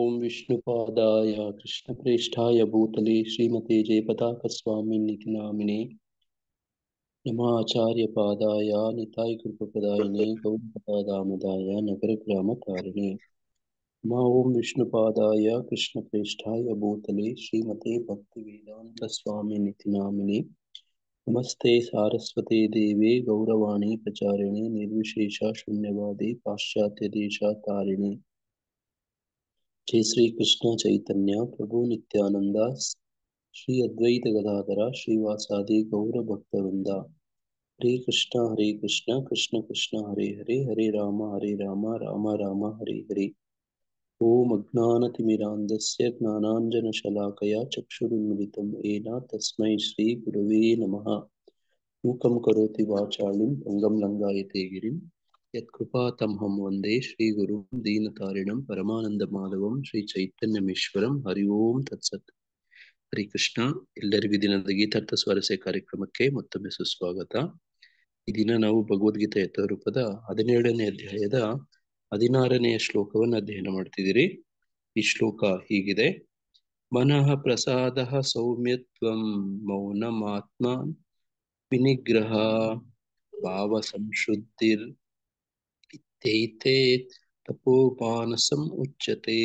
ओम विष्णुपादाय कृष्णप्रेष्ठाय भूतले श्रीमते जयपताकस्वामिनिति नामिने नमाचार्यपादाय नितायकृपपदायिने गौरपदामदाय नगरग्रामतारिणे मा ओम विष्णुपादाय कृष्णप्रेष्ठाय भूतले श्रीमते भक्तिवेदान्तस्वामिनिति नामिने नमस्ते सारस्वते देवे गौरवाणी प्रचारिणे निर्विशेष शून्यवादी पाश्चात्यदेशतारिणे जय श्री कृष्ण चैतन्य प्रभु नित्यानंद श्री अद्वैत गदाधर श्रीवासादि गौर भक्तवृंद हरे कृष्ण कृष्ण कृष्ण हरे हरे हरे राम राम राम हरे हरे ओम अज्ञानतिमिरान्धस्य ज्ञानाञ्जनशलाकया चक्षुरुन्मिलितं येन तस्मै श्रीगुरवे नमः मूकं करोति वाचालं भङ्गं लङ्घयते गिरिं यत्कृपातमहं वन्दे श्रीगुरुं दीनतारिणं परमानन्दमाधवं ಶ್ರೀಚೈತನ್ಯಮೇಶ್ವರಂ ಹರಿ ಓಂ ತತ್ಸತ್. ಹರಿ ಕೃಷ್ಣ. ಎಲ್ಲರಿಗೂ ದಿನದ ಗೀತಾರ್ಥ ಸ್ವಾರಸ್ಯ ಕಾರ್ಯಕ್ರಮಕ್ಕೆ ಮತ್ತೊಮ್ಮೆ ಸುಸ್ವಾಗತ. ಈ ದಿನ ನಾವು ಭಗವದ್ಗೀತೆ ಯಥಾರೂಪದ 17ನೇ ಅಧ್ಯಾಯದ 16ನೆಯ ಶ್ಲೋಕವನ್ನು ಅಧ್ಯಯನ ಮಾಡ್ತಿದ್ದೀರಿ. ಈ ಶ್ಲೋಕ ಹೀಗಿದೆ: ಮನಃ ಪ್ರಸಾದ ಸೌಮ್ಯತ್ವಂ ಮೌನಮಾತ್ಮ ವಿನಿಗ್ರಹ ಭಾವ ಸಂಶುದ್ಧಿರ್ ಇತ್ಯೈತೆ ತಪೋಮಾನಸಂ ಉಚ್ಯತೆ.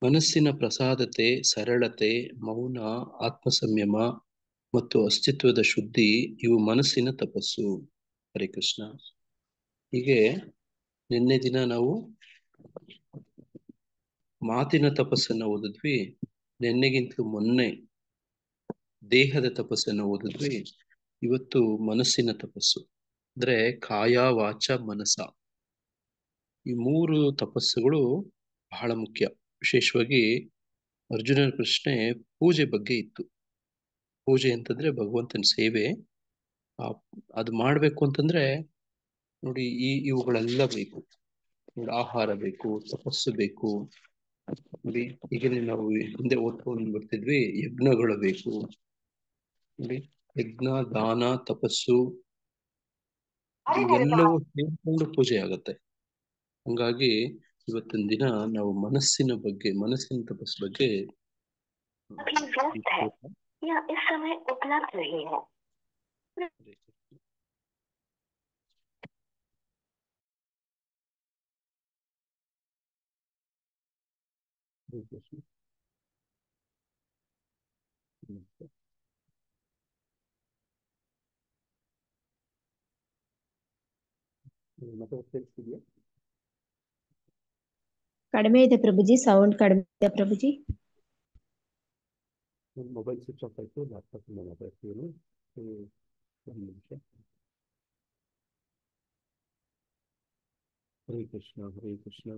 ಮನಸ್ಸಿನ ಪ್ರಸಾದತೆ, ಸರಳತೆ, ಮೌನ, ಆತ್ಮಸಂಯಮ ಮತ್ತು ಅಸ್ತಿತ್ವದ ಶುದ್ಧಿ ಇವು ಮನಸ್ಸಿನ ತಪಸ್ಸು. ಹರೇ ಕೃಷ್ಣ. ಹೀಗೆ ನಿನ್ನೆ ದಿನ ನಾವು ಮಾತಿನ ತಪಸ್ಸನ್ನು ಓದಿದ್ವಿ. ನಿನ್ನೆಗಿಂತಲೂ ಮೊನ್ನೆ ದೇಹದ ತಪಸ್ಸನ್ನು ಓದಿದ್ವಿ. ಇವತ್ತು ಮನಸ್ಸಿನ ತಪಸ್ಸು ಅಂದ್ರೆ ಕಾಯ ವಾಚ ಮನಸ, ಈ 3 ತಪಸ್ಸುಗಳು ಬಹಳ ಮುಖ್ಯ. ವಿಶೇಷವಾಗಿ ಅರ್ಜುನನ ಪ್ರಶ್ನೆ ಪೂಜೆ ಬಗ್ಗೆ ಇತ್ತು. ಪೂಜೆ ಅಂತಂದ್ರೆ ಭಗವಂತನ ಸೇವೆ. ಅದು ಮಾಡ್ಬೇಕು ಅಂತಂದ್ರೆ ನೋಡಿ, ಇವುಗಳೆಲ್ಲ ಬೇಕು ನೋಡಿ. ಆಹಾರ ಬೇಕು, ತಪಸ್ಸು ಬೇಕು ನೋಡಿ. ಈಗ ನಾವು ಹಿಂದೆ ಓದ್ಕೊಂಡು ಬರ್ತಿದ್ವಿ, ಯಜ್ಞಗಳು ಬೇಕು ನೋಡಿ. ಯಜ್ಞ, ದಾನ, ತಪಸ್ಸು ಇವೆಲ್ಲವೂ ಸೇರಿಕೊಂಡು ಪೂಜೆ ಆಗತ್ತೆ. ಹಂಗಾಗಿ ಇವತ್ತಿನ ದಿನ ನಾವು ಮನಸ್ಸಿನ ಬಗ್ಗೆ, ಮನಸ್ಸಿನ ತಪಸ್ಸು ಬಗ್ಗೆ ಕಡಿಮೆ ಇದೆ ಪ್ರಭುಜಿ, ಸೌಂಡ್ ಕಡಿಮೆ ಇದೆ ಪ್ರಭುಜಿ. ಮೊಬೈಲ್ ಸ್ವಿಚ್ ಆಫ್ ಆಯ್ತು, ಲ್ಯಾಪ್ಟಾಪ್ ಮಾತಾಡ್ತೀನಿ. ಒಂದು ನಿಮಿಷ. ಹರೇ ಕೃಷ್ಣ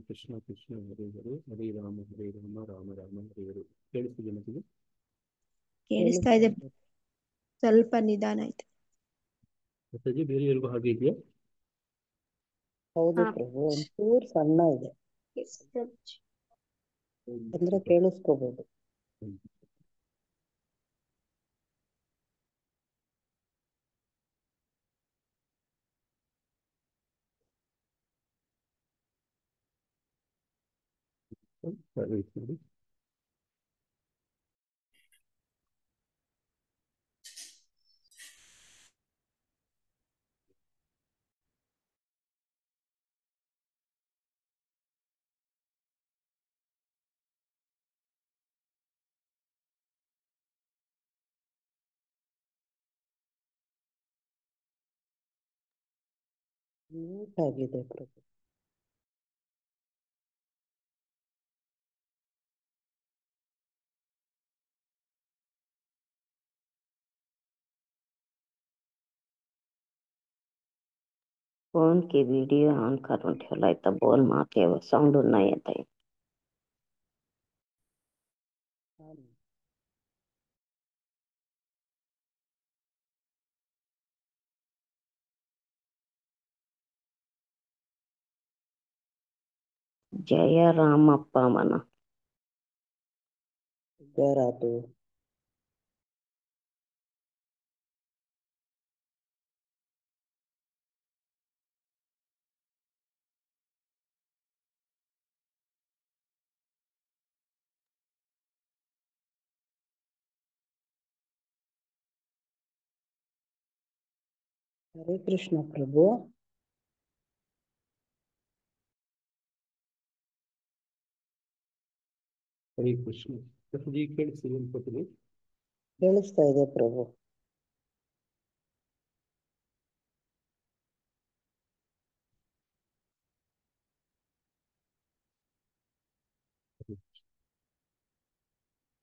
ಕೃಷ್ಣ ಕೃಷ್ಣ ಹರೇ ಹರೇ, ಹರೇ ರಾಮ ರಾಮ ರಾಮ ಹರೇ ಹರೇ. ಕೇಳಿಸ್ತಿದೆ ಮತ್ತಿಗೆ? ಕೇಳಿಸ್ತಾ ಇದೆ, ಸ್ವಲ್ಪ ನಿಧಾನ ಆಯ್ತು. ಮತ್ತಾಗಿ ಬೇರೆಯವ್ರಿಗೂ ಹಾಗೆ ಇದೆಯಾ? ಹೌದು ಪ್ರಭು, ಒಂಚೂರು ಸಣ್ಣ ಇದೆ ಅಂದ್ರೆ ಕೇಳಿಸ್ಕೋಬಹುದು. ಮ್ಯೂಟ್ ಆಗಿದೆ ಪ್ರಭು. फोन की वीडियो ऑन करून ठेवलाय तर बोल माके साऊंड नाही येत आहे. जय रामप्ಪ ಮನ ಯಾರಾದು? ಹರೇ ಕೃಷ್ಣ ಪ್ರಭು. ಹರೇ ಕೃಷ್ಣ. ಪ್ರಭುಜಿ ಕೇಳಿಸ್ತಿದೆ ಅನ್ಕೋತೀನಿ. ಕೇಳಿಸ್ತಾ ಇದೆ ಪ್ರಭು.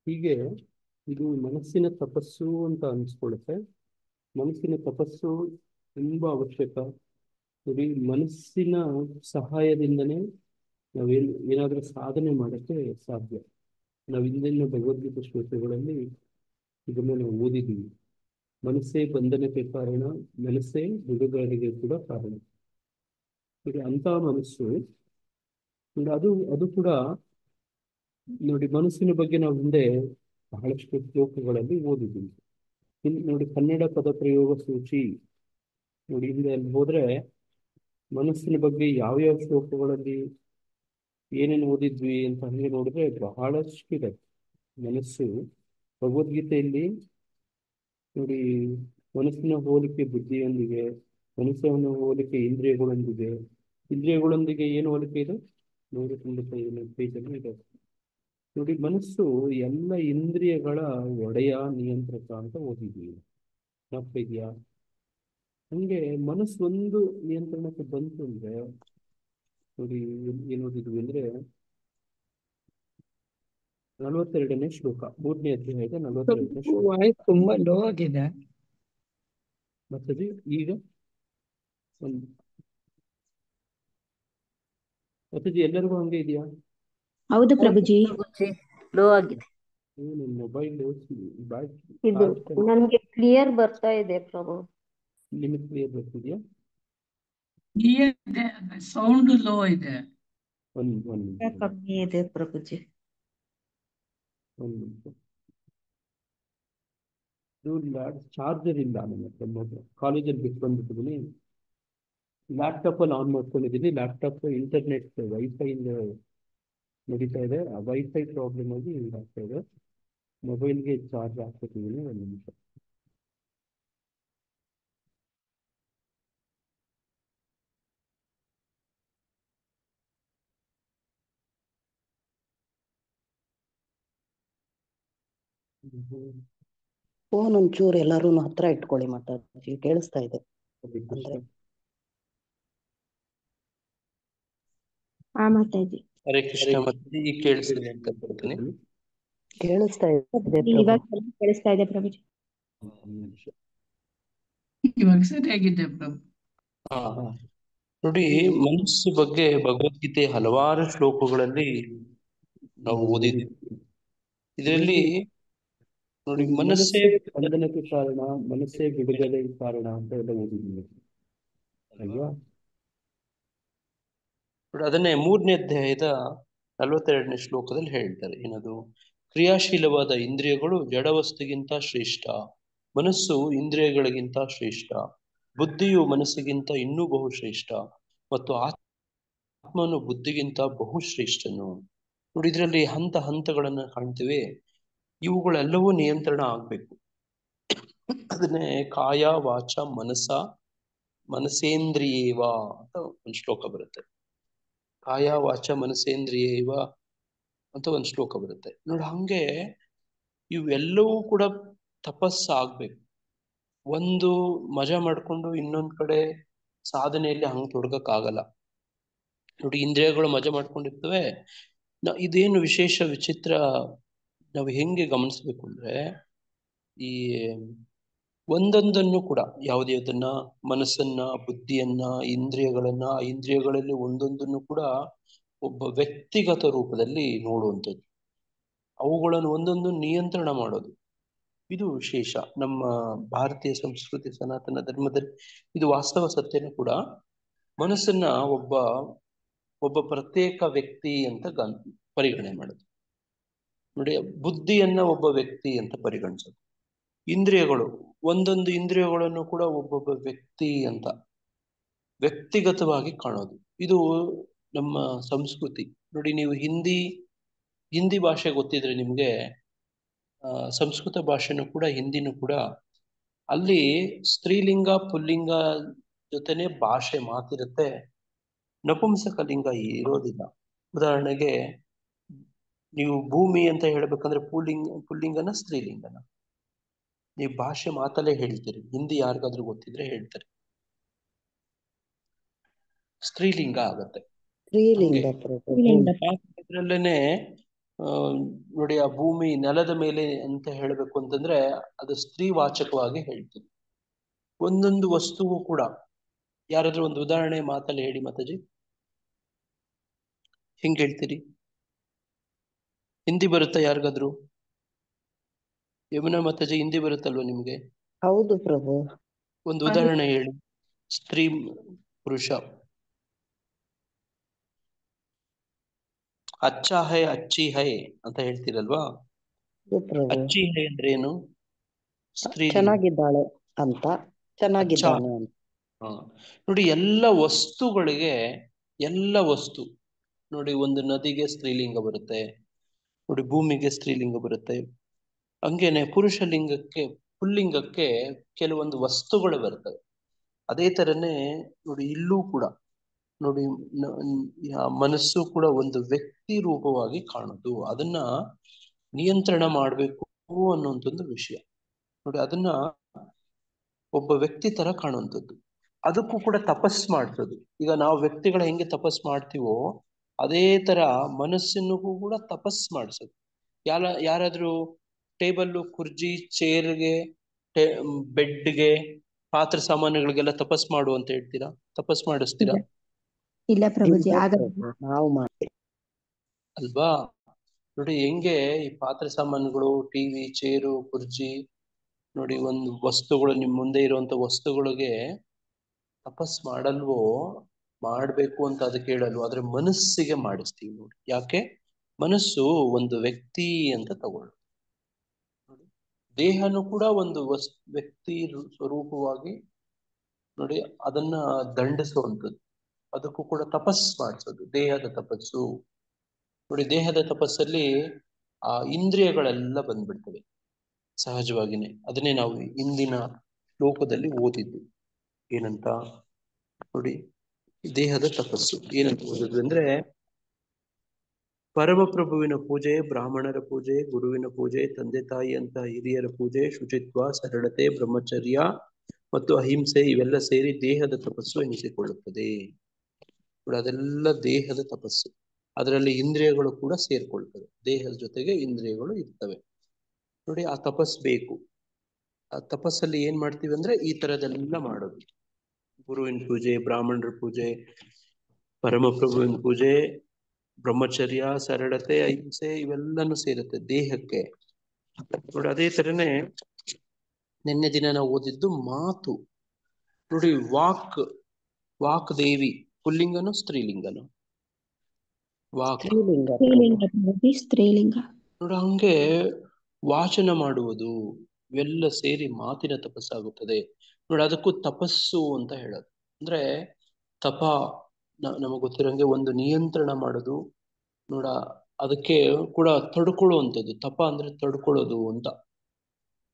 ಹೀಗೆ ಇದು ಮನಸ್ಸಿನ ತಪಸ್ಸು ಅಂತ ಅನ್ಸ್ಕೊಳುತ್ತೆ. ಮನಸ್ಸಿನ ತಪಸ್ಸು ತುಂಬಾ ಅವಶ್ಯಕ. ನೋಡಿ, ಮನಸ್ಸಿನ ಸಹಾಯದಿಂದನೇ ಏನಾದ್ರೂ ಸಾಧನೆ ಮಾಡಕ್ಕೆ ಸಾಧ್ಯ. ನಾವು ಹಿಂದಿನ ಭಗವದ್ಗೀತಾ ಶ್ಲೋಕಗಳಲ್ಲಿ ಇದನ್ನು ನಾವು ಓದಿದ್ದೀವಿ. ಮನಸ್ಸೇ ಬಂಧನಕ್ಕೆ ಕಾರಣ, ಮನಸ್ಸೇ ಬಿಡುಗಡೆಗೆ ಕೂಡ ಕಾರಣ. ನೋಡಿ, ಅಂತ ಮನಸ್ಸು ನೋಡಿ, ಅದು ಕೂಡ ನೋಡಿ, ಮನಸ್ಸಿನ ಬಗ್ಗೆ ನಾವು ಹಿಂದೆ ಬಹಳಷ್ಟು ಶ್ಲೋಕಗಳಲ್ಲಿ ಓದಿದ್ದೀವಿ. ನೋಡಿ, ಕನ್ನಡ ಪದ ಪ್ರಯೋಗ ಸೂಚಿ ನೋಡಿ, ಹಿಂದೆ ಅಲ್ಲಿ ಹೋದ್ರೆ ಮನಸ್ಸಿನ ಬಗ್ಗೆ ಯಾವ್ಯಾವ ಶ್ಲೋಕಗಳಲ್ಲಿ ಏನೇನು ಓದಿದ್ವಿ ಅಂತ ಹಂಗೆ ನೋಡಿದ್ರೆ ಬಹಳಷ್ಟಿದೆ. ಮನಸ್ಸು ಭಗವದ್ಗೀತೆಯಲ್ಲಿ ನೋಡಿ, ಮನಸ್ಸಿನ ಹೋಲಿಕೆ ಬುದ್ಧಿಯೊಂದಿಗೆ, ಮನಸ್ಸನ್ನು ಹೋಲಿಕೆ ಇಂದ್ರಿಯಗಳೊಂದಿಗೆ, ಇಂದ್ರಿಯಗಳೊಂದಿಗೆ ಏನು ಹೋಲಿಕೆ ಇದೆ? 195 ಪೇಜಲ್ಲಿ ಇದೆ. ನೋಡಿ, ಮನಸ್ಸು ಎಲ್ಲ ಇಂದ್ರಿಯಗಳ ಒಡೆಯ, ನಿಯಂತ್ರಕ ಅಂತ ಓದಿದ್ದೀವಿ. ಜ್ಞಾಪಕ ಇದೆಯಾ? ಹಂಗೆ ಮನಸ್ಸು ಒಂದು ನಿಯಂತ್ರಣಕ್ಕೆ ಬಂತು ಅಂದ್ರೆ ನೋಡಿ, ಏನ್ ಓದಿದ್ವಿ ಅಂದ್ರೆ 42ನೇ ಶ್ಲೋಕ, 3ನೇ ಅಧ್ಯಾಯದ 42ನೇ ಶ್ಲೋಕ. ವಾಯ್ಸ್ ತುಂಬಾ ಲೋ ಆಗಿದೆ. ಮತ್ತೆ ಈಗ ಮತ್ತೆ ಎಲ್ಲರಿಗೂ ಹಂಗೆ ಇದೆಯಾ? ಹೌದು ಪ್ರಭುಜಿ. ಲೋ ಆಗಿದೆ. ಮೊಬೈಲ್ ಇದು ನನ್ಗೆ ಕ್ಲಿಯರ್ ಬರ್ತಾ ಇದೆ ಪ್ರಭು. ನಿಮಗೆ ಕ್ಲಿಯರ್ ಬರ್ತಿದ್ಯಾ? ಸೌಂಡ್ ಲೋ ಇದೆ. ಒಂದು ಕಮ್ಮಿ ಇದೆ ಪ್ರಭುಜಿ. ಚಾರ್ಜರ್ ಇಲ್ಲ ನನ್ನ ಹತ್ರ. ಕಾಲೇಜಲ್ಲಿ ಬಿಟ್ಟು ಬಂದ್ಬಿಟ್ಟಿದ್ದೀನಿ. ಲ್ಯಾಪ್ಟಾಪ್ ಅಲ್ಲಿ ಆನ್ ಮಾಡ್ಕೊಂಡಿದ್ದೀನಿ. ಲ್ಯಾಪ್ಟಾಪ್ ಇಂಟರ್ನೆಟ್ ವೈಫೈ ಇಂದ ನಡೀತಾ ಇದೆ. ಆ ವೈಫೈ ಪ್ರಾಬ್ಲಮ್ ಆಗಿ ಆಗ್ತಾ ಇದೆ. ಮೊಬೈಲ್ಗೆ ಚಾರ್ಜ್ ಹಾಕ್ಕೊತಿದ್ದೀನಿ. ಒಂದು ನಿಮಿಷ. ಫೋನ್ ಒಂಚೂರು ಎಲ್ಲಾರು ಹತ್ರ ಇಟ್ಕೊಳ್ಳಿ ಮಾತಾಡ್ತೀವಿ. ಕೇಳಿಸ್ತಾ ಇದೆ ಅಂದ್ರೆ. ಮಾತಾಡಿ. ಹರೇ ಕೃಷ್ಣ. ಮತ್ತೆ ಈಗ ಕೇಳಿಸ್ತಿದೆ ಅಂತ ಬರ್ತೀನಿ. ಕೇಳಿಸ್ತಾ ಇದೆ ಇವಾಗ ಕೇಳಿಸ್ತಾ ಇದೆ ಪ್ರಭುಜಿ. ಇವಾಗ ಸರಿಯಾಗಿದೆ ಪ್ರಭು. ನೋಡಿ, ಮನಸ್ಸು ಬಗ್ಗೆ ಭಗವದ್ಗೀತೆ ಹಲವಾರು ಶ್ಲೋಕಗಳಲ್ಲಿ ನಾವು ಓದಿದ್ದೀವಿ. ಇದರಲ್ಲಿ ನೋಡಿ, ಮನಸ್ಸೇ ಬಂಧನಕ್ಕೆ ಕಾರಣ, ಮನಸ್ಸೇ ಬಿಡುಗಡೆಗೆ ಕಾರಣ ಅಂತ ಎಲ್ಲ ಓದಿದ್ದೀವಿ ಅಲ್ವಾ? ಅದನ್ನೇ 3ನೇ ಅಧ್ಯಾಯದ 42ನೇ ಶ್ಲೋಕದಲ್ಲಿ ಹೇಳ್ತಾರೆ. ಏನದು? ಕ್ರಿಯಾಶೀಲವಾದ ಇಂದ್ರಿಯಗಳು ಜಡವಸ್ತುಗಿಂತ ಶ್ರೇಷ್ಠ, ಮನಸ್ಸು ಇಂದ್ರಿಯಗಳಿಗಿಂತ ಶ್ರೇಷ್ಠ, ಬುದ್ಧಿಯು ಮನಸ್ಸಿಗಿಂತ ಇನ್ನೂ ಬಹುಶ್ರೇಷ್ಠ, ಮತ್ತು ಆತ್ಮನು ಬುದ್ಧಿಗಿಂತ ಬಹುಶ್ರೇಷ್ಠನು. ನೋಡಿ, ಇದರಲ್ಲಿ ಹಂತ ಹಂತಗಳನ್ನ ಕಾಣ್ತೇವೆ. ಇವುಗಳೆಲ್ಲವೂ ನಿಯಂತ್ರಣ ಆಗ್ಬೇಕು. ಅದನ್ನೇ ಕಾಯ ವಾಚ ಮನಸೇಂದ್ರಿಯೇವ ಅಂತ ಒಂದು ಶ್ಲೋಕ ಬರುತ್ತೆ. ಕಾಯ ವಾಚ ಮನಸೇಂದ್ರಿಯೇವ ಅಂತ ಒಂದು ಶ್ಲೋಕ ಬರುತ್ತೆ ನೋಡಿ. ಹಂಗೆ ಇವೆಲ್ಲವೂ ಕೂಡ ತಪಸ್ಸಾಗ್ಬೇಕು. ಒಂದು ಮಜಾ ಮಾಡ್ಕೊಂಡು ಇನ್ನೊಂದ್ ಕಡೆ ಸಾಧನೆಯಲ್ಲಿ ಹಂಗೆ ತೊಡಗಕ್ಕಾಗಲ್ಲ ನೋಡಿ. ಇಂದ್ರಿಯಗಳು ಮಜಾ ಮಾಡ್ಕೊಂಡಿರ್ತವೆ. ಇದೇನು ವಿಶೇಷ ವಿಚಿತ್ರ ನಾವು ಹೆಂಗೆ ಗಮನಿಸ್ಬೇಕು ಅಂದ್ರೆ, ಈ ಒಂದೊಂದನ್ನು ಕೂಡ ಯಾವುದನ್ನ ಮನಸ್ಸನ್ನ, ಬುದ್ಧಿಯನ್ನ, ಇಂದ್ರಿಯಗಳನ್ನ, ಆ ಇಂದ್ರಿಯಗಳಲ್ಲಿ ಒಂದೊಂದನ್ನು ಕೂಡ ಒಬ್ಬ ವ್ಯಕ್ತಿಗತ ರೂಪದಲ್ಲಿ ನೋಡುವಂಥದ್ದು, ಅವುಗಳನ್ನು ಒಂದೊಂದು ನಿಯಂತ್ರಣ ಮಾಡೋದು, ಇದು ವಿಶೇಷ. ನಮ್ಮ ಭಾರತೀಯ ಸಂಸ್ಕೃತಿ, ಸನಾತನ ಧರ್ಮದಲ್ಲಿ ಇದು ವಾಸ್ತವ ಸತ್ಯನೂ ಕೂಡ. ಮನಸ್ಸನ್ನ ಒಬ್ಬ ಪ್ರತ್ಯೇಕ ವ್ಯಕ್ತಿ ಅಂತ ಪರಿಗಣನೆ ಮಾಡೋದು ನೋಡಿ. ಬುದ್ಧಿಯನ್ನ ಒಬ್ಬ ವ್ಯಕ್ತಿ ಅಂತ ಪರಿಗಣಿಸೋದು. ಇಂದ್ರಿಯಗಳು, ಒಂದೊಂದು ಇಂದ್ರಿಯಗಳನ್ನು ಕೂಡ ಒಬ್ಬೊಬ್ಬ ವ್ಯಕ್ತಿ ಅಂತ ವ್ಯಕ್ತಿಗತವಾಗಿ ಕಾಣೋದು, ಇದು ನಮ್ಮ ಸಂಸ್ಕೃತಿ ನೋಡಿ. ನೀವು ಹಿಂದಿ ಭಾಷೆ ಗೊತ್ತಿದ್ರೆ ನಿಮ್ಗೆ ಸಂಸ್ಕೃತ ಭಾಷೆನೂ ಕೂಡ ಹಿಂದಿನೂ ಕೂಡ ಅಲ್ಲಿ ಸ್ತ್ರೀಲಿಂಗ ಪುಲ್ಲಿಂಗ ಜೊತೆನೆ ಭಾಷೆ ಮಾತಿರುತ್ತೆ, ನಪುಂಸಕ ಲಿಂಗ ಇರೋದಿಲ್ಲ. ಉದಾಹರಣೆಗೆ ನೀವು ಭೂಮಿ ಅಂತ ಹೇಳ್ಬೇಕಂದ್ರೆ ಪುಲ್ಲಿಂಗನ ಸ್ತ್ರೀಲಿಂಗನ ನೀವು ಭಾಷೆ ಮಾತಲ್ಲೇ ಹೇಳ್ತೀರಿ. ಹಿಂದಿ ಯಾರಿಗಾದ್ರೂ ಗೊತ್ತಿದ್ರೆ ಹೇಳ್ತಾರೆ, ಸ್ತ್ರೀಲಿಂಗ ಆಗತ್ತೆ. ಸ್ತ್ರೀಲಿಂಗ ಪ್ರಭು. ಇದ್ರಲ್ಲೇನೆ ನೋಡಿ, ಆ ಭೂಮಿ ನೆಲದ ಮೇಲೆ ಅಂತ ಹೇಳ್ಬೇಕು ಅಂತಂದ್ರೆ ಅದು ಸ್ತ್ರೀವಾಚಕವಾಗಿ ಹೇಳ್ತೀವಿ. ಒಂದೊಂದು ವಸ್ತುವು ಕೂಡ, ಯಾರಾದ್ರೂ ಒಂದು ಉದಾಹರಣೆ ಮಾತಲ್ಲಿ ಹೇಳಿ ಮಾತಾಜಿ, ಹೆಂಗ್ ಹೇಳ್ತೀರಿ? ಹಿಂದಿ ಬರುತ್ತಾ ಯಾರಿಗಾದ್ರು? ಯಮುನಾ ಮಾತಾಜಿ ಹಿಂದಿ ಬರುತ್ತಲ್ವ ನಿಮ್ಗೆ? ಹೌದು ಪ್ರಭು. ಒಂದು ಉದಾಹರಣೆ ಹೇಳಿ, ಸ್ತ್ರೀ ಪುರುಷ. ಅಚ್ಚಾ ಹೈ ಅಚ್ಚಿ ಹೈ ಅಂತ ಹೇಳ್ತೀರಲ್ವಾ? ಹೌದು ಪ್ರಭು. ಅಚ್ಚಿ ಹೈ ಅಂದ್ರೆ ಏನು? ಸ್ತ್ರೀ. ಚೆನ್ನಾಗಿದ್ದಾಳೆ ಅಂತ, ಚೆನ್ನಾಗಿದ್ದಾನೆ ಅಂತ. ನೋಡಿ, ಎಲ್ಲ ವಸ್ತುಗಳಿಗೆ, ಎಲ್ಲ ವಸ್ತು ನೋಡಿ, ಒಂದು ನದಿಗೆ ಸ್ತ್ರೀಲಿಂಗ ಬರುತ್ತೆ, ನೋಡಿ ಭೂಮಿಗೆ ಸ್ತ್ರೀಲಿಂಗ ಬರುತ್ತೆ. ಹಂಗೇನೆ ಪುರುಷ ಲಿಂಗಕ್ಕೆ, ಪುಲ್ಲಿಂಗಕ್ಕೆ ಕೆಲವೊಂದು ವಸ್ತುಗಳು ಬರ್ತವೆ. ಅದೇ ತರನೇ ನೋಡಿ ಇಲ್ಲೂ ಕೂಡ ನೋಡಿ, ಮನಸ್ಸು ಕೂಡ ಒಂದು ವ್ಯಕ್ತಿ ರೂಪವಾಗಿ ಕಾಣುದು. ಅದನ್ನ ನಿಯಂತ್ರಣ ಮಾಡ್ಬೇಕು ಅನ್ನುವಂಥದ್ದು ವಿಷಯ. ನೋಡಿ, ಅದನ್ನ ಒಬ್ಬ ವ್ಯಕ್ತಿ ತರ ಕಾಣುವಂಥದ್ದು. ಅದಕ್ಕೂ ಕೂಡ ತಪಸ್ ಮಾಡ್ತದ್ದು. ಈಗ ನಾವು ವ್ಯಕ್ತಿಗಳ ಹೆಂಗೆ ತಪಸ್ ಮಾಡ್ತೀವೋ ಅದೇ ತರ ಮನಸ್ಸಿನಗೂ ಕೂಡ ತಪಸ್ ಮಾಡಿಸೋದು. ಯಾರಾದ್ರೂ ಟೇಬಲ್ಲು, ಕುರ್ಜಿ, ಚೇರ್ಗೆ, ಬೆಡ್ಗೆ, ಪಾತ್ರ ಸಾಮಾನುಗಳಿಗೆಲ್ಲ ತಪಸ್ ಮಾಡು ಅಂತ ಹೇಳ್ತೀರಾ? ತಪಸ್ ಮಾಡಿಸ್ತೀರಾ? ಇಲ್ಲ ಪ್ರಭುಜಿ, ಆಗ ನಾವು ಮಾಡಿ ಅಲ್ವಾ? ನೋಡಿ ಹೆಂಗೆ ಈ ಪಾತ್ರ ಸಾಮಾನುಗಳು, ಟಿವಿ, ಚೇರು, ಕುರ್ಜಿ, ನೋಡಿ ಒಂದು ವಸ್ತುಗಳು, ನಿಮ್ ಮುಂದೆ ಇರುವಂತ ವಸ್ತುಗಳಿಗೆ ತಪಸ್ ಮಾಡಲ್ವೋ? ಮಾಡ್ಬೇಕು ಅಂತ ಅದಕ್ಕೆ ಹೇಳಲ್ವೋ? ಆದ್ರೆ ಮನಸ್ಸಿಗೆ ಮಾಡಿಸ್ತೀವಿ ನೋಡಿ. ಯಾಕೆ? ಮನಸ್ಸು ಒಂದು ವ್ಯಕ್ತಿ ಅಂತ ತಗೊಳ್ಳು. ನೋಡಿ, ದೇಹನು ಕೂಡ ಒಂದು ವ್ಯಕ್ತಿ ಸ್ವರೂಪವಾಗಿ ನೋಡಿ ಅದನ್ನ ದಂಡಿಸುವಂಥದ್ದು. ಅದಕ್ಕೂ ಕೂಡ ತಪಸ್ ಮಾಡಿಸೋದು, ದೇಹದ ತಪಸ್ಸು. ನೋಡಿ, ದೇಹದ ತಪಸ್ಸಲ್ಲಿ ಆ ಇಂದ್ರಿಯಗಳೆಲ್ಲ ಬಂದ್ಬಿಡ್ತವೆ ಸಹಜವಾಗಿನೇ. ಅದನ್ನೇ ನಾವು ಇಂದಿನ ಶ್ಲೋಕದಲ್ಲಿ ಓದಿದ್ದು. ಏನಂತ ನೋಡಿ, ದೇಹದ ತಪಸ್ಸು ಏನಂತ ಓದಿದ್ದು ಅಂದ್ರೆ, ಪರಮಪ್ರಭುವಿನ ಪೂಜೆ, ಬ್ರಾಹ್ಮಣರ ಪೂಜೆ, ಗುರುವಿನ ಪೂಜೆ, ತಂದೆ ತಾಯಿ ಅಂತ ಹಿರಿಯರ ಪೂಜೆ, ಶುಚಿತ್ವ, ಸರಳತೆ, ಬ್ರಹ್ಮಚರ್ಯ ಮತ್ತು ಅಹಿಂಸೆ ಇವೆಲ್ಲ ಸೇರಿ ದೇಹದ ತಪಸ್ಸು ಎನಿಸಿಕೊಳ್ಳುತ್ತದೆ. ಅದೆಲ್ಲ ದೇಹದ ತಪಸ್ಸು. ಅದರಲ್ಲಿ ಇಂದ್ರಿಯಗಳು ಕೂಡ ಸೇರ್ಕೊಳ್ತವೆ. ದೇಹದ ಜೊತೆಗೆ ಇಂದ್ರಿಯಗಳು ಇರ್ತವೆ. ನೋಡಿ, ಆ ತಪಸ್ ಬೇಕು. ಆ ತಪಸ್ಸಲ್ಲಿ ಏನ್ ಮಾಡ್ತೀವಿ ಅಂದ್ರೆ ಈ ತರದೆಲ್ಲ ಮಾಡೋದು. ಗುರುವಿನ ಪೂಜೆ, ಬ್ರಾಹ್ಮಣರ ಪೂಜೆ, ಪರಮಪ್ರಭುವಿನ ಪೂಜೆ, ಬ್ರಹ್ಮಚರ್ಯ, ಸರಳತೆ, ಅಹಿಂಸೆ ಇವೆಲ್ಲನೂ ಸೇರುತ್ತೆ ದೇಹಕ್ಕೆ. ನೋಡಿ, ಅದೇ ತರನೇ ನಿನ್ನೆ ದಿನ ನಾವು ಓದಿದ್ದು ಮಾತು. ನೋಡಿ, ವಾಕ್ ದೇವಿ ಪುಲ್ಲಿಂಗನು ಸ್ತ್ರೀಲಿಂಗನು? ವಾಕ್ ಸ್ತ್ರೀಲಿಂಗ. ಸ್ತ್ರೀಲಿಂಗ ಪ್ರಭುಜಿ, ಸ್ತ್ರೀಲಿಂಗ. ನೋಡಿ, ಹಂಗೆ ವಾಚನ ಮಾಡುವುದು ಇವೆಲ್ಲ ಸೇರಿ ಮಾತಿನ ತಪಸ್ಸಾಗುತ್ತದೆ. ನೋಡಿ, ಅದಕ್ಕೂ ತಪಸ್ಸು ಅಂತ ಹೇಳೋದು. ಅಂದ್ರೆ ತಪ ನಮಗ್ ಗೊತ್ತಿರಂಗೆ ಒಂದು ನಿಯಂತ್ರಣ ಮಾಡೋದು. ನೋಡ, ಅದಕ್ಕೆ ಕೂಡ ತಡ್ಕೊಳ್ಳುವಂಥದ್ದು. ತಪ ಅಂದ್ರೆ ತಡ್ಕೊಳ್ಳೋದು ಅಂತ.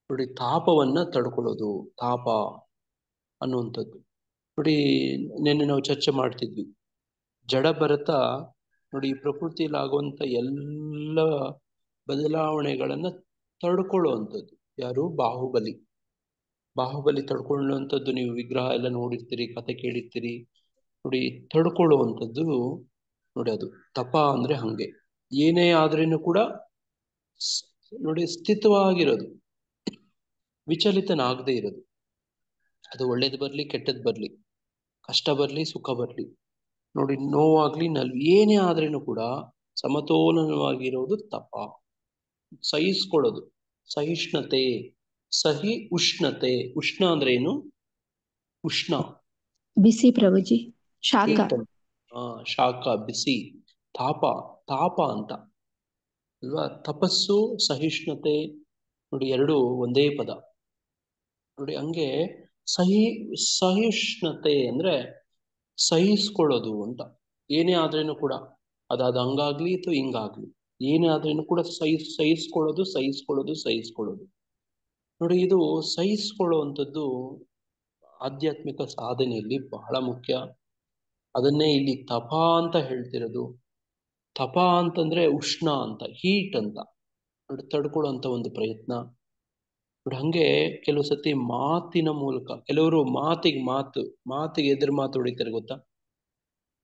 ನೋಡಿ, ತಾಪವನ್ನ ತಡ್ಕೊಳ್ಳೋದು, ತಾಪ ಅನ್ನುವಂಥದ್ದು. ನೋಡಿ, ನಿನ್ನೆ ನಾವು ಚರ್ಚೆ ಮಾಡ್ತಿದ್ವಿ, ಜಡ ಭರತ ನೋಡಿ ಈ ಪ್ರಕೃತಿಯಲ್ಲಿ ಆಗುವಂತ ಎಲ್ಲ ಬದಲಾವಣೆಗಳನ್ನ ತಡ್ಕೊಳ್ಳುವಂಥದ್ದು. ಯಾರು? ಬಾಹುಬಲಿ ತಡ್ಕೊಳ್ಳುವಂಥದ್ದು. ನೀವು ವಿಗ್ರಹ ಎಲ್ಲ ನೋಡಿರ್ತೀರಿ, ಕತೆ ಕೇಳಿರ್ತೀರಿ. ನೋಡಿ, ತಡ್ಕೊಳ್ಳುವಂಥದ್ದು ನೋಡಿ, ಅದು ತಪ ಅಂದ್ರೆ ಹಂಗೆ. ಏನೇ ಆದ್ರೇನು ಕೂಡ ನೋಡಿ ಸ್ಥಿತವಾಗಿರೋದು, ವಿಚಲಿತನಾಗದೆ ಇರೋದು. ಅದು ಒಳ್ಳೇದು ಬರ್ಲಿ ಕೆಟ್ಟದ್ ಬರ್ಲಿ, ಕಷ್ಟ ಬರ್ಲಿ ಸುಖ ಬರ್ಲಿ, ನೋಡಿ ನೋವಾಗ್ಲಿ ಏನೇ ಆದ್ರೇನು ಕೂಡ ಸಮತೋಲನವಾಗಿರೋದು ತಪ. ಸಹಿಸ್ಕೊಳ್ಳೋದು, ಸಹಿಷ್ಣುತೆ, ಉಷ್ಣತೆ. ಉಷ್ಣ ಅಂದ್ರೆ ಏನು? ಉಷ್ಣ ಬಿಸಿ ಪ್ರಭುಜಿ, ಶಾಖ. ಶಾಖ, ಬಿಸಿ. ತಾಪ ಅಂತ ಅಲ್ವಾ? ತಪಸ್ಸು, ಸಹಿಷ್ಣುತೆ ನೋಡಿ ಎರಡು ಒಂದೇ ಪದ. ನೋಡಿ, ಹಂಗೆ ಸಹಿಷ್ಣುತೆ ಅಂದ್ರೆ ಸಹಿಸ್ಕೊಳ್ಳೋದು ಅಂತ. ಏನೇ ಆದ್ರೇನು ಕೂಡ ಅದಾದ ಹಂಗಾಗ್ಲಿ ಅಥವಾ ಹಿಂಗಾಗ್ಲಿ, ಏನೇ ಆದ್ರೇನು ಕೂಡ ಸಹಿಸ್ಕೊಳ್ಳೋದು. ನೋಡಿ, ಇದು ಸಹಿಸ್ಕೊಳ್ಳುವಂಥದ್ದು ಆಧ್ಯಾತ್ಮಿಕ ಸಾಧನೆಯಲ್ಲಿ ಬಹಳ ಮುಖ್ಯ. ಅದನ್ನೇ ಇಲ್ಲಿ ತಪ ಅಂತ ಹೇಳ್ತಿರೋದು. ತಪ ಅಂತಂದ್ರೆ ಉಷ್ಣ ಅಂತ, ಹೀಟ್ ಅಂತ ನೋಡಿ, ತಡ್ಕೊಳ್ಳುವಂತ ಒಂದು ಪ್ರಯತ್ನ ನೋಡಿ. ಹಂಗೆ ಕೆಲವು ಸತಿ ಮಾತಿನ ಮೂಲಕ, ಕೆಲವರು ಮಾತಿಗೆ ಎದುರು ಮಾತು ಹೊಡಿತಾರೆ ಗೊತ್ತಾ.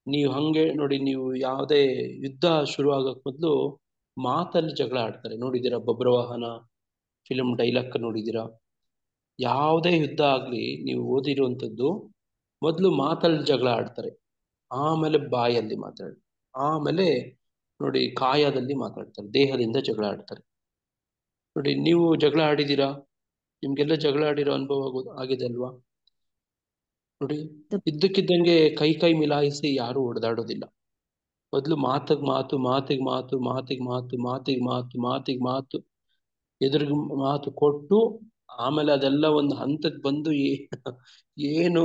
ನೀವು ಹಂಗೆ ನೋಡಿ, ನೀವು ಯಾವುದೇ ಯುದ್ಧ ಶುರು ಆಗಕ್ ಮೊದಲು ಮಾತಲ್ಲಿ ಜಗಳ ಆಡ್ತಾರೆ. ನೋಡಿದ್ದೀರಾ ಬಬ್ರವಾಹನ ಫಿಲ್ಮ್ ಡೈಲಾಗ್ ನೋಡಿದ್ದೀರಾ? ಯಾವುದೇ ಯುದ್ಧ ಆಗ್ಲಿ ನೀವು ಓದಿರುವಂಥದ್ದು, ಮೊದಲು ಮಾತಲ್ಲಿ ಜಗಳ ಆಡ್ತಾರೆ, ಆಮೇಲೆ ಬಾಯಲ್ಲಿ ಮಾತಾಡ್ತಾರೆ, ಆಮೇಲೆ ನೋಡಿ ಕಾಯದಲ್ಲಿ ಮಾತಾಡ್ತಾರೆ, ದೇಹದಿಂದ ಜಗಳ ಆಡ್ತಾರೆ. ನೋಡಿ, ನೀವು ಜಗಳ ಆಡಿದ್ದೀರಾ? ನಿಮ್ಗೆಲ್ಲ ಜಗಳ ಆಡಿರೋ ಅನುಭವ ಆಗಿದೆ ಅಲ್ವಾ? ನೋಡಿ, ಇದ್ದಕ್ಕಿದ್ದಂಗೆ ಕೈ ಮಿಲಾಯಿಸಿ ಯಾರು ಹೊಡೆದಾಡೋದಿಲ್ಲ. ಮೊದಲು ಮಾತು ಎದುರಿಗೆ ಮಾತು ಕೊಟ್ಟು, ಆಮೇಲೆ ಅದೆಲ್ಲ ಒಂದು ಹಂತಕ್ಕೆ ಬಂದು ಏನು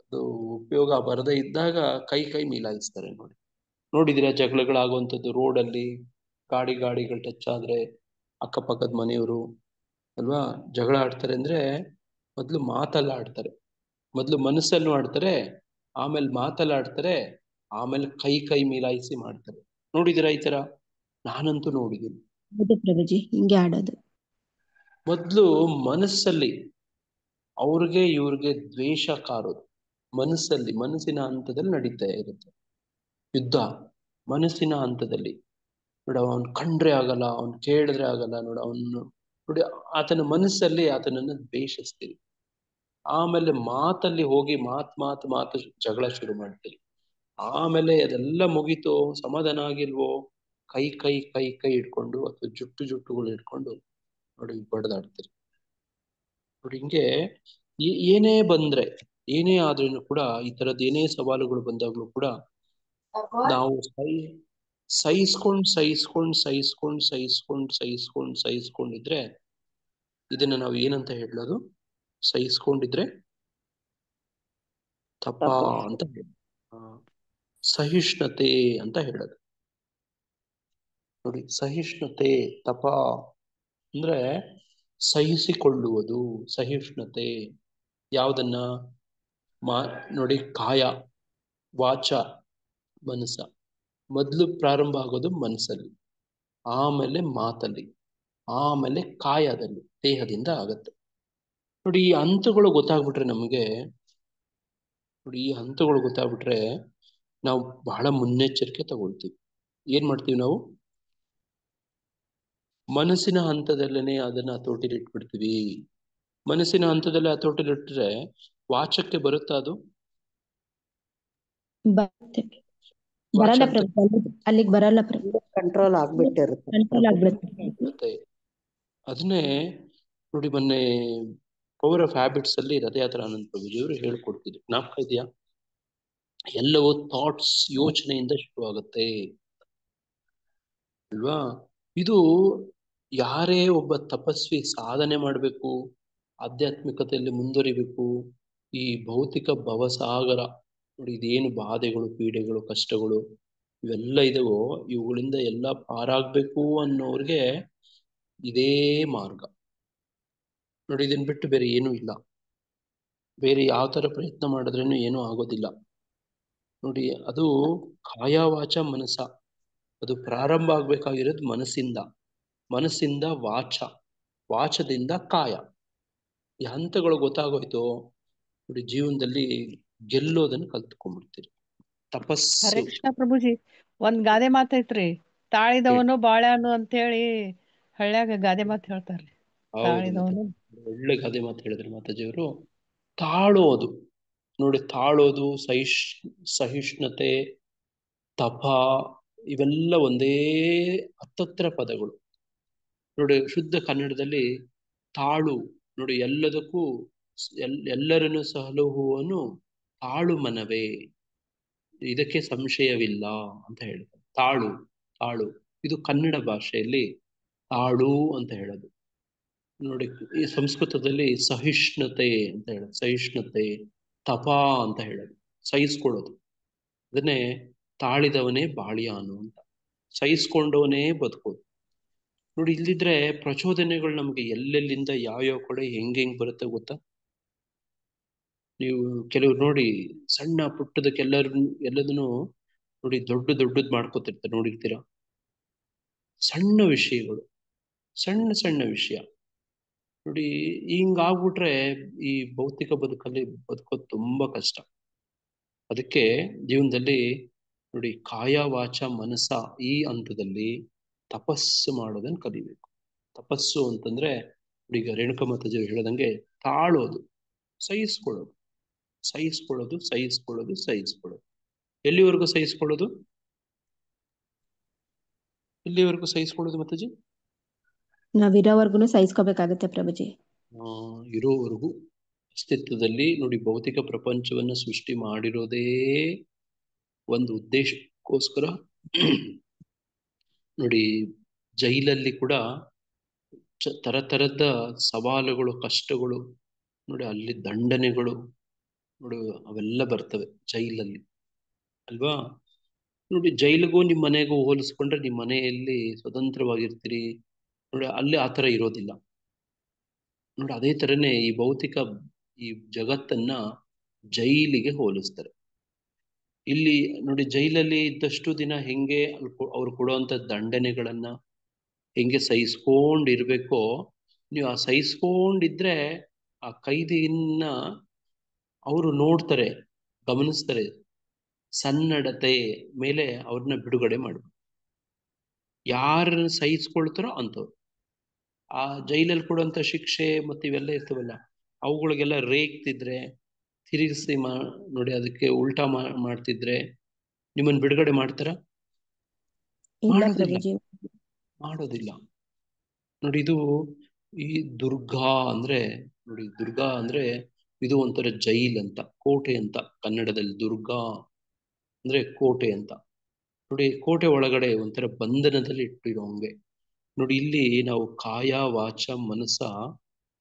ಅದು ಉಪಯೋಗ ಬರದೇ ಇದ್ದಾಗ ಕೈ ಮಿಲಾಯಿಸ್ತಾರೆ. ನೋಡಿದಿರಾ ಜಗಳಗಳಾಗುವಂಥದ್ದು ರೋಡಲ್ಲಿ, ಗಾಡಿಗಳು ಟಚ್ ಆದ್ರೆ ಅಕ್ಕಪಕ್ಕದ ಮನೆಯವರು ಅಲ್ವಾ ಜಗಳ ಆಡ್ತಾರೆ. ಅಂದ್ರೆ ಮೊದಲು ಮಾತಲ್ಲ ಆಡ್ತಾರೆ, ಮೊದಲು ಮನಸ್ಸಲ್ಲೂ ಆಡ್ತಾರೆ, ಆಮೇಲೆ ಮಾತಲ್ಲ ಆಡ್ತಾರೆ, ಆಮೇಲೆ ಕೈ ಮಿಲಾಯಿಸಿ ಮಾಡ್ತಾರೆ. ನೋಡಿದಿರಾ ಈ ತರ? ನಾನಂತೂ ನೋಡಿದ್ದೀನಿ. ಹೌದು ಪ್ರಭುಜಿ, ಹಿಂಗೆ ಆಡೋದು. ಮೊದಲು ಮನಸ್ಸಲ್ಲಿ ಅವ್ರಿಗೆ ಇವ್ರಿಗೆ ದ್ವೇಷ ಕಾರೋದು, ಮನಸ್ಸಿನ ಹಂತದಲ್ಲಿ ನಡೀತಾ ಇರುತ್ತೆ ಯುದ್ಧ. ಮನಸ್ಸಿನ ಹಂತದಲ್ಲಿ ನೋಡ, ಅವನ್ ಕಂಡ್ರೆ ಆಗಲ್ಲ, ಅವನ್ ಕೇಳಿದ್ರೆ ಆಗಲ್ಲ, ನೋಡಿ ಆತನ ಮನಸ್ಸಲ್ಲಿ ಆತನನ್ನ ದ್ವೇಷಿಸ್ತೀವಿ. ಆಮೇಲೆ ಮಾತಲ್ಲಿ ಹೋಗಿ ಮಾತು ಜಗಳ ಶುರು ಮಾಡ್ತೀವಿ. ಆಮೇಲೆ ಅದೆಲ್ಲ ಮುಗೀತು, ಸಮಾಧಾನ ಆಗಿಲ್ವೋ, ಕೈ ಇಟ್ಕೊಂಡು ಅಥವಾ ಜುಟ್ಟುಗಳು ಇಟ್ಕೊಂಡು ನೋಡಿ ಬಡ್ದಾಡ್ತೀರಿ. ನೋಡಿ, ಹಿಂಗೆ ಏನೇ ಬಂದ್ರೆ, ಏನೇ ಆದ್ರೂ ಕೂಡ, ಈ ತರದ್ ಏನೇ ಸವಾಲುಗಳು ಬಂದಾಗ್ಲೂ ಕೂಡ ನಾವು ಸಹಿಸ್ಕೊಂಡಿದ್ರೆ, ಇದನ್ನ ನಾವು ಏನಂತ ಹೇಳೋದು? ಸಹಿಸ್ಕೊಂಡಿದ್ರೆ ತಪ ಅಂತ ಹೇಳೋದು, ಸಹಿಷ್ಣುತೆ ಅಂತ ಹೇಳೋದು. ನೋಡಿ, ಸಹಿಷ್ಣುತೆ, ತಪ ಅಂದ್ರೆ ಸಹಿಸಿಕೊಳ್ಳುವುದು, ಸಹಿಷ್ಣುತೆ. ಯಾವುದನ್ನ? ನೋಡಿ, ಕಾಯ, ವಾಚ, ಮನಸ್ಸ. ಮೊದಲು ಪ್ರಾರಂಭ ಆಗೋದು ಮನಸ್ಸಲ್ಲಿ, ಆಮೇಲೆ ಮಾತಲ್ಲಿ, ಆಮೇಲೆ ಕಾಯದಲ್ಲಿ, ದೇಹದಿಂದ ಆಗತ್ತೆ. ನೋಡಿ, ಈ ಹಂತಗಳು ಗೊತ್ತಾಗ್ಬಿಟ್ರೆ ನಮಗೆ, ನಾವು ಬಹಳ ಮುನ್ನೆಚ್ಚರಿಕೆ ತಗೊಳ್ತೀವಿ. ಏನ್ ಮಾಡ್ತೀವಿ ನಾವು? ಮನಸ್ಸಿನ ಹಂತದಲ್ಲೇನೆ ಅದನ್ನ ಹತೋಟಿಲಿ ಇಟ್ಬಿಡ್ತೀವಿ. ಮನಸ್ಸಿನ ಹಂತದಲ್ಲಿ ಹತೋಟಿಲಿ ಇಟ್ಟರೆ ವಾಚಕ್ಕೆ ಬರುತ್ತಾ ಅದು? ಬರಲ್ಲ ಪ್ರಭು, ಅಲ್ಲಿಗೆ ಬರಲ್ಲ ಪ್ರಭು. ಕಂಟ್ರೋಲ್ ಆಗ್ಬಿಟ್ಟಿರುತ್ತೆ. ಕಂಟ್ರೋಲ್ ಆಗ್ಬಿಡುತ್ತೆ. ಅದನ್ನೇ ನೋಡಿ, ಮೊನ್ನೆ ಪವರ್ ಆಫ್ ಹ್ಯಾಬಿಟ್ಸ್ ಅಲ್ಲಿ ರಥಯಾತ್ರಾನಂದ ಪ್ರಭುಜಿಯವರು ಹೇಳ್ಕೊಡ್ತಿದ್ರು, ಜ್ಞಾಪಕ ಇದೆಯಾ? ಎಲ್ಲವೂ ಥಾಟ್ಸ್, ಯೋಚನೆಯಿಂದ ಶುರುವಾಗುತ್ತೆ ಅಲ್ವಾ? ಇದು ಯಾರೇ ಒಬ್ಬ ತಪಸ್ವಿ ಸಾಧನೆ ಮಾಡಬೇಕು, ಆಧ್ಯಾತ್ಮಿಕತೆಯಲ್ಲಿ ಮುಂದುವರಿಬೇಕು, ಈ ಭೌತಿಕ ಭವಸಾಗರ ನೋಡಿ, ಇದೇನು ಬಾಧೆಗಳು, ಪೀಡೆಗಳು, ಕಷ್ಟಗಳು ಇವೆಲ್ಲ ಇದವೋ, ಇವುಗಳಿಂದ ಎಲ್ಲ ಪಾರಾಗ್ಬೇಕು ಅನ್ನೋರ್ಗೆ ಇದೇ ಮಾರ್ಗ ನೋಡಿ. ಇದನ್ನ ಬಿಟ್ಟು ಬೇರೆ ಏನೂ ಇಲ್ಲ. ಬೇರೆ ಯಾವ ತರ ಪ್ರಯತ್ನ ಮಾಡಿದ್ರೇನು ಏನೂ ಆಗೋದಿಲ್ಲ ನೋಡಿ. ಅದು ಕಾಯ ವಾಚ ಮನಸ್ಸ, ಅದು ಪ್ರಾರಂಭ ಆಗ್ಬೇಕಾಗಿರೋದು ಮನಸ್ಸಿಂದ ವಾಚ, ವಾಚದಿಂದ ಕಾಯ. ಈ ಹಂತಗಳು ಗೊತ್ತಾಗೋಯ್ತು ನೋಡಿ, ಜೀವನದಲ್ಲಿ ಗೆಲ್ಲೋದನ್ನ ಕಲ್ತ್ಕೊಂಡ್ಬಿಡ್ತೀರಿ. ತಪಸ್ಸು. ಹರೇ ಕೃಷ್ಣ ಪ್ರಭುಜಿ, ಒಂದ್ ಗಾದೆ ಮಾತೈತ್ರಿ, ತಾಳಿದವನು ಬಾಳೆಹಣ್ಣು ಅಂತ ಹೇಳಿ ಹಳ್ಳ್ಯಾಗ ಗಾದೆ ಮಾತು ಹೇಳ್ತಾರ್ರಿ. ತಾಳಿದವನು ಒಳ್ಳೆ ಗಾದೆ ಮಾತು ಹೇಳಿದ್ರು ಮಾತಾಜಿಯವರು. ತಾಳೋದು ನೋಡಿ, ತಾಳೋದು, ಸಹಿಷ್ಣುತೆ, ತಪ, ಇವೆಲ್ಲ ಒಂದೇ ಹತ್ತತ್ರ ಪದಗಳು ನೋಡಿ. ಶುದ್ಧ ಕನ್ನಡದಲ್ಲಿ ತಾಳು ನೋಡಿ, ಎಲ್ಲದಕ್ಕೂ ಎಲ್ಲರನ್ನು ಸಲಹುವನು ತಾಳು ಮನವೇ, ಇದಕ್ಕೆ ಸಂಶಯವಿಲ್ಲ ಅಂತ ಹೇಳ್ತಾರೆ. ತಾಳು ಇದು ಕನ್ನಡ ಭಾಷೆಯಲ್ಲಿ ತಾಳು ಅಂತ ಹೇಳೋದು ನೋಡಿ. ಈ ಸಂಸ್ಕೃತದಲ್ಲಿ ಸಹಿಷ್ಣುತೆ ಅಂತ ಹೇಳೋದು, ಸಹಿಷ್ಣುತೆ, ತಪ ಅಂತ ಹೇಳೋದು, ಸಹಿಸ್ಕೊಳ್ಳೋದು. ಅದನ್ನೇ ತಾಳಿದವನೇ ಬಾಳಿಯಾನು ಅಂತ, ಸಹಿಸ್ಕೊಂಡವನೇ ಬದುಕೋದು. ನೋಡಿ, ಇಲ್ಲಿದ್ರೆ ಪ್ರಚೋದನೆಗಳು ನಮ್ಗೆ ಎಲ್ಲೆಲ್ಲಿಂದ ಯಾವ್ಯಾವ ಕಡೆ ಹೆಂಗ್ ಬರುತ್ತೆ ಗೊತ್ತಾ? ನೀವು ಕೆಲವ್ರು ನೋಡಿ, ಸಣ್ಣ ಎಲ್ಲದನ್ನು ನೋಡಿ ದೊಡ್ಡದ್ ಮಾಡ್ಕೊತಿರ್ತಾರೆ, ನೋಡಿರ್ತೀರಾ? ಸಣ್ಣ ವಿಷಯಗಳು, ಸಣ್ಣ ವಿಷಯ ನೋಡಿ, ಹಿಂಗಾಗ್ಬಿಟ್ರೆ ಈ ಭೌತಿಕ ಬದುಕಲ್ಲಿ ಬದುಕೋದು ತುಂಬಾ ಕಷ್ಟ. ಅದಕ್ಕೆ ಜೀವನದಲ್ಲಿ ನೋಡಿ, ಕಾಯ ವಾಚ ಮನಸ ಈ ಹಂತದಲ್ಲಿ ತಪಸ್ಸು ಮಾಡೋದನ್ನ ಕಲಿಬೇಕು. ತಪಸ್ಸು ಅಂತಂದ್ರೆ ನೋಡಿ, ಈಗ ರೇಣುಕಾ ಮಾತಾಜಿ ಹೇಳದಂಗೆ ತಾಳೋದು, ಸಹಿಸ್ಕೊಳ್ಳೋದು, ಸಹಿಸ್ಕೊಳ್ಳೋದು, ಸಹಿಸ್ಕೊಳ್ಳೋದು, ಸಹಿಸ್ಕೊಳ್ಳೋದು. ಎಲ್ಲಿವರೆಗೂ ಸಹಿಸ್ಕೊಳ್ಳೋದು? ಎಲ್ಲಿವರೆಗೂ ಸಹಿಸ್ಕೊಳ್ಳೋದು ಮಾತಾಜಿ? ನಾವಿರೋವರ್ಗುನು ಸಹಿಸ್ಕೋಬೇಕಾಗತ್ತೆ ಪ್ರಭುಜಿ. ಇರೋವರೆಗೂ ಅಸ್ತಿತ್ವದಲ್ಲಿ ನೋಡಿ, ಭೌತಿಕ ಪ್ರಪಂಚವನ್ನ ಸೃಷ್ಟಿ ಮಾಡಿರೋದೇ ಒಂದು ಉದ್ದೇಶಕ್ಕೋಸ್ಕರ. ನೋಡಿ, ಜೈಲಲ್ಲಿ ಕೂಡ ತರತರದ ಸವಾಲುಗಳು, ಕಷ್ಟಗಳು, ನೋಡಿ ಅಲ್ಲಿ ದಂಡನೆಗಳು, ನೋಡಿ ಅವೆಲ್ಲ ಬರ್ತವೆ ಜೈಲಲ್ಲಿ, ಅಲ್ವಾ? ನೋಡಿ, ಜೈಲಿಗೂ ನಿಮ್ಮ ಮನೆಗೂ ಹೋಲಿಸ್ಕೊಂಡ್ರೆ ನಿಮ್ಮ ಮನೆಯಲ್ಲಿ ಸ್ವತಂತ್ರವಾಗಿರ್ತೀರಿ, ನೋಡಿ ಅಲ್ಲಿ ಆ ಥರ ಇರೋದಿಲ್ಲ. ನೋಡಿ, ಅದೇ ಥರನೇ ಈ ಭೌತಿಕ ಈ ಜಗತ್ತನ್ನ ಜೈಲಿಗೆ ಹೋಲಿಸ್ತಾರೆ. ಇಲ್ಲಿ ನೋಡಿ, ಜೈಲಲ್ಲಿ ಇದ್ದಷ್ಟು ದಿನ ಹೆಂಗೆ ಅವ್ರು ಕೊಡುವಂಥ ದಂಡನೆಗಳನ್ನ ಹೆಂಗೆ ಸಹಿಸ್ಕೊಂಡಿರ್ಬೇಕೋ, ನೀವು ಆ ಸಹಿಸ್ಕೊಂಡಿದ್ರೆ ಆ ಕೈದಿಯನ್ನ ಅವರು ನೋಡ್ತಾರೆ, ಗಮನಿಸ್ತಾರೆ, ಸನ್ನಡತೆ ಮೇಲೆ ಅವ್ರನ್ನ ಬಿಡುಗಡೆ ಮಾಡ್ಬೇಕು. ಯಾರನ್ನ ಸಹಿಸ್ಕೊಳ್ತಾರೋ ಅಂಥವ್ರು. ಆ ಜೈಲಲ್ಲಿ ಕೊಡುವಂಥ ಶಿಕ್ಷೆ ಮತ್ತು ಇವೆಲ್ಲ ಇರ್ತವಲ್ಲ, ಅವುಗಳಿಗೆಲ್ಲ ರೇಗ್ತಿದ್ರೆ, ತಿರುಗಿಸಿ ನೋಡಿ ಅದಕ್ಕೆ ಉಲ್ಟಾ ಮಾಡ್ತಿದ್ರೆ ನಿಮ್ಮನ್ನು ಬಿಡುಗಡೆ ಮಾಡ್ತಾರ? ಮಾಡೋದಿಲ್ಲ. ನೋಡಿ, ಇದು ಈ ದುರ್ಗಾ ಅಂದ್ರೆ ನೋಡಿ, ದುರ್ಗಾ ಅಂದ್ರೆ ಇದು ಒಂಥರ ಜೈಲ್ ಅಂತ, ಕೋಟೆ ಅಂತ. ಕನ್ನಡದಲ್ಲಿ ದುರ್ಗಾ ಅಂದ್ರೆ ಕೋಟೆ ಅಂತ. ನೋಡಿ, ಕೋಟೆ ಒಳಗಡೆ ಒಂಥರ ಬಂಧನದಲ್ಲಿ ಇಟ್ಟಿರೋಂಗೆ. ನೋಡಿ, ಇಲ್ಲಿ ನಾವು ಕಾಯ ವಾಚ ಮನಸ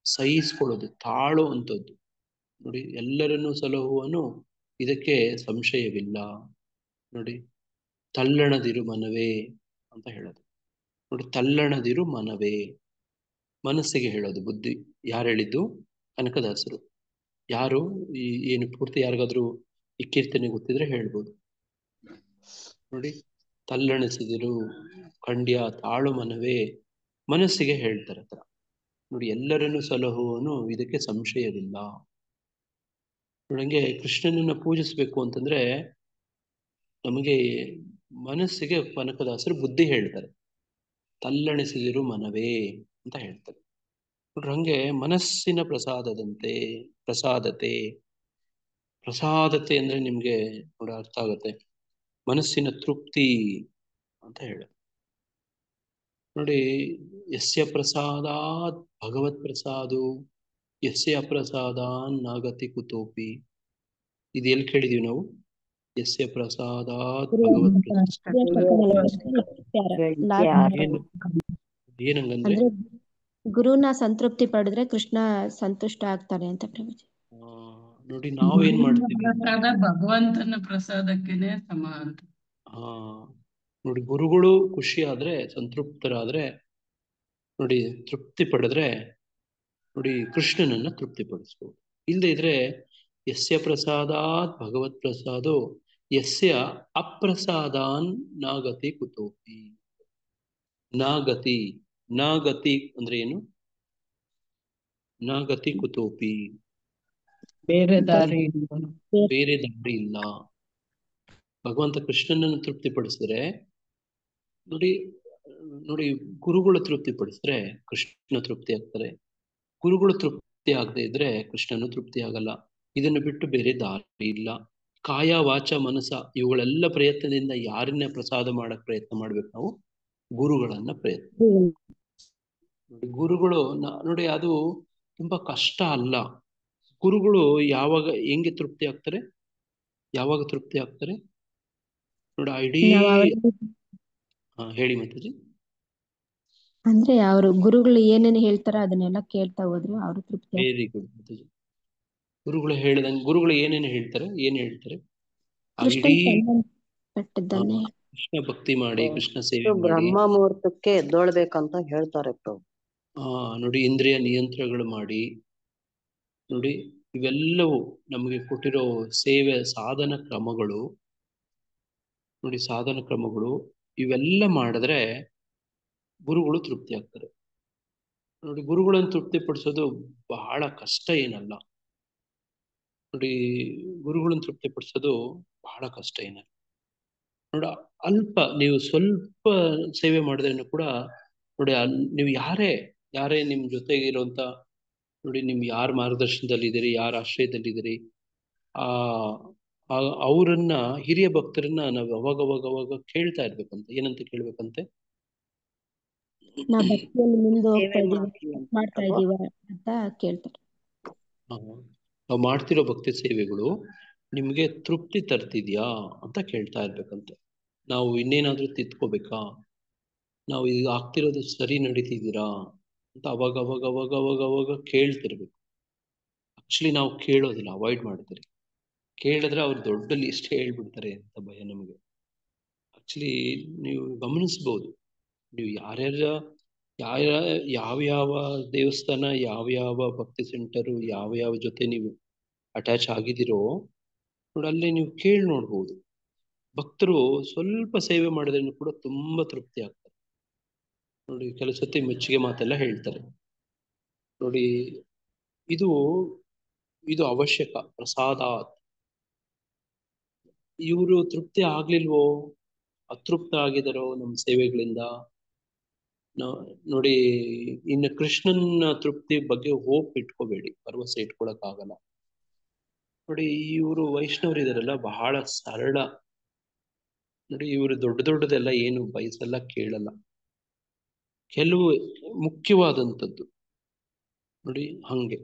ಸಹಿಸ್ಕೊಳ್ಳೋದು, ತಾಳೋ ಅಂಥದ್ದು. ನೋಡಿ, ಎಲ್ಲರನ್ನೂ ಸಲಹುವನು, ಇದಕ್ಕೆ ಸಂಶಯವಿಲ್ಲ. ನೋಡಿ, ತಲ್ಲಣದಿರು ಮನವೇ ಅಂತ ಹೇಳೋದು. ನೋಡಿ, ತಲ್ಲಣದಿರು ಮನವೇ, ಮನಸ್ಸಿಗೆ ಹೇಳೋದು. ಬುದ್ಧಿ ಯಾರು ಹೇಳಿದ್ದು? ಕನಕದಾಸರು. ಯಾರು ಏನು ಪೂರ್ತಿ ಯಾರಿಗಾದ್ರೂ ಈ ಕೀರ್ತನೆ ಗೊತ್ತಿದ್ರೆ ಹೇಳ್ಬೋದು. ನೋಡಿ, ತಲ್ಲಣಿಸಿದಿರು ಖಂಡ್ಯ ತಾಳು ಮನವೇ, ಮನಸ್ಸಿಗೆ ಹೇಳ್ತಾರೆ ಹತ್ರ. ನೋಡಿ, ಎಲ್ಲರನ್ನು ಸಲಹುವನು, ಇದಕ್ಕೆ ಸಂಶಯವಿಲ್ಲ. ನೋಡಂಗೆ ಕೃಷ್ಣನನ್ನ ಪೂಜಿಸ್ಬೇಕು ಅಂತಂದ್ರೆ ನಮಗೆ ಮನಸ್ಸಿಗೆ ಕನಕದಾಸರು ಬುದ್ಧಿ ಹೇಳ್ತಾರೆ, ತಲ್ಲಣಿಸಿದಿರು ಮನವೇ ಅಂತ ಹೇಳ್ತಾರೆ. ನೋಡ್ರಿ, ಹಂಗೆ ಮನಸ್ಸಿನ ಪ್ರಸಾದದಂತೆ, ಪ್ರಸಾದತೆ ಅಂದ್ರೆ ನಿಮ್ಗೆ ನೋಡಿ ಅರ್ಥ ಆಗುತ್ತೆ, ಮನಸ್ಸಿನ ತೃಪ್ತಿ ಅಂತ ಹೇಳ. ನೋಡಿ, ಯಸ್ಯ ಪ್ರಸಾದಾತ್ ಭಗವತ್ ಪ್ರಸಾದೋ ಯಸ್ಯ ಅಪ್ರಸಾದಾನ್ ನಾಗತಿ ಕುತೋಪಿ. ಇದು ಎಲ್ಲಿ ಕೇಳಿದೀವಿ ನಾವು? ಯಸ್ಯ ಪ್ರಸಾದಾತ್ ಭಗವತ್ ಏನಂಗಂದ್ರೆ ಗುರುನ ಸಂತೃಪ್ತಿ ಪಡೆದ್ರೆ ಕೃಷ್ಣ ಸಂತುಷ್ಟ ಆಗ್ತಾನೆ ಅಂತ ಪ್ರಭುಜಿ. ನೋಡಿ, ನಾವೇನ್ ಮಾಡ್ತೀವಿ? ಭಗವಂತನ ಪ್ರಸಾದಕ್ಕೆನೆ ಸಮ ಅಂತ. ನೋಡಿ, ಗುರುಗಳು ಖುಷಿ ಆದ್ರೆ, ಸಂತೃಪ್ತರಾದ್ರೆ, ನೋಡಿ ತೃಪ್ತಿ ಪಡೆದ್ರೆ, ನೋಡಿ ಕೃಷ್ಣನನ್ನ ತೃಪ್ತಿಪಡಿಸ್ಬೋದು. ಇಲ್ಲದೆ ಇದ್ರೆ ಯಸ್ಯ ಪ್ರಸಾದಾತ್ ಭಗವತ್ ಪ್ರಸಾದೋ ಯಸ್ಯ ಅಪ್ರಸಾದಾನ್ ನಾಗತಿ ಕುತೋಪಿ. ನಾಗತಿ ಅಂದ್ರೆ ಏನು? ನಾಗತಿ ಕುತೋಪಿ, ಬೇರೆ ದಾರಿ ಇಲ್ಲ. ಭಗವಂತ ಕೃಷ್ಣನನ್ನು ತೃಪ್ತಿಪಡಿಸಿದ್ರೆ ನೋಡಿ ಗುರುಗಳು ತೃಪ್ತಿಪಡಿಸಿದ್ರೆ ಕೃಷ್ಣ ತೃಪ್ತಿ ಆಗ್ತಾರೆ. ಗುರುಗಳು ತೃಪ್ತಿ ಆಗದೆ ಇದ್ರೆ ಕೃಷ್ಣನು ತೃಪ್ತಿ ಆಗಲ್ಲ. ಇದನ್ನು ಬಿಟ್ಟು ಬೇರೆ ದಾರಿ ಇಲ್ಲ. ಕಾಯ ವಾಚ ಮನಸ ಇವುಗಳೆಲ್ಲ ಪ್ರಯತ್ನದಿಂದ ಯಾರನ್ನೇ ಪ್ರಸಾದ ಮಾಡಕ್ ಪ್ರಯತ್ನ ಮಾಡ್ಬೇಕು ನಾವು? ಗುರುಗಳನ್ನ ಪ್ರಯತ್ನ. ಗುರುಗಳು ನೋಡಿ, ಅದು ತುಂಬಾ ಕಷ್ಟ ಅಲ್ಲ. ಗುರುಗಳು ಯಾವಾಗ ಹೆಂಗೆ ತೃಪ್ತಿ ಆಗ್ತಾರೆ? ನೋಡಿ, ಇಡೀ ಹೇಳಿ ಮಾತಾಜಿ. ಅಂದ್ರೆ ಅವರು ಗುರುಗಳು ಏನೇನು ಹೇಳ್ತಾರ ಅದನ್ನೆಲ್ಲ ಕೇಳ್ತಾ ಹೋದ್ರೆ ಅವರು ತೃಪ್ತಿ. Very good Mataji. ಗುರುಗಳು ಹೇಳಿದಂಗೆ, ಗುರುಗಳು ಏನೇನು ಹೇಳ್ತಾರೆ? ಕೃಷ್ಣ ಕೃಷ್ಣ ಭಕ್ತಿ ಮಾಡಿ, ಓ, ಕೃಷ್ಣ ಇದು ಸೇವೆ ಮಾಡಿ. ಬ್ರಹ್ಮ ಮುಹೂರ್ತಕ್ಕೆ ಎದ್ದೊಳ್ಬೇಕಂತ ಹೇಳ್ತಾರೆ ಪ್ರಭು. ನೋಡಿ, ಇಂದ್ರಿಯ ನಿಯಂತ್ರಣಗಳು ಮಾಡಿ. ನೋಡಿ, ಇವೆಲ್ಲವೂ ನಮಗೆ ಕೊಟ್ಟಿರೋ ಸೇವೆ ಸಾಧನ ಕ್ರಮಗಳು. ನೋಡಿ, ಸಾಧನ ಕ್ರಮಗಳು ಇವೆಲ್ಲ ಮಾಡಿದ್ರೆ ಗುರುಗಳು ತೃಪ್ತಿ ಆಗ್ತಾರೆ. ನೋಡಿ, ಗುರುಗಳನ್ನು ತೃಪ್ತಿಪಡಿಸೋದು ಬಹಳ ಕಷ್ಟ ಏನಲ್ಲ. ನೋಡಿ, ಗುರುಗಳನ್ನು ತೃಪ್ತಿಪಡಿಸೋದು ಬಹಳ ಕಷ್ಟ ಏನಲ್ಲ. ನೋಡ, ನೀವು ಸ್ವಲ್ಪ ಸೇವೆ ಮಾಡಿದ್ರೂ ಕೂಡ ನೋಡಿ, ನೀವು ಯಾರೇ ನಿಮ್ ಜೊತೆಗೆ ಇರುವಂತ, ನೋಡಿ, ನಿಮ್ ಯಾರ ಮಾರ್ಗದರ್ಶನದಲ್ಲಿ ಇದೀರಿ, ಯಾರ ಆಶ್ರಯದಲ್ಲಿದ್ದೀರಿ, ಆ ಅವರನ್ನ, ಹಿರಿಯ ಭಕ್ತರನ್ನ ನಾವು ಅವಾಗ ಕೇಳ್ತಾ ಇರ್ಬೇಕಂತೆ. ಏನಂತ ಕೇಳ್ಬೇಕಂತೆ? ನಾವು ಭಕ್ತಿಯಲ್ಲಿ ಮುಂದೆ ಹೋಗ್ತಾ ಸೇವೆ ಇದೀವ, ಮಾಡ್ತಾ ಪ್ರಭು. ಇದೀವ ಅಂತ ಕೇಳ್ತಾರೆ. ನಾವು ಮಾಡ್ತಿರೋ ಭಕ್ತಿ ಸೇವೆಗಳು ನಿಮ್ಗೆ ತೃಪ್ತಿ ತರ್ತಿದ್ಯಾ ಅಂತ ಕೇಳ್ತಾ ಇರ್ಬೇಕಂತೆ. ನಾವು ಇನ್ನೇನಾದ್ರೂ ತಿದ್ಕೋಬೇಕಾ, ನಾವು ಈಗ ಆಗ್ತಿರೋದು ಸರಿ ನಡೀತಿದ್ದೀರಾ ಅಂತ ಅವಾಗ ಕೇಳ್ತಿರ್ಬೇಕು. ಆಕ್ಚುಲಿ ನಾವು ಕೇಳೋದಿಲ್ಲ, ಅವಾಯ್ಡ್ ಮಾಡ್ತೀರಿ. ಕೇಳಿದ್ರೆ ಅವ್ರು ದೊಡ್ಡ ಲಿಸ್ಟ್ ಹೇಳ್ಬಿಡ್ತಾರೆ ಅಂತ ಭಯ ನಮಗೆ. ಆಕ್ಚುಲಿ ನೀವು ಗಮನಿಸ್ಬೋದು, ನೀವು ಯಾವ ದೇವಸ್ಥಾನ, ಯಾವ ಭಕ್ತಿ ಸೆಂಟರು, ಯಾವ ಜೊತೆ ನೀವು ಅಟ್ಯಾಚ್ ಆಗಿದ್ದೀರೋ ನೋಡಿ, ಅಲ್ಲಿ ನೀವು ಕೇಳಿ ನೋಡ್ಬೋದು. ಭಕ್ತರು ಸ್ವಲ್ಪ ಸೇವೆ ಮಾಡಿದ್ರೂ ಕೂಡ ತುಂಬಾ ತೃಪ್ತಿ ಆಗ್ತಾರೆ. ನೋಡಿ, ಕೆಲವು ಸತಿ ಮೆಚ್ಚುಗೆ ಮಾತೆಲ್ಲ ಹೇಳ್ತಾರೆ. ನೋಡಿ, ಇದು ಅವಶ್ಯಕ. ಪ್ರಸಾದ. ಇವರು ತೃಪ್ತಿ ಆಗ್ಲಿಲ್ವೋ, ಅತೃಪ್ತ ಆಗಿದಾರೋ ನಮ್ಮ ಸೇವೆಗಳಿಂದ, ನೋಡಿ, ಇನ್ನು ಕೃಷ್ಣನ ತೃಪ್ತಿ ಬಗ್ಗೆ ಹೋಪ್ ಇಟ್ಕೋಬೇಡಿ, ಭರವಸೆ ಇಟ್ಕೊಳಕ್ ಆಗಲ್ಲ. ನೋಡಿ, ಇವರು ವೈಷ್ಣವರಿದಾರಲ್ಲ ಬಹಳ ಸರಳ. ನೋಡಿ, ಇವರು ದೊಡ್ಡದೆಲ್ಲ ಏನು ಬಯಸಲ್ಲ, ಕೇಳಲ್ಲ. ಕೆಲವು ಮುಖ್ಯವಾದಂಥದ್ದು ನೋಡಿ, ಹಂಗೆ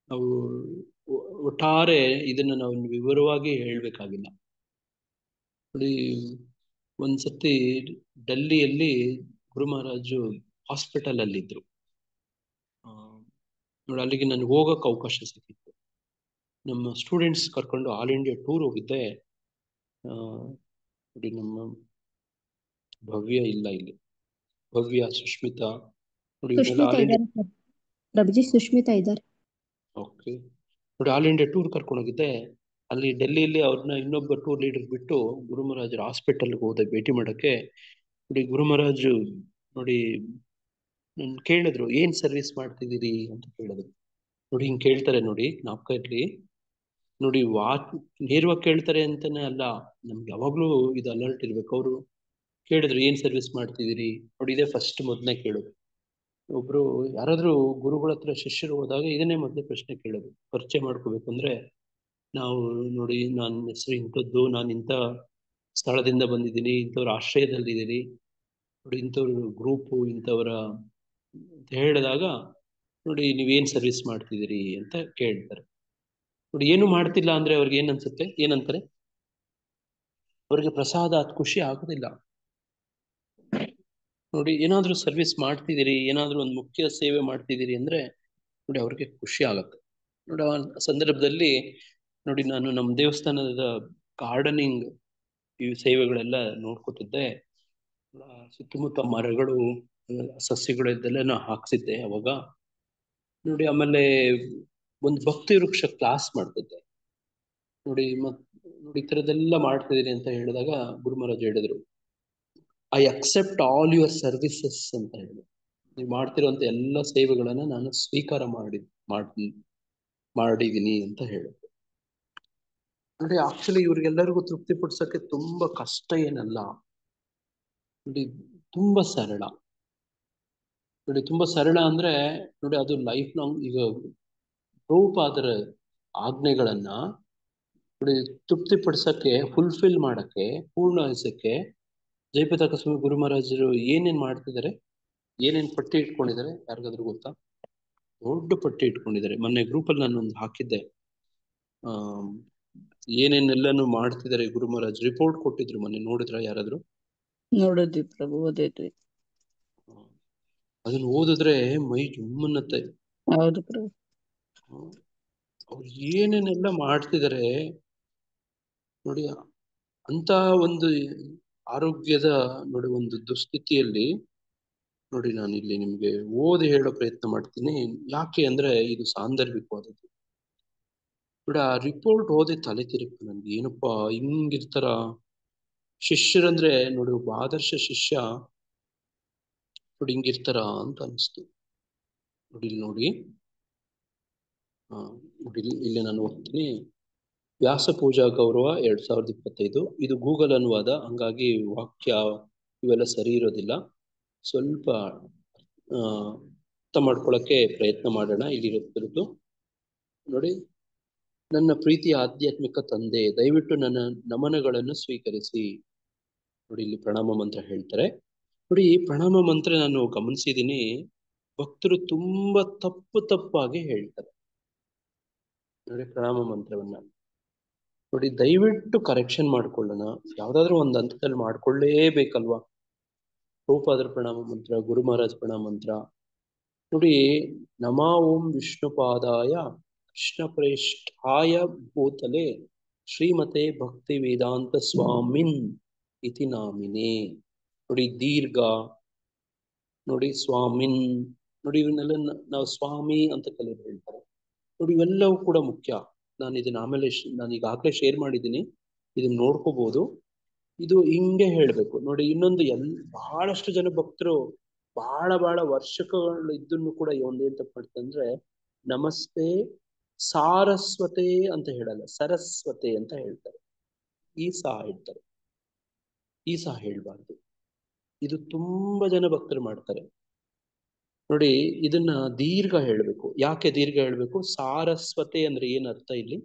ನಾವು ಒಟ್ಟಾರೆ ಇದನ್ನ ನಾವು ವಿವರವಾಗಿ ಹೇಳ್ಬೇಕಾಗಿಲ್ಲ. ನೋಡಿ, ಒಂದ್ಸತಿ ಡೆಲ್ಲಿಯಲ್ಲಿ ಗುರು ಮಹಾರಾಜು ಹಾಸ್ಪಿಟಲ್ ಅಲ್ಲಿ ಇದ್ರು. ನೋಡಿ, ಅಲ್ಲಿಗೆ ನನಗೆ ಹೋಗಕ್ಕೆ ಅವಕಾಶ ಸಿಕ್ಕಿತ್ತು. ನಮ್ಮ ಸ್ಟೂಡೆಂಟ್ಸ್ ಕರ್ಕೊಂಡು ಆಲ್ ಇಂಡಿಯಾ ಟೂರ್ ಹೋಗಿದ್ದೆ. ನೋಡಿ, ನಮ್ಮ ಭವ್ಯ ಇಲ್ಲ ಇಲ್ಲಿ, ಭವ್ಯ, ಸುಷ್ಮಿತಾ, ನೋಡಿ, ಇವರೆಲ್ಲ ಸುಷ್ಮಿತಾ ಆಲ್ ಇಂಡಿಯಾ. ಇದ್ದಾರೆ ಸರ್, ಪ್ರಭುಜಿ ಸುಷ್ಮಿತಾ ಇದ್ದಾರೆ. ಓಕೆ. ನೋಡಿ, ಆಲ್ ಇಂಡಿಯಾ ಟೂರ್ ಕರ್ಕೊಂಡು ಹೋಗಿದ್ದೆ. ಅಲ್ಲಿ ಡೆಲ್ಲಿಯಲ್ಲಿ ಅವ್ರನ್ನ ಇನ್ನೊಬ್ಬ ಟೂರ್ ಲೀಡರ್ ಬಿಟ್ಟು ಗುರು ಮಹಾರಾಜರ ಹಾಸ್ಪಿಟಲ್ಗೆ ಹೋದೆ ಭೇಟಿ ಮಾಡಕ್ಕೆ. ನೋಡಿ, ಗುರು ಮಹಾರಾಜು ನೋಡಿ ಕೇಳಿದ್ರು, ಏನ್ ಸರ್ವಿಸ್ ಮಾಡ್ತಿದ್ದೀರಿ ಅಂತ ಕೇಳಿದ್ರು. ನೋಡಿ, ಹಿಂಗ್ ಕೇಳ್ತಾರೆ ನೋಡಿ, ಜ್ಞಾಪಕ ಇರ್ಲಿ. ನೋಡಿ, ನೇರವಾಗಿ ಕೇಳ್ತಾರೆ ಅಂತಾನೆ ಅಲ್ಲ, ನಮ್ಗೆ ಯಾವಾಗ್ಲೂ ಇದು ಅಲರ್ಟ್ ಇರ್ಬೇಕು. ಅವರು ಕೇಳಿದ್ರು, ಏನ್ ಸರ್ವಿಸ್ ಮಾಡ್ತಿದ್ದೀರಿ. ನೋಡಿ, ಇದೇ ಫಸ್ಟ್ ಮೊದಲನೇ ಕೇಳೋದು. ಒಬ್ರು ಯಾರಾದ್ರೂ ಗುರುಗಳ ಹತ್ರ ಶಿಷ್ಯರು ಹೋದಾಗ ಇದನ್ನೇ ಮೊದಲೇ ಪ್ರಶ್ನೆ ಕೇಳೋದು. ಪರಿಚಯ ಮಾಡ್ಕೋಬೇಕು ಅಂದ್ರೆ, ನಾವು ನೋಡಿ, ನನ್ನ ಹೆಸರು ಇಂಥದ್ದು, ನಾನು ಇಂಥ ಸ್ಥಳದಿಂದ ಬಂದಿದ್ದೀನಿ, ಇಂಥವ್ರ ಆಶ್ರಯದಲ್ಲಿದ್ದೀನಿ, ನೋಡಿ, ಇಂಥವ್ರ ಗ್ರೂಪು, ಇಂಥವರ ಅಂತ ಹೇಳಿದಾಗ ನೋಡಿ, ನೀವೇನ್ ಸರ್ವಿಸ್ ಮಾಡ್ತಿದ್ದೀರಿ ಅಂತ ಕೇಳ್ತಾರೆ. ನೋಡಿ, ಏನು ಮಾಡ್ತಿಲ್ಲ ಅಂದ್ರೆ ಅವ್ರಿಗೆ ಏನ್ ಅನ್ಸುತ್ತೆ, ಏನಂತಾರೆ? ಅವ್ರಿಗೆ ಪ್ರಸಾದ ಖುಷಿ ಆಗೋದಿಲ್ಲ. ನೋಡಿ, ಏನಾದ್ರೂ ಸರ್ವಿಸ್ ಮಾಡ್ತಿದ್ದೀರಿ, ಏನಾದ್ರೂ ಒಂದು ಮುಖ್ಯ ಸೇವೆ ಮಾಡ್ತಿದ್ದೀರಿ ಅಂದ್ರೆ ನೋಡಿ, ಅವ್ರಿಗೆ ಖುಷಿ ಆಗತ್ತೆ. ನೋಡಿ, ಆ ಸಂದರ್ಭದಲ್ಲಿ ನೋಡಿ, ನಾನು ನಮ್ಮ ದೇವಸ್ಥಾನದ ಗಾರ್ಡನಿಂಗ್ ಈ ಸೇವೆಗಳೆಲ್ಲ ನೋಡ್ಕೊತಿದ್ದೆ. ಸುತ್ತಮುತ್ತ ಮರಗಳು, ಸಸ್ಯಗಳು ಇದೆಲ್ಲ ಹಾಕ್ಸಿದ್ದೆ ಅವಾಗ. ನೋಡಿ, ಆಮೇಲೆ ಒಂದು ಭಕ್ತಿ ವೃಕ್ಷ ಕ್ಲಾಸ್ ಮಾಡ್ತಿದ್ದೆ. ನೋಡಿ, ನೋಡಿ, ಈ ಥರದ್ದೆಲ್ಲ ಮಾಡ್ತಿದ್ದೀನಿ ಅಂತ ಹೇಳಿದಾಗ ಗುರು ಮಹಾರಾಜ್ ಹೇಳಿದ್ರು, I accept all your services ಅಂತ ಹೇಳಿದ್ರು. ನೀವು ಮಾಡ್ತಿರುವಂತ ಎಲ್ಲ ಸೇವೆಗಳನ್ನ ನಾನು ಸ್ವೀಕಾರ ಮಾಡಿದ್ದೀನಿ ಅಂತ ಹೇಳಿದ್ರು. ನೋಡಿ, ಆಕ್ಚುಲಿ ಇವ್ರಿಗೆಲ್ಲರಿಗೂ ತೃಪ್ತಿ ಪಡಿಸಕ್ಕೆ ತುಂಬಾ ಕಷ್ಟ ಏನಲ್ಲ. ನೋಡಿ, ತುಂಬಾ ಸರಳ. ನೋಡಿ, ತುಂಬಾ ಸರಳ ಅಂದ್ರೆ ನೋಡಿ, ಅದು ಲೈಫ್ ಲಾಂಗ್. ಈಗ ಪ್ರಭುಪಾದರ ಆಜ್ಞೆಗಳನ್ನ ನೋಡಿ ತೃಪ್ತಿ ಪಡಿಸಕ್ಕೆ, ಫುಲ್ಫಿಲ್ ಮಾಡಕ್ಕೆ, ಪೂರ್ಣಗೊಳಿಸಕ್ಕೆ ಜಯಪತಾಕ ಸ್ವಾಮಿ ಗುರು ಮಹಾರಾಜರು ಏನೇನ್ ಮಾಡ್ತಿದ್ದಾರೆ, ಏನೇನ್ ಪಟ್ಟಿ ಇಟ್ಕೊಂಡಿದ್ದಾರೆ, ಯಾರಿಗಾದ್ರೂ ಗೊತ್ತಾ? ದೊಡ್ಡ ಪಟ್ಟಿ ಇಟ್ಕೊಂಡಿದ್ದಾರೆ. ಮೊನ್ನೆ ಗ್ರೂಪಲ್ಲಿ ನಾನು ಒಂದು ಹಾಕಿದ್ದೆ. ಏನೇನೆಲ್ಲಾನು ಮಾಡ್ತಿದ್ದಾರೆ ಗುರು ಮಹಾರಾಜ್, ರಿಪೋರ್ಟ್ ಕೊಟ್ಟಿದ್ರು ಮೊನ್ನೆ. ನೋಡಿದ್ರ ಯಾರಾದ್ರೂ? ನೋಡಿದ್ವಿ ಪ್ರಭು, ಓದಿದ್ವಿ. ಅದನ್ನ ಓದಿದ್ರೆ ಮೈ ಜುಮ್ಮನ್ನತ್ತೆ. ಹೌದು ಪ್ರಭು. ಅವ್ರು ಏನೇನೆಲ್ಲ ಮಾಡ್ತಿದ್ದಾರೆ ನೋಡಿ. ಅಂತ ಒಂದು ಆರೋಗ್ಯದ ನೋಡಿ ಒಂದು ದುಸ್ಥಿತಿಯಲ್ಲಿ ನೋಡಿ, ನಾನು ಇಲ್ಲಿ ನಿಮ್ಗೆ ಓದಿ ಹೇಳೋ ಪ್ರಯತ್ನ ಮಾಡ್ತೀನಿ. ಯಾಕೆ ಅಂದ್ರೆ ಇದು ಸಾಂದರ್ಭಿಕವಾದದ್ದು. ನೋಡಿ, ಆ ರಿಪೋರ್ಟ್ ಓದಿ ತಲೆ ತಿರುಗ್ತು ನನ್ಗೆ. ಏನಪ್ಪಾ ಹಿಂಗಿರ್ತಾರ ಶಿಷ್ಯರಂದ್ರೆ. ನೋಡಿ, ಒಬ್ಬ ಆದರ್ಶ ಶಿಷ್ಯ ನೋಡಿ ಹಿಂಗಿರ್ತಾರ ಅಂತ ಅನಿಸ್ತು. ನೋಡಿ ಇಲ್ಲಿ ನೋಡಿ, ನೋಡಿ ಇಲ್ಲಿ ನಾನು ಓದ್ತೀನಿ. ವ್ಯಾಸ ಪೂಜಾ ಗೌರವ 2025. ಇದು ಗೂಗಲ್ ಅನುವಾದ, ಹಂಗಾಗಿ ವಾಕ್ಯ ಇವೆಲ್ಲ ಸರಿ ಇರೋದಿಲ್ಲ. ಸ್ವಲ್ಪ ಅರ್ಥ ಮಾಡ್ಕೊಳಕ್ಕೆ ಪ್ರಯತ್ನ ಮಾಡೋಣ. ಇಲ್ಲಿರೋದು ನೋಡಿ. ನನ್ನ ಪ್ರೀತಿಯ ಆಧ್ಯಾತ್ಮಿಕ ತಂದೆ, ದಯವಿಟ್ಟು ನನ್ನ ನಮನಗಳನ್ನು ಸ್ವೀಕರಿಸಿ. ನೋಡಿ, ಇಲ್ಲಿ ಪ್ರಣಾಮ ಮಂತ್ರ ಹೇಳ್ತಾರೆ. ನೋಡಿ, ಈ ಪ್ರಣಾಮ ಮಂತ್ರ ನಾನು ಗಮನಿಸಿದ್ದೀನಿ, ಭಕ್ತರು ತುಂಬಾ ತಪ್ಪಾಗಿ ಹೇಳ್ತಾರೆ. ನೋಡಿ, ಪ್ರಣಾಮ ಮಂತ್ರವನ್ನ ನೋಡಿ, ದಯವಿಟ್ಟು ಕರೆಕ್ಷನ್ ಮಾಡ್ಕೊಳ್ಳೋಣ. ಯಾವ್ದಾದ್ರು ಒಂದು ಹಂತದಲ್ಲಿ ಮಾಡ್ಕೊಳ್ಳೇಬೇಕಲ್ವಾ. ರೂಪಾದ್ರ ಪ್ರಣಾಮ ಮಂತ್ರ, ಗುರು ಮಹಾರಾಜ್ ಪ್ರಣಾಮ ಮಂತ್ರ ನೋಡಿ. ನಮಾ ಓಂ ವಿಷ್ಣುಪಾದಾಯ ಕೃಷ್ಣ ಪ್ರೇಷ್ಠಾಯ ಭೂತಲೆ ಶ್ರೀಮತೆ ಭಕ್ತಿ ವೇದಾಂತ ಸ್ವಾಮಿನ್ ಇತಿ ನಾಮಿನೇ. ನೋಡಿ, ದೀರ್ಘ ನೋಡಿ, ಸ್ವಾಮಿನ್ ನೋಡಿ, ಇವನ್ನೆಲ್ಲ ನಾವು ಸ್ವಾಮಿ ಅಂತ ಕೆಲವರು ಹೇಳ್ತಾರೆ. ನೋಡಿ, ಇವೆಲ್ಲವೂ ಕೂಡ ಮುಖ್ಯ. ನಾನು ಇದನ್ನ ಆಮೇಲೆ ನಾನು ಈಗಾಗಲೇ ಶೇರ್ ಮಾಡಿದ್ದೀನಿ, ಇದನ್ನ ನೋಡ್ಕೋಬಹುದು. ಇದು ಹಿಂಗೆ ಹೇಳ್ಬೇಕು ನೋಡಿ. ಇನ್ನೊಂದು ಬಹಳಷ್ಟು ಜನ ಭಕ್ತರು ಬಹಳ ವರ್ಷಗಳು ಇದ್ದನ್ನು ಕೂಡ ಒಂದೇನ್ ತಪ್ಪು ಮಾಡ್ತಂದ್ರೆ, ನಮಸ್ತೆ ಸಾರಸ್ವತೆ ಅಂತ ಹೇಳಲ್ಲ, ಸರಸ್ವತೆ ಅಂತ ಹೇಳ್ತಾರೆ. ಈ ಸಹ ಹೇಳ್ತಾರೆ, ಈ ಸಹ ಹೇಳ್ಬಾರ್ದು. ಇದು ತುಂಬಾ ಜನ ಭಕ್ತರು ಮಾಡ್ತಾರೆ ನೋಡಿ. ಇದನ್ನ ದೀರ್ಘ ಹೇಳ್ಬೇಕು. ಯಾಕೆ ದೀರ್ಘ ಹೇಳ್ಬೇಕು? ಸಾರಸ್ವತೆ ಅಂದ್ರೆ ಏನ್ ಅರ್ಥ ಇಲ್ಲಿ?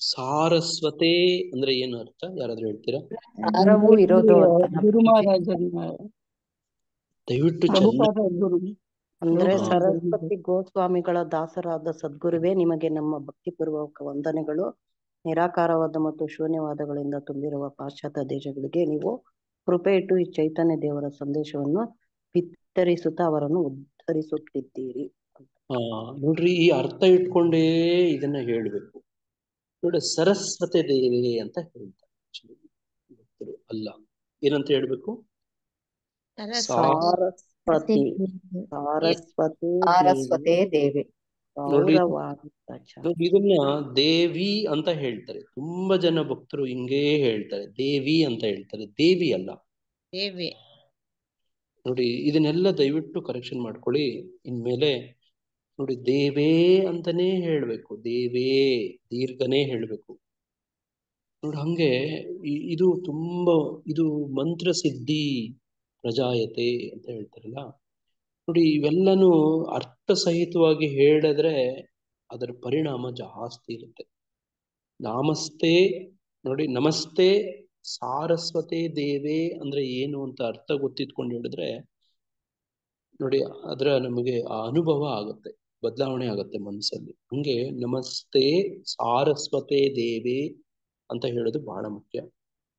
ಸಾರಸ್ವತೆ ಅಂದ್ರೆ ಏನು ಅರ್ಥ? ಯಾರಾದ್ರೂ ಹೇಳ್ತೀರಾ? ಸಾರವು ಇರೋದು ಅಂತ ಗುರು ನಂಬಿಕೆ. ಮಹಾರಾಜನ ದಯವಿಟ್ಟು ಪ್ರಭುಪಾದ ಗುರು ಅಂದ್ರೆ ಹಾ. ಸರಸ್ವತಿ ಗೋಸ್ವಾಮಿಗಳ ದಾಸರಾದ ಸದ್ಗುರುವೇ, ನಿಮಗೆ ನಮ್ಮ ಭಕ್ತಿಪೂರ್ವಕ ವಂದನೆಗಳು. ನಿರಾಕಾರವಾದ ಮತ್ತು ಶೂನ್ಯವಾದಗಳಿಂದ ತುಂಬಿರುವ ಪಾಶ್ಚಾತ್ಯ ದೇಶಗಳಿಗೆ ನೀವು ಕೃಪೆ ಇಟ್ಟು ಈ ಚೈತನ್ಯ ದೇವರ ಸಂದೇಶವನ್ನು ಬಿತ್ತರಿಸುತ್ತಾ ಅವರನ್ನು ಉದ್ಧರಿಸುತ್ತಿದ್ದೀರಿ. ನೋಡ್ರಿ, ಈ ಅರ್ಥ ಇಟ್ಕೊಂಡೇ ಇದನ್ನ ಹೇಳ್ಬೇಕು ನೋಡಿ. ಸರಸ್ವತಿ ದೇವಿ ಅಂತ ಹೇಳ್ತಾರೆ ಭಕ್ತರು, ಅಲ್ಲ ಏನಂತ ಹೇಳ್ಬೇಕು? ಸಾರಸ್ವತಿ ಸಾರಸ್ವತೆ ದೇವಿ. ನೋಡಿ, ಇದನ್ನ ದೇವಿ ಅಂತ ಹೇಳ್ತಾರೆ. ತುಂಬಾ ಜನ ಭಕ್ತರು ಹಿಂಗೇ ಹೇಳ್ತಾರೆ, ದೇವಿ ಅಂತ ಹೇಳ್ತಾರೆ. ದೇವಿ ಅಲ್ಲ ದೇವಿ. ನೋಡಿ, ಇದನ್ನೆಲ್ಲ ದಯವಿಟ್ಟು ಕರೆಕ್ಷನ್ ಮಾಡ್ಕೊಳ್ಳಿ ಇನ್ಮೇಲೆ. ನೋಡಿ, ದೇವೇ ಅಂತಾನೇ ಹೇಳ್ಬೇಕು, ದೇವೇ ದೀರ್ಘನೇ ಹೇಳ್ಬೇಕು ನೋಡಿ. ಹಂಗೆ ಇದು ತುಂಬಾ ಇದು ಮಂತ್ರ ಸಿದ್ಧಿ ಪ್ರಜಾಯತೆ ಅಂತ ಹೇಳ್ತಾರಲ್ಲ ನೋಡಿ. ಇವೆಲ್ಲನೂ ಅರ್ಥ ಸಹಿತವಾಗಿ ಹೇಳಿದ್ರೆ ಅದರ ಪರಿಣಾಮ ಜಾಸ್ತಿ ಇರುತ್ತೆ. ನಮಸ್ತೆ ನೋಡಿ, ನಮಸ್ತೆ ಸಾರಸ್ವತೆ ದೇವೇ ಅಂದ್ರೆ ಏನು ಅಂತ ಅರ್ಥ ಗೊತ್ತಿದ್ಕೊಂಡು ಹೇಳಿದ್ರೆ ನೋಡಿ, ಅದರ ನಮಗೆ ಆ ಅನುಭವ ಆಗುತ್ತೆ, ಬದಲಾವಣೆ ಆಗುತ್ತೆ ಮನಸ್ಸಲ್ಲಿ. ಹಂಗೆ ನಮಸ್ತೆ ಸಾರಸ್ವತೆ ದೇವೇ ಅಂತ ಹೇಳೋದು ಬಹಳ ಮುಖ್ಯ.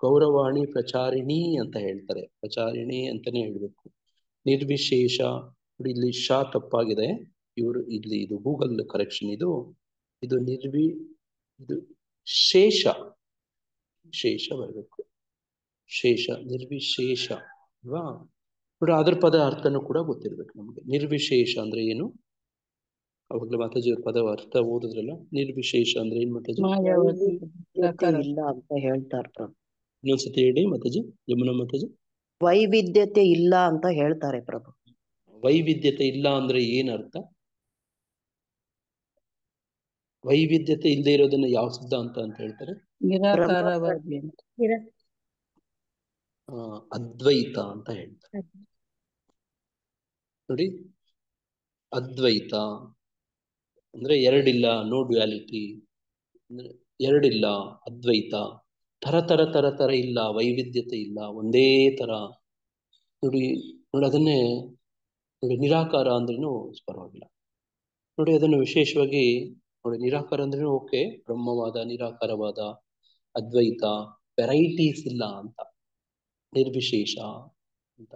ಗೌರವಾಣಿ ಪ್ರಚಾರಿಣಿ ಅಂತ ಹೇಳ್ತಾರೆ, ಪ್ರಚಾರಿಣಿ ಅಂತಾನೆ ಹೇಳ್ಬೇಕು. ನಿರ್ವಿಶೇಷ ನೋಡಿ, ಇಲ್ಲಿ ಶಾ ತಪ್ಪಾಗಿದೆ. ಇವರು ಇಲ್ಲಿ ಇದು ಗೂಗಲ್ ಕರೆಕ್ಷನ್. ಇದು ಇದು ಶೇಷ ಬರಬೇಕು. ಶೇಷ, ನಿರ್ವಿಶೇಷ ಅಲ್ವಾ ನೋಡಿ. ಅದ್ರ ಪದ ಅರ್ಥನೂ ಕೂಡ ಗೊತ್ತಿರ್ಬೇಕು ನಮ್ಗೆ. ನಿರ್ವಿಶೇಷ ಅಂದ್ರೆ ಏನು? ಅವಾಗಲೇ ಮಾತಾಜಿ ಅವ್ರ ಪದ ಅರ್ಥ ಓದಿದ್ರಲ್ಲ. ನಿರ್ವಿಶೇಷ ಅಂದ್ರೆ ಏನ್ ಮಾತಾಜಿ? ಇಲ್ಲ ಅಂತ ಹೇಳ್ತಾರೆ ಪ್ರಭು. ಇನ್ನೊಂದ್ಸತಿ ಹೇಳಿ ಮಾತಾಜಿ, ಯಮುನಾ ಮಾತಾಜಿ. ವೈವಿಧ್ಯತೆ ಇಲ್ಲ ಅಂತ ಹೇಳ್ತಾರೆ ಪ್ರಭು. ವೈವಿಧ್ಯತೆ ಇಲ್ಲ ಅಂದ್ರೆ ಏನ್ ಅರ್ಥ? ವೈವಿಧ್ಯತೆ ಇಲ್ಲದೆ ಇರೋದನ್ನ ಯಾವ ಸಿದ್ಧಾಂತ ಅಂತ ಹೇಳ್ತಾರೆ? ನಿರಾಕಾರವಾದಿ ಅದ್ವೈತ ಅಂತ ಹೇಳ್ತಾರೆ ನೋಡಿ. ಅದ್ವೈತ ಅಂದ್ರೆ ಎರಡಿಲ್ಲ, ನೋ ಡ್ಯುಯಾಲಿಟಿ ಅಂದ್ರೆ ಎರಡಿಲ್ಲ. ಅದ್ವೈತ ತರ ಇಲ್ಲ, ವೈವಿಧ್ಯತೆ ಇಲ್ಲ, ಒಂದೇ ತರ ನೋಡಿ. ಅದನ್ನೇ ನೋಡಿ, ನಿರಾಕಾರ ಅಂದ್ರೇನು ಪರವಾಗಿಲ್ಲ ನೋಡಿ. ಅದನ್ನು ವಿಶೇಷವಾಗಿ ನೋಡಿ, ನಿರಾಕಾರ ಅಂದ್ರೇನು ಓಕೆ, ಬ್ರಹ್ಮವಾದ, ನಿರಾಕಾರವಾದ, ಅದ್ವೈತ, ವೆರೈಟೀಸ್ ಇಲ್ಲ ಅಂತ. ನಿರ್ವಿಶೇಷ ಅಂತ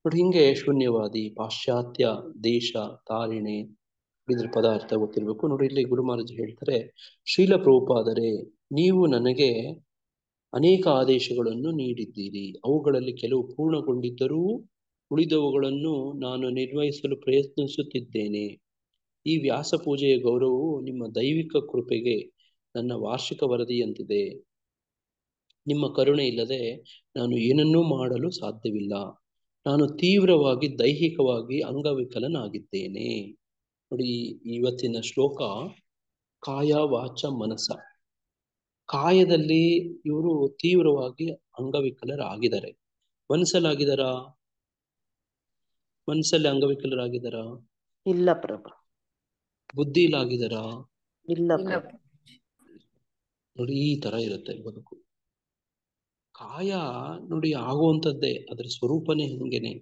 ನೋಡಿ. ಹಿಂಗೆ ಶೂನ್ಯವಾದಿ, ಪಾಶ್ಚಾತ್ಯ ದೇಶ ತಾರಿಣೆ ಇದ್ರ ಪದಾರ್ಥ ಗೊತ್ತಿರ್ಬೇಕು ನೋಡಿ. ಇಲ್ಲಿ ಗುರು ಮಹಾರಾಜ್ ಹೇಳ್ತಾರೆ, ಶೀಲ ಪ್ರಭುಪಾದರೆ ನೀವು ನನಗೆ ಅನೇಕ ಆದೇಶಗಳನ್ನು ನೀಡಿದ್ದೀರಿ. ಅವುಗಳಲ್ಲಿ ಕೆಲವು ಪೂರ್ಣಗೊಂಡಿದ್ದರೂ ಉಳಿದವುಗಳನ್ನು ನಾನು ನಿರ್ವಹಿಸಲು ಪ್ರಯತ್ನಿಸುತ್ತಿದ್ದೇನೆ. ಈ ವ್ಯಾಸ ಪೂಜೆಯ ಗೌರವವು ನಿಮ್ಮ ದೈವಿಕ ಕೃಪೆಗೆ ನನ್ನ ವಾರ್ಷಿಕ ವರದಿಯಂತಿದೆ. ನಿಮ್ಮ ಕರುಣೆ ಇಲ್ಲದೆ ನಾನು ಏನನ್ನೂ ಮಾಡಲು ಸಾಧ್ಯವಿಲ್ಲ. ನಾನು ತೀವ್ರವಾಗಿ ದೈಹಿಕವಾಗಿ ಅಂಗವಿಕಲನಾಗಿದ್ದೇನೆ. ನೋಡಿ, ಇವತ್ತಿನ ಶ್ಲೋಕ ಕಾಯ ವಾಚ ಮನಸ. ಕಾಯದಲ್ಲಿ ಇವರು ತೀವ್ರವಾಗಿ ಅಂಗವಿಕಲರಾಗಿದ್ದಾರೆ. ಮನಸ್ಸಲ್ಲಾಗಿದ್ದಾರಾ? ಮನಸ್ಸಲ್ಲಿ ಅಂಗವಿಕಲರಾಗಿದ್ದಾರಾ? ಇಲ್ಲ ಪ್ರಭು. ಬುದ್ಧಿಲಾಗಿದ್ದಾರಾ? ಇಲ್ಲ ಪ್ರಭು. ನೋಡಿ, ಈ ತರ ಇರುತ್ತೆ ಬದುಕು. ಕಾಯ ನೋಡಿ ಆಗುವಂಥದ್ದೇ, ಅದ್ರ ಸ್ವರೂಪನೇ ಹಿಂಗೇನೆ.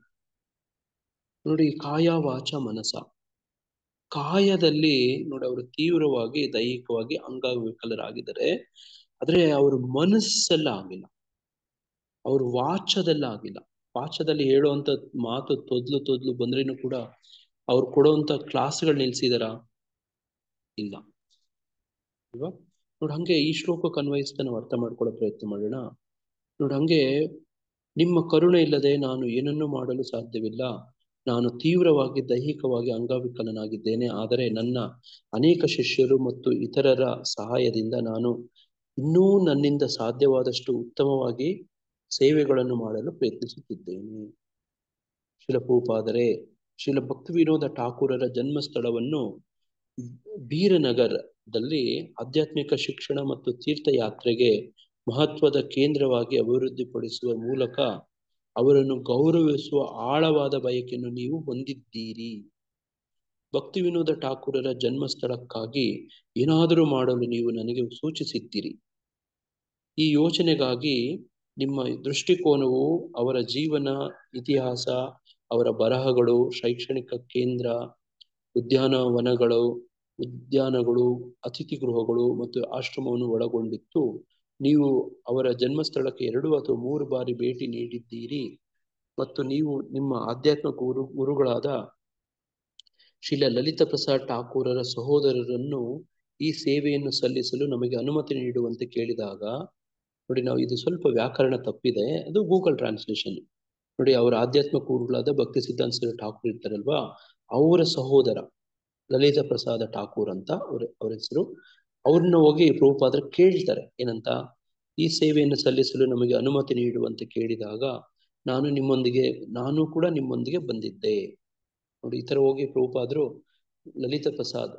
ನೋಡಿ, ಕಾಯ ವಾಚ ಮನಸ. ಕಾಯದಲ್ಲಿ ನೋಡಿ ಅವರು ತೀವ್ರವಾಗಿ ದೈಹಿಕವಾಗಿ ಅಂಗವಿಕಲರಾಗಿದ್ದಾರೆ. ಆದ್ರೆ ಅವ್ರ ಮನಸ್ಸೆಲ್ಲ ಆಗಿಲ್ಲ, ಅವ್ರ ವಾಚದೆಲ್ಲ ಆಗಿಲ್ಲ. ವಾಚದಲ್ಲಿ ಹೇಳುವಂತ ಮಾತು ತೊದ್ಲು ಬಂದ್ರೇನು ಕೂಡ ಅವ್ರು ಕೊಡುವಂತ ಕ್ಲಾಸ್ಗಳು ನಿಲ್ಸಿದಾರ? ಇಲ್ಲ ಅಲ್ವಾ? ನೋಡಿ, ಹಂಗೆ ಈ ಶ್ಲೋಕಕ್ಕೆ ಅನ್ವಯಿಸ್ತಾ ನಾವು ಅರ್ಥ ಮಾಡ್ಕೊಳ್ಳೋ ಪ್ರಯತ್ನ ಮಾಡೋಣ. ನೋಡಿ, ಹಂಗೆ ನಿಮ್ಮ ಕರುಣೆ ಇಲ್ಲದೆ ನಾನು ಏನನ್ನೂ ಮಾಡಲು ಸಾಧ್ಯವಿಲ್ಲ. ನಾನು ತೀವ್ರವಾಗಿ ದೈಹಿಕವಾಗಿ ಅಂಗವಿಕಲನಾಗಿದ್ದೇನೆ. ಆದರೆ ನನ್ನ ಅನೇಕ ಶಿಷ್ಯರು ಮತ್ತು ಇತರರ ಸಹಾಯದಿಂದ ನಾನು ಇನ್ನೂ ನನ್ನಿಂದ ಸಾಧ್ಯವಾದಷ್ಟು ಉತ್ತಮವಾಗಿ ಸೇವೆಗಳನ್ನು ಮಾಡಲು ಪ್ರಯತ್ನಿಸುತ್ತಿದ್ದೇನೆ. ಶಿಲ ಪ್ರಭುಪಾದರೆ ಶಿಲ ಭಕ್ತಿ ವಿನೋದ ಠಾಕೂರರ ಜನ್ಮಸ್ಥಳವನ್ನು ಬೀರನಗರದಲ್ಲಿ ಆಧ್ಯಾತ್ಮಿಕ ಶಿಕ್ಷಣ ಮತ್ತು ತೀರ್ಥಯಾತ್ರೆಗೆ ಮಹತ್ವದ ಕೇಂದ್ರವಾಗಿ ಅಭಿವೃದ್ಧಿಪಡಿಸುವ ಮೂಲಕ ಅವರನ್ನು ಗೌರವಿಸುವ ಆಳವಾದ ಬಯಕೆಯನ್ನು ನೀವು ಹೊಂದಿದ್ದೀರಿ. ಭಕ್ತಿ ವಿನೋದ ಠಾಕೂರರ ಜನ್ಮಸ್ಥಳಕ್ಕಾಗಿ ಏನಾದರೂ ಮಾಡಲು ನೀವು ನನಗೆ ಸೂಚಿಸಿದ್ದೀರಿ. ಈ ಯೋಚನೆಗಾಗಿ ನಿಮ್ಮ ದೃಷ್ಟಿಕೋನವು ಅವರ ಜೀವನ ಇತಿಹಾಸ, ಅವರ ಬರಹಗಳು, ಶೈಕ್ಷಣಿಕ ಕೇಂದ್ರ, ಉದ್ಯಾನಗಳು, ಅತಿಥಿ ಗೃಹಗಳು ಮತ್ತು ಆಶ್ರಮವನ್ನು ಒಳಗೊಂಡಿತ್ತು. ನೀವು ಅವರ ಜನ್ಮಸ್ಥಳಕ್ಕೆ 2 ಅಥವಾ 3 ಬಾರಿ ಭೇಟಿ ನೀಡಿದ್ದೀರಿ ಮತ್ತು ನೀವು ನಿಮ್ಮ ಆಧ್ಯಾತ್ಮಿಕ ಗುರುಗಳಾದ ಶ್ರೀಲ ಲಲಿತ ಪ್ರಸಾದ್ ಠಾಕೂರರ ಸಹೋದರರನ್ನು ಈ ಸೇವೆಯನ್ನು ಸಲ್ಲಿಸಲು ನಮಗೆ ಅನುಮತಿ ನೀಡುವಂತೆ ಕೇಳಿದಾಗ, ನೋಡಿ, ನಾವು ಇದು ಸ್ವಲ್ಪ ವ್ಯಾಕರಣ ತಪ್ಪಿದೆ, ಅದು ಗೂಗಲ್ ಟ್ರಾನ್ಸ್ಲೇಷನ್. ನೋಡಿ, ಅವರ ಆಧ್ಯಾತ್ಮಿಕ ಗುರುಗಳಾದ ಭಕ್ತಿ ಸಿದ್ಧಾಂತ ಠಾಕೂರ್ ಇರ್ತಾರಲ್ವಾ, ಅವರ ಸಹೋದರ ಲಲಿತ ಪ್ರಸಾದ ಠಾಕೂರ್ ಅಂತ ಅವ್ರ ಹೆಸರು. ಅವ್ರನ್ನ ಹೋಗಿ ಪ್ರಭುಪಾದರು ಕೇಳ್ತಾರೆ, ಏನಂತ? ಈ ಸೇವೆಯನ್ನು ಸಲ್ಲಿಸಲು ನಮಗೆ ಅನುಮತಿ ನೀಡುವಂತೆ ಕೇಳಿದಾಗ ನಾನು ಕೂಡ ನಿಮ್ಮೊಂದಿಗೆ ಬಂದಿದ್ದೆ. ನೋಡಿ, ಈ ತರ ಹೋಗಿ ಪ್ರಭುಪಾದರು ಲಲಿತ ಪ್ರಸಾದ್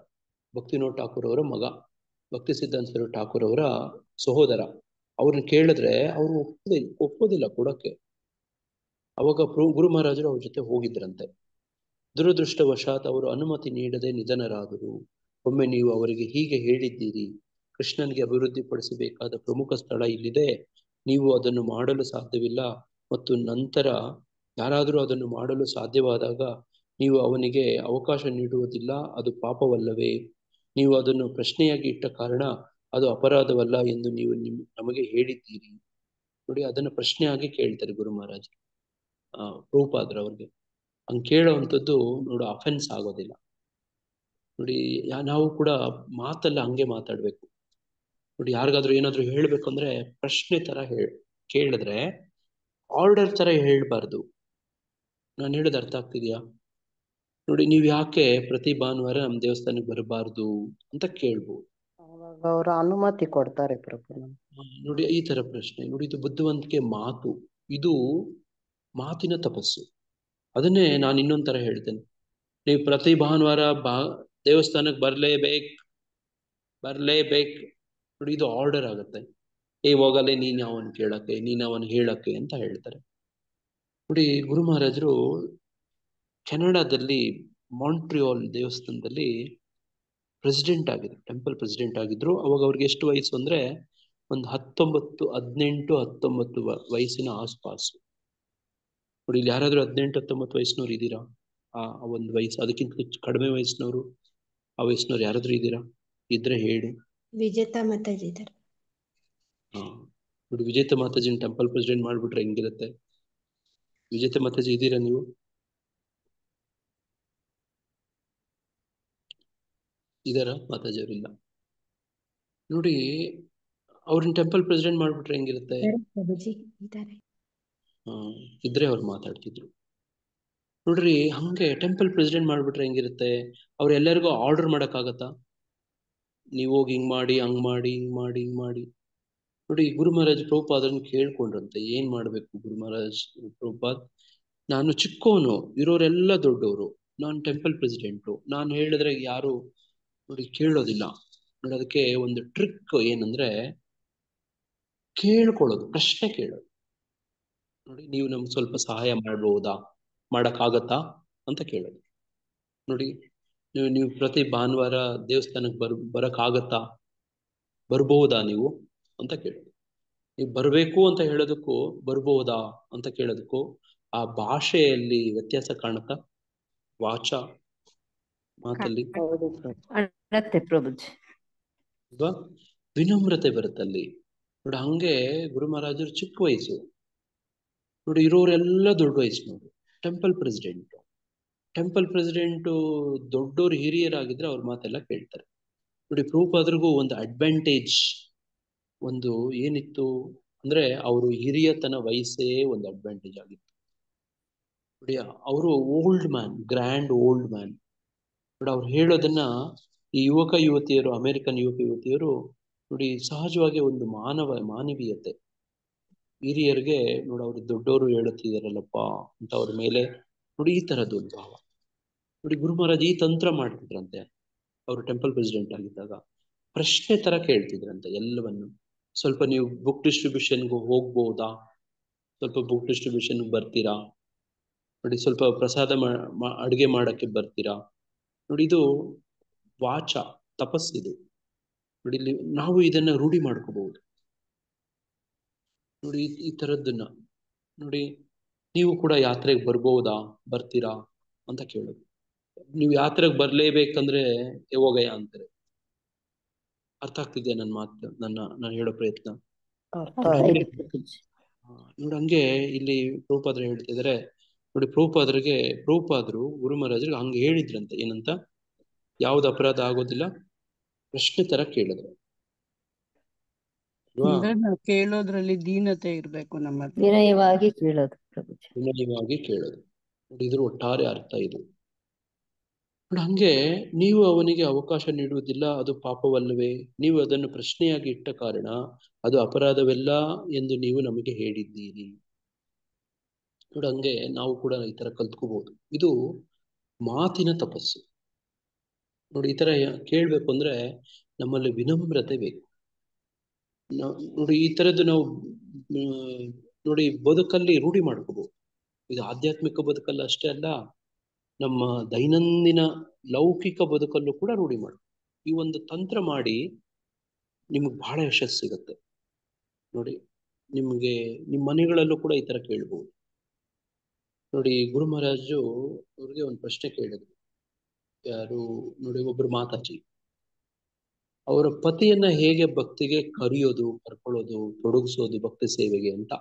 ಭಕ್ತಿವಿನೋದ್ ಠಾಕೂರ್ ಅವರ ಮಗ, ಭಕ್ತಿ ಸಿದ್ಧಾಂತ ಠಾಕೂರ್ ಅವರ ಸಹೋದರ, ಅವ್ರನ್ನ ಕೇಳಿದ್ರೆ ಅವರು ಒಪ್ಪೋದಿಲ್ಲ ಕೊಡಕ್ಕೆ. ಅವಾಗ ಗುರು ಮಹಾರಾಜರು ಅವ್ರ ಜೊತೆ ಹೋಗಿದ್ರಂತೆ. ದುರದೃಷ್ಟವಶಾತ್ ಅವರು ಅನುಮತಿ ನೀಡದೆ ನಿಧನರಾದರು. ಒಮ್ಮೆ ನೀವು ಅವರಿಗೆ ಹೀಗೆ ಹೇಳಿದ್ದೀರಿ, ಕೃಷ್ಣನಿಗೆ ಅಭಿವೃದ್ಧಿಪಡಿಸಬೇಕಾದ ಪ್ರಮುಖ ಸ್ಥಳ ಇಲ್ಲಿದೆ, ನೀವು ಅದನ್ನು ಮಾಡಲು ಸಾಧ್ಯವಿಲ್ಲ, ಮತ್ತು ನಂತರ ಯಾರಾದರೂ ಅದನ್ನು ಮಾಡಲು ಸಾಧ್ಯವಾದಾಗ ನೀವು ಅವನಿಗೆ ಅವಕಾಶ ನೀಡುವುದಿಲ್ಲ, ಅದು ಪಾಪವಲ್ಲವೇ? ನೀವು ಅದನ್ನು ಪ್ರಶ್ನೆಯಾಗಿ ಇಟ್ಟ ಕಾರಣ ಅದು ಅಪರಾಧವಲ್ಲ ಎಂದು ನೀವು ನಮಗೆ ಹೇಳಿದ್ದೀರಿ. ನೋಡಿ, ಅದನ್ನು ಪ್ರಶ್ನೆಯಾಗಿ ಕೇಳ್ತಾರೆ ಗುರು ಮಹಾರಾಜ್ ಪ್ರಭುಪಾದ್ರ ಅವ್ರಿಗೆ. ಹಂಗೆ ಕೇಳೋವಂಥದ್ದು ನೋಡಿ ಅಫೆನ್ಸ್ ಆಗೋದಿಲ್ಲ. ನೋಡಿ, ನಾವು ಕೂಡ ಮಾತಲ್ಲ ಹಂಗೆ ಮಾತಾಡ್ಬೇಕು. ನೋಡಿ, ಯಾರಿಗಾದ್ರೂ ಏನಾದ್ರು ಹೇಳ್ಬೇಕಂದ್ರೆ ಪ್ರಶ್ನೆ ತರ ಕೇಳಿದ್ರೆ ಆರ್ಡರ್ ತರ ಹೇಳ್ಬಾರ್ದು. ನಾನು ಹೇಳೋದು ಅರ್ಥ ಆಗ್ತಿದ್ಯಾ? ನೋಡಿ, ನೀವು ಯಾಕೆ ಪ್ರತಿ ಭಾನುವಾರ ನಮ್ಮ ದೇವಸ್ಥಾನಕ್ಕೆ ಬರಬಾರ್ದು ಅಂತ ಕೇಳ್ಬೋದು. ಅವಾಗ ಅವರ ಅನುಮತಿ ಕೊಡ್ತಾರೆ ಪ್ರಭು. ನೋಡಿ, ಈ ತರ ಪ್ರಶ್ನೆ. ನೋಡಿ, ಇದು ಬುದ್ಧಿವಂತಿಕೆ ಮಾತು, ಇದು ಮಾತಿನ ತಪಸ್ಸು. ಅದನ್ನೇ ನಾನು ಇನ್ನೊಂದ್ ತರ ಹೇಳ್ತೇನೆ, ನೀವು ಪ್ರತಿ ಭಾನುವಾರ ದೇವಸ್ಥಾನಕ್ಕೆ ಬರ್ಲೇಬೇಕು. ನೋಡಿ, ಇದು ಆರ್ಡರ್ ಆಗುತ್ತೆ. ಹೋಗಲ್ಲೇ ನೀನ್ ಅವನ್ ಕೇಳಕ್ಕೆ, ನೀನ್ ಅವನ್ ಹೇಳಕ್ಕೆ ಅಂತ ಹೇಳ್ತಾರೆ. ನೋಡಿ, ಗುರು ಮಹಾರಾಜರು ಕೆನಡಾದಲ್ಲಿ ಮಾಂಟ್ರಿಯಾಲ್ ದೇವಸ್ಥಾನದಲ್ಲಿ ಪ್ರೆಸಿಡೆಂಟ್ ಆಗಿದ್ರು, ಟೆಂಪಲ್ ಪ್ರೆಸಿಡೆಂಟ್ ಆಗಿದ್ರು. ಅವಾಗ ಅವ್ರಿಗೆ ಎಷ್ಟು ವಯಸ್ಸು ಅಂದ್ರೆ ಒಂದು 18-19 ವಯಸ್ಸಿನ ಆಸ್ಪಾಸು. ನೋಡಿ, ಇಲ್ಲಿ ಯಾರಾದ್ರೂ 18-19 ವಯಸ್ಸಿನವ್ರು ಇದ್ದೀರಾ? ಆ ಒಂದು ವಯಸ್ಸು, ಅದಕ್ಕಿಂತ ಕಡಿಮೆ ವಯಸ್ಸಿನವರು, ಆ ವಯಸ್ಸಿನವ್ರು ಯಾರಾದ್ರೂ ಇದ್ದೀರಾ? ಇದ್ರೆ ಹೇಳಿ. ವಿಜೇತಾ ಮಾತಾಜಿ ಇದ್ದಾರೆ. ನೋಡಿ, ವಿಜೇತಾ ಮಾತಾಜಿನ ಟೆಂಪಲ್ ಪ್ರೆಸಿಡೆಂಟ್ ಮಾಡ್ಬಿಟ್ರೆ ಹೆಂಗಿರುತ್ತೆ? ವಿಜೇತಾ ಮಾತಾಜಿ ಇದ್ದೀರಾ ನೀವು? ಇದಾರ ಮಾತಾಜಿ ಅವರಿಲ್ಲ. ನೋಡಿ, ಅವ್ರನ್ನ ಟೆಂಪಲ್ ಪ್ರೆಸಿಡೆಂಟ್ ಮಾಡ್ಬಿಟ್ರೆ ಹೆಂಗಿರುತ್ತೆ? ಪ್ರಭುಜಿ ಇದ್ದಾರೆ. ಇದ್ರೆ ಅವ್ರು ಮಾತಾಡ್ತಿದ್ರು. ನೋಡ್ರಿ, ಹಂಗೆ ಟೆಂಪಲ್ ಪ್ರೆಸಿಡೆಂಟ್ ಮಾಡ್ಬಿಟ್ರೆ ಹೆಂಗಿರುತ್ತೆ? ಅವ್ರೆಲ್ಲರಿಗೂ ಆರ್ಡರ್ ಮಾಡಕ್ಕಾಗತ್ತಾ? ನೀವು ಹೋಗಿ ಹಿಂಗ್ ಮಾಡಿ, ಹಂಗ್ ಮಾಡಿ, ಹಿಂಗ್ ಮಾಡಿ, ಹಿಂಗ್ ಮಾಡಿ. ನೋಡಿ, ಗುರು ಮಹಾರಾಜ್ ಪ್ರಭುಪಾದರನ್ನ ಕೇಳ್ಕೊಂಡ್ರಂತೆ, ಏನ್ ಮಾಡ್ಬೇಕು ಗುರು ಮಹಾರಾಜ್ ಪ್ರಭುಪಾದ್? ನಾನು ಚಿಕ್ಕವನು, ಇರೋರೆಲ್ಲ ದೊಡ್ಡವರು, ನಾನು ಟೆಂಪಲ್ ಪ್ರೆಸಿಡೆಂಟು, ನಾನು ಹೇಳಿದ್ರೆ ಯಾರು ನೋಡಿ ಕೇಳೋದಿಲ್ಲ. ನೋಡಿ, ಅದಕ್ಕೆ ಒಂದು ಟ್ರಿಕ್ ಏನಂದ್ರೆ ಕೇಳ್ಕೊಳ್ಳೋದು, ಪ್ರಶ್ನೆ ಕೇಳೋದು. ನೋಡಿ, ನೀವು ನಮ್ಗೆ ಸ್ವಲ್ಪ ಸಹಾಯ ಮಾಡ್ಬೋದಾ, ಮಾಡಕ್ಕಾಗತ್ತಾ ಅಂತ ಕೇಳೋದು. ನೋಡಿ, ನೀವು ಪ್ರತಿ ಭಾನುವಾರ ದೇವಸ್ಥಾನಕ್ಕೆ ಬರಕ್ಕಾಗತ್ತಾ, ಬರ್ಬಹುದಾ ನೀವು ಅಂತ ಕೇಳೋದು. ನೀವು ಬರಬೇಕು ಅಂತ ಹೇಳೋದಕ್ಕೂ ಬರ್ಬಹುದಾ ಅಂತ ಕೇಳೋದಕ್ಕೂ ಆ ಭಾಷೆಯಲ್ಲಿ ವ್ಯತ್ಯಾಸ ಕಾಣುತ್ತಾ? ವಾಚ ಮಾತಲ್ಲಿ ಹೌದು ಪ್ರಭು. ಅಳತ್ತೆ ಪ್ರಭುಜಿ. ಅಲ್ವಾ? ವಿನಮ್ರತೆ ಬರುತ್ತಲ್ಲಿ. ನೋಡಿ, ಹಂಗೆ ಗುರು ಮಹಾರಾಜರು ಚಿಕ್ಕ ವಯಸ್ಸು, ನೋಡಿ ಇರೋರೆಲ್ಲ ದೊಡ್ಡ ವಯಸ್ಸು. ನೋಡಿ, ಟೆಂಪಲ್ ಪ್ರೆಸಿಡೆಂಟು ದೊಡ್ಡೋರು ಹಿರಿಯರಾಗಿದ್ರೆ ಅವ್ರ ಮಾತೆಲ್ಲ ಕೇಳ್ತಾರೆ. ನೋಡಿ, ಪ್ರಭುಪಾದರಿಗೂ ಒಂದು ಅಡ್ವಾಂಟೇಜ್ ಒಂದು ಏನಿತ್ತು ಅಂದ್ರೆ, ಅವರು ಹಿರಿಯತನ ವಯಸ್ಸೇ ಒಂದು ಅಡ್ವಾಂಟೇಜ್ ಆಗಿತ್ತು. ನೋಡಿ, ಅವರು old man, grand old man. ನೋಡಿ, ಅವ್ರು ಹೇಳೋದನ್ನ ಈ ಯುವಕ ಯುವತಿಯರು, ಅಮೆರಿಕನ್ ಯುವಕ ಯುವತಿಯರು ನೋಡಿ ಸಹಜವಾಗಿ ಒಂದು ಮಾನವೀಯತೆ, ಹಿರಿಯರಿಗೆ ನೋಡಿ ಅವ್ರು ದೊಡ್ಡವರು ಹೇಳುತ್ತಿದಾರಲ್ಲಪ್ಪ ಅಂತ ಅವ್ರ ಮೇಲೆ ನೋಡಿ ಈ ತರದ್ದು ಒಂದು ಭಾವ. ನೋಡಿ, ಗುರು ಮಹಾರಾಜ್ ಈ ತಂತ್ರ ಮಾಡ್ತಿದ್ರಂತೆ. ಅವರು ಟೆಂಪಲ್ ಪ್ರೆಸಿಡೆಂಟ್ ಆಗಿದ್ದಾಗ ಪ್ರಶ್ನೆ ತರ ಕೇಳ್ತಿದ್ರಂತೆ ಎಲ್ಲವನ್ನು. ಸ್ವಲ್ಪ ನೀವು ಬುಕ್ ಡಿಸ್ಟ್ರಿಬ್ಯೂಷನ್ಗೂ ಹೋಗ್ಬೋದಾ, ಸ್ವಲ್ಪ ಬುಕ್ ಡಿಸ್ಟ್ರಿಬ್ಯೂಷನ್ ಬರ್ತೀರಾ? ನೋಡಿ, ಸ್ವಲ್ಪ ಪ್ರಸಾದ ಅಡುಗೆ ಮಾಡಕ್ಕೆ ಬರ್ತೀರಾ? ನೋಡಿ, ಇದು ವಾಚ ತಪಸ್ಸಿದು. ನೋಡಿ, ಇಲ್ಲಿ ನಾವು ಇದನ್ನ ರೂಢಿ ಮಾಡ್ಕೋಬಹುದು. ನೋಡಿ, ಈ ತರದ್ದನ್ನ ನೋಡಿ, ನೀವು ಕೂಡ ಯಾತ್ರೆಗೆ ಬರ್ಬೋದಾ, ಬರ್ತೀರಾ ಅಂತ ಕೇಳೋದು. ನೀವು ಯಾತ್ರೆಗೆ ಬರ್ಲೇಬೇಕಂದ್ರೆ ಹೋಗಯ್ಯ ಅಂತಾರೆ. ಅರ್ಥ ಆಗ್ತಿದ್ಯಾ ನನ್ನ ಮಾತು, ನಾನು ಹೇಳೋ ಪ್ರಯತ್ನ? ಅರ್ಥ ಅರ್ಥ ಆಯ್ತು. ಆಯ್ತು ಪ್ರಭುಜಿ. ನೋಡಿ, ಹಂಗೆ ಇಲ್ಲಿ ಪ್ರಭುಪಾದರು ಹೇಳ್ತಿದ್ದಾರೆ. ನೋಡಿ, ಪ್ರಭುಪಾದರು ಗುರು ಮಹಾರಾಜರಿಗೆ ಹಂಗೆ ಹೇಳಿದ್ರಂತೆ, ಏನಂತ? ಯಾವ್ದು ಅಪರಾಧ ಆಗೋದಿಲ್ಲ, ಪ್ರಶ್ನೆ ತರ ಕೇಳಿದ್ರು ಅಲ್ವಾ? ಅಂದ್ರೆ ನಾವು ಕೇಳೋದ್ರಲ್ಲಿ ದೀನತೆ ಇರ್ಬೇಕು ನಮ್ಮ ಹತ್ರ. ವಿನಯವಾಗಿ ಕೇಳೋದು ಪ್ರಭುಜಿ. ವಿನಯವಾಗಿ ಕೇಳೋದು. ನೋಡಿ, ಇದ್ರ ಒಟ್ಟಾರೆ ಅರ್ಥ ಇದು. ನೋಡಿ, ಹಂಗೆ ನೀವು ಅವನಿಗೆ ಅವಕಾಶ ನೀಡುವುದಿಲ್ಲ, ಅದು ಪಾಪವಲ್ಲವೇ? ನೀವು ಅದನ್ನು ಪ್ರಶ್ನೆಯಾಗಿ ಇಟ್ಟ ಕಾರಣ ಅದು ಅಪರಾಧವೆಲ್ಲ ಎಂದು ನೀವು ನಮಗೆ ಹೇಳಿದ್ದೀರಿ. ನೋಡಿ, ಹಂಗೆ ನಾವು ಕೂಡ ಈ ತರ ಕಲ್ತ್ಕೋಬಹುದು. ಇದು ಮಾತಿನ ತಪಸ್ಸು. ನೋಡಿ, ಈ ತರ ಕೇಳ್ಬೇಕು ಅಂದ್ರೆ ನಮ್ಮಲ್ಲಿ ವಿನಮ್ರತೆ ಬೇಕು. ನೋಡಿ, ಈ ತರದ್ದು ನಾವು ನೋಡಿ ಬದುಕಲ್ಲಿ ರೂಢಿ ಮಾಡ್ಕೋಬಹುದು. ಇದು ಆಧ್ಯಾತ್ಮಿಕ ಬದುಕಲ್ಲ ಅಷ್ಟೇ ಅಲ್ಲ, ನಮ್ಮ ದೈನಂದಿನ ಲೌಕಿಕ ಬದುಕಲ್ಲೂ ಕೂಡ ರೂಢಿ ಮಾಡಿ ಈ ಒಂದು ತಂತ್ರ ಮಾಡಿ ನಿಮಗೆ ಬಹಳ ಯಶಸ್ಸು ಸಿಗುತ್ತೆ. ನೋಡಿ, ನಿಮಗೆ ನಿಮ್ಮ ಮನೆಗಳಲ್ಲೂ ಕೂಡ ಈ ತರ ಕೇಳ್ಬಹುದು. ನೋಡಿ, ಗುರು ಮಹಾರಾಜು ಅವ್ರಿಗೆ ಒಂದು ಪ್ರಶ್ನೆ ಕೇಳಿದ್ರು. ಯಾರು ನೋಡಿ, ಒಬ್ರು ಮಾತಾಜಿ ಅವರ ಪತಿಯನ್ನ ಹೇಗೆ ಭಕ್ತಿಗೆ ಕರ್ಕೊಳ್ಳೋದು, ತೊಡಗಿಸೋದು ಭಕ್ತಿ ಸೇವೆಗೆ ಅಂತ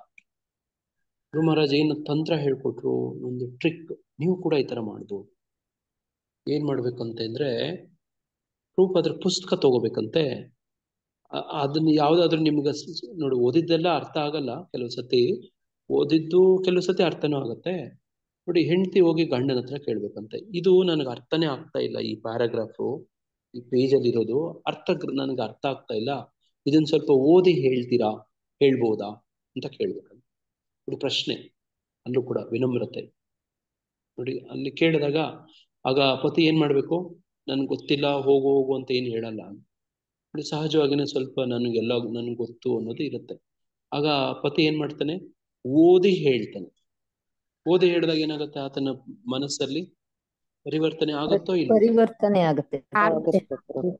ಗುರು ಮಹಾರಾಜ್ ಏನು ತಂತ್ರ ಹೇಳ್ಕೊಟ್ರು, ಒಂದು ಟ್ರಿಕ್. ನೀವು ಕೂಡ ಈ ತರ ಮಾಡ್ಬೋದು. ಏನ್ ಮಾಡ್ಬೇಕಂತ ಅಂದ್ರೆ, ಅದ್ರ ಪುಸ್ತಕ ತಗೋಬೇಕಂತೆ. ಅದನ್ನ ಯಾವ್ದಾದ್ರು ನಿಮ್ಗೆ ನೋಡಿ, ಓದಿದ್ದೆಲ್ಲ ಅರ್ಥ ಆಗಲ್ಲ ಕೆಲವು ಸತಿ, ಓದಿದ್ದು ಕೆಲವು ಸತಿ ಅರ್ಥನೂ ಆಗತ್ತೆ. ನೋಡಿ, ಹೆಂಡತಿ ಹೋಗಿ ಗಂಡನ ಹತ್ರ ಕೇಳ್ಬೇಕಂತೆ, ಇದು ನನಗೆ ಅರ್ಥನೇ ಆಗ್ತಾ ಇಲ್ಲ, ಈ ಪ್ಯಾರಾಗ್ರಾಫು ಈ ಪೇಜಲ್ಲಿ ಇರೋದು ನನಗೆ ಅರ್ಥ ಆಗ್ತಾ ಇಲ್ಲ, ಇದನ್ನ ಸ್ವಲ್ಪ ಓದಿ ಹೇಳ್ಬೋದಾ ಅಂತ ಕೇಳ್ಬೇಕಂತ. ನೋಡಿ, ಪ್ರಶ್ನೆ ಅಲ್ಲೂ ಕೂಡ ವಿನಮ್ರತೆ. ನೋಡಿ, ಅಲ್ಲಿ ಕೇಳಿದಾಗ ಆಗ ಪತಿ ಏನ್ ಮಾಡ್ಬೇಕು? ನನ್ಗೆ ಗೊತ್ತಿಲ್ಲ, ಹೋಗು ಅಂತ ಏನು ಹೇಳಲ್ಲ. ನೋಡಿ, ಸಹಜವಾಗಿನೇ ಸ್ವಲ್ಪ ನನ್ಗೆ ಗೊತ್ತು ಅನ್ನೋದು ಇರುತ್ತೆ. ಆಗ ಪತಿ ಏನ್ ಮಾಡ್ತಾನೆ? ಓದಿ ಹೇಳ್ತಾನೆ. ಓದಿ ಹೇಳಿದಾಗ ಏನಾಗುತ್ತೆ? ಆತನ ಮನಸ್ಸಲ್ಲಿ ಪರಿವರ್ತನೆ ಆಗುತ್ತೋ ಇಲ್ಲ? ಪರಿವರ್ತನೆ ಆಗುತ್ತೆ. ಆಗುತ್ತೆ ಪ್ರಭು.